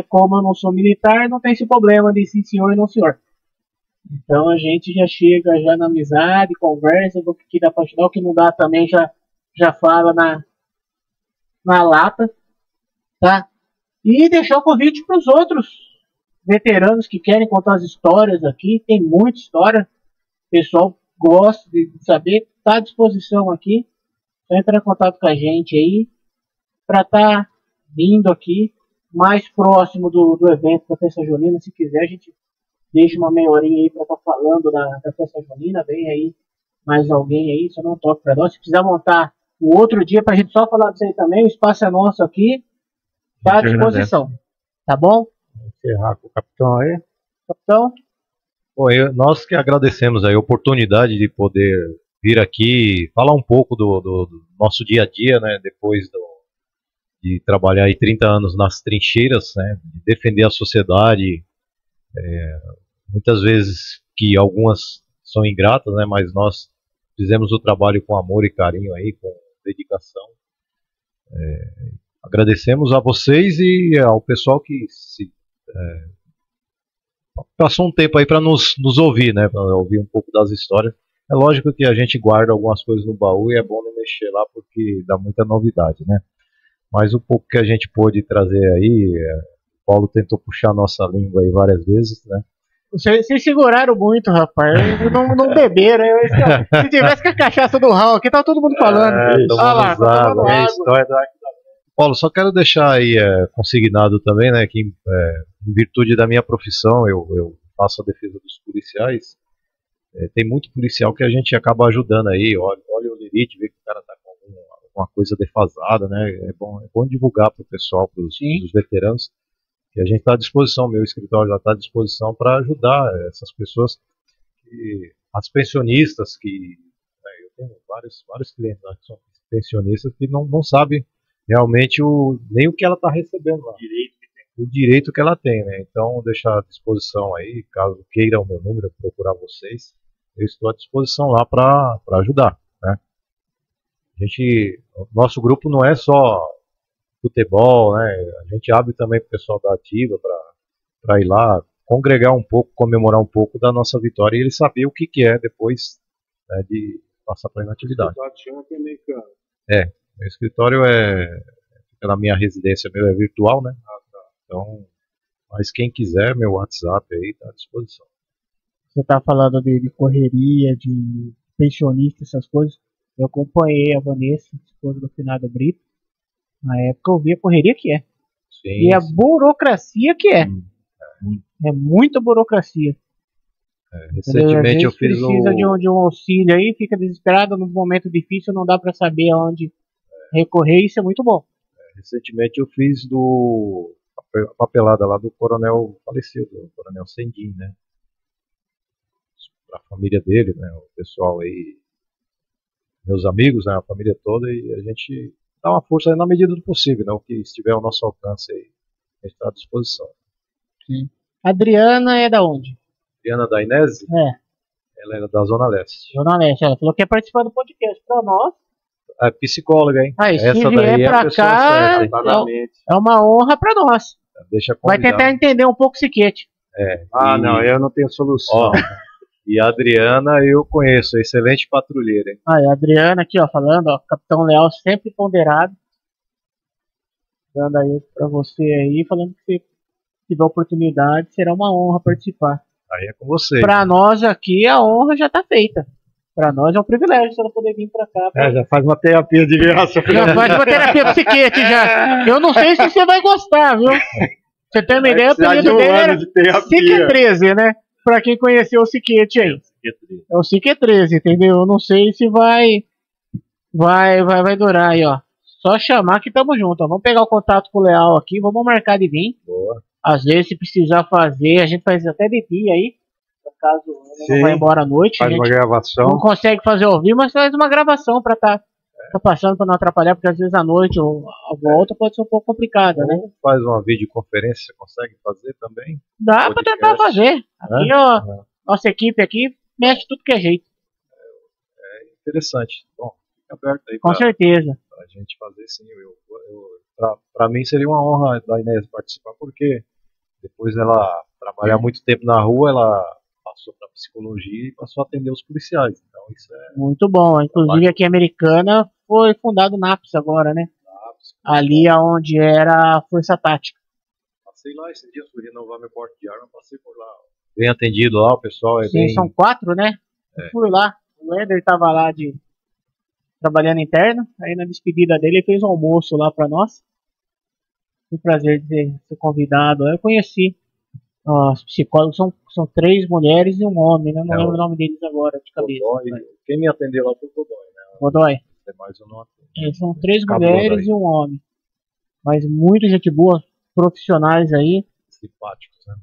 como eu não sou militar, não tem esse problema de sim senhor e não senhor. Então a gente já chega já na amizade, conversa, do que dá para ajudar, o que não dá também já fala na lata, tá? E deixar o convite para os outros veteranos que querem contar as histórias aqui. Tem muita história. O pessoal gosta de saber. Está à disposição aqui. Só entrar em contato com a gente aí para estar vindo aqui mais próximo do evento da Festa Junina. Se quiser, a gente deixa uma meia horinha aí para estar falando da Festa Junina. Vem aí mais alguém aí, só não toque para nós. Se precisar montar um outro dia para a gente só falar disso aí também, o espaço é nosso aqui. Está à disposição. Tá bom? Vamos encerrar com o capitão aí. Capitão? Bom, nós que agradecemos a oportunidade de poder vir aqui falar um pouco do nosso dia a dia, né, depois de trabalhar aí 30 anos nas trincheiras, né, de defender a sociedade, muitas vezes que algumas são ingratas, né, mas nós fizemos o trabalho com amor e carinho aí, com dedicação. Agradecemos a vocês e ao pessoal que passou um tempo aí para nos ouvir, né, para ouvir um pouco das histórias. É lógico que a gente guarda algumas coisas no baú e é bom não mexer lá porque dá muita novidade, né? Mas o pouco que a gente pôde trazer aí, o Paulo tentou puxar nossa língua aí várias vezes, né? Vocês seguraram muito, rapaz. Não beberam. Se tivesse com a cachaça do Raul aqui, tava todo mundo falando. Olha lá, tomando água. Paulo, só quero deixar aí consignado também, né, que em virtude da minha profissão, eu faço a defesa dos policiais. Tem muito policial que a gente acaba ajudando aí, olha o limite, vê que o cara tá com alguma coisa defasada, né? É bom divulgar para o pessoal, para os veteranos, que a gente está à disposição, meu escritório já está à disposição para ajudar essas pessoas, as pensionistas, eu tenho vários clientes lá que são pensionistas que não sabem realmente nem o que ela está recebendo lá. O direito que ela tem, né? Então, deixar à disposição aí, caso queiram o meu número, procurar vocês, eu estou à disposição lá para ajudar, né? Nosso grupo não é só futebol, né? A gente abre também para o pessoal da Ativa para ir lá congregar um pouco, comemorar um pouco da nossa vitória e ele saber o que é depois, né, de passar para a inatividade. Meu escritório fica na minha residência, meu é virtual, né? Então, mas quem quiser, meu WhatsApp aí está à disposição. Você tá falando de correria, de pensionista, essas coisas. Eu acompanhei a Vanessa, esposa do finado Brito. Na época eu vi a correria que é. Sim, e a burocracia que é. É muita burocracia. Recentemente eu fiz precisa de um auxílio aí, fica desesperado num momento difícil, não dá para saber aonde recorrer, isso é muito bom. Recentemente eu fiz a papelada lá do coronel falecido, o coronel Sendim, né? Para a família dele, né? O pessoal aí, meus amigos, né? A família toda, e a gente dá uma força aí na medida do possível, né? O que estiver ao nosso alcance aí, a gente está à disposição. Sim. Adriana é da onde? Adriana da Inese? Ela era da Zona Leste. Zona Leste, ela falou que ia participar do podcast para nós. É psicóloga, hein? Essa daí é a pessoa certa, é uma honra para nós. Vai tentar entender um pouco o Siquete. Não, eu não tenho solução. E a Adriana eu conheço, excelente patrulheira, hein? A Adriana aqui, ó, falando, ó, Capitão Leal sempre ponderado. Dando aí pra você aí, falando que se tiver oportunidade, será uma honra participar. Aí é com você. Pra nós aqui, a honra já tá feita. Pra nós é um privilégio se ela poder vir pra cá. Já faz uma terapia de graça. Já faz uma terapia psiquete já. Eu não sei se você vai gostar, viu? Você tem uma ideia, o apelido dele era Sique 13, né? Pra quem conheceu o Siquete aí. É o Sique 13, entendeu? Eu não sei se vai durar aí, ó. Só chamar que tamo junto, ó. Vamos pegar o contato com o Leal aqui, vamos marcar de vir. Boa. Às vezes, se precisar fazer, a gente faz até de dia aí. Caso ele não vai embora à noite. Faz uma gravação. Não consegue fazer ao vivo, mas faz uma gravação pra tá passando pra não atrapalhar, porque às vezes à noite ou a volta pode ser um pouco complicada, né? Faz uma videoconferência, você consegue fazer também? Dá pra tentar fazer. Aqui, ó, nossa equipe aqui mexe tudo que é jeito. É interessante. Bom, fica aberto aí. Com certeza. Pra gente fazer sim. Pra mim seria uma honra da Inês participar, porque depois ela trabalhar muito tempo na rua, ela passou para psicologia e passou a atender os policiais. Então isso é muito bom. Inclusive aqui em Americana foi fundado o NAPS agora, né? Ali onde era a Força Tática. Passei lá esses dias, fui renovar meu porte de arma, passei por lá. Bem atendido lá, o pessoal Sim, são 4, né? Fui lá. O Éder estava lá trabalhando interno. Aí na despedida dele ele fez um almoço lá para nós. Foi um prazer de ser convidado. Eu conheci. Os psicólogos são 3 mulheres e um homem, né? Não lembro o nome deles agora, de cabeça. Godoy, quem me atendeu lá foi o Godoy, né? Godoy. Mas eu não atendo. São 3 mulheres e um homem. Mas muito gente boa, profissionais aí. Simpáticos, né?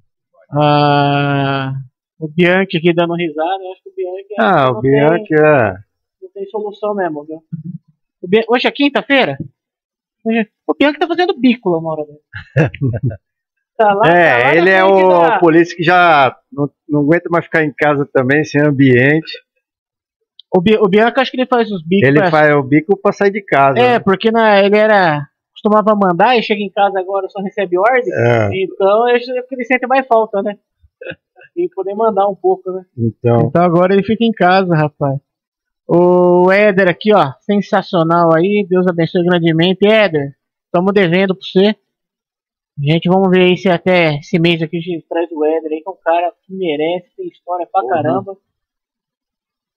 O Bianchi aqui dando risada, eu acho que o Bianchi... o Bianchi não tem solução mesmo, viu? Hoje é quinta-feira? O Bianchi tá fazendo bico lá uma hora dele. Tá lá ele é o polícia que já não aguenta mais ficar em casa também, sem ambiente. O Bianca, acho que ele faz os bicos. Ele faz o bico pra sair de casa. Porque ele costumava mandar e chega em casa agora só recebe ordem. Então acho que ele sente mais falta, né? E poder mandar um pouco, né? Então agora ele fica em casa, rapaz. O Éder aqui, ó, sensacional aí. Deus abençoe grandemente. Éder, estamos devendo pra você. Gente, vamos ver aí se até esse mês aqui a gente traz o Éder aí, que é um cara que merece, tem história pra caramba.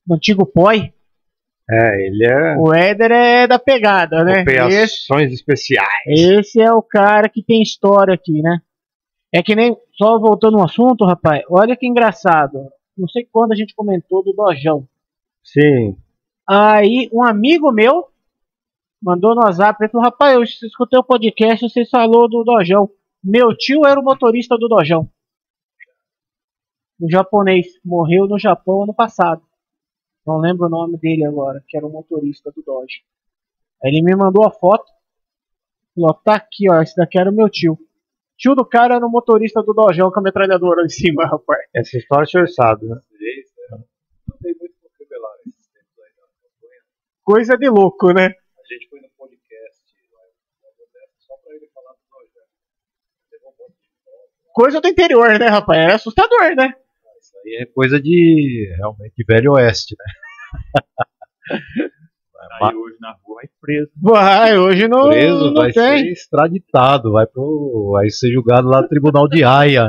Do antigo POI. Ele é... O Éder é da pegada, né? Operações especiais. Esse é o cara que tem história aqui, né? É que nem... Só voltando no assunto, rapaz, olha que engraçado. Não sei quando a gente comentou do Dojão. Sim. Aí, um amigo meu mandou no WhatsApp, ele falou, rapaz, eu escutei o podcast, vocês falou do Dojão. Meu tio era o motorista do Dojão. O japonês, morreu no Japão ano passado. Não lembro o nome dele agora, que era o motorista do Dodge. Aí ele me mandou a foto. Ó, tá aqui, ó. Esse daqui era o meu tio. Tio do cara era o motorista do Dojão com a metralhadora em cima, rapaz. Essa história o senhor sabe, né? Não tem muito o que revelar nesses tempos aí da campanha. Coisa de louco, né? A gente foi no podcast lá no Modesto só pra ele falar do projeto. Teve um monte de foto. Coisa do interior, né, rapaz? É assustador, né? Isso aí é coisa de realmente de velho oeste, né? Aí hoje na rua vai preso. Vai, hoje não, Preso, não vai tem. ser extraditado, vai ser julgado lá no Tribunal de Haia.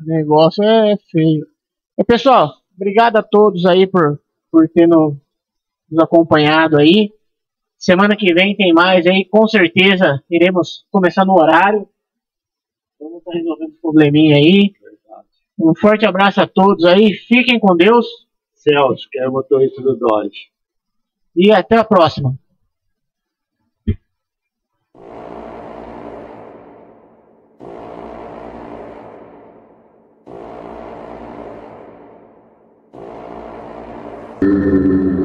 O negócio é feio. E, pessoal, obrigado a todos aí por ter nos acompanhado aí. Semana que vem tem mais aí, com certeza iremos começar no horário. Vamos estar resolvendo esse probleminha aí. Um forte abraço a todos aí, fiquem com Deus. Celso, que é o motorista do Dodge. E até a próxima. Thank you.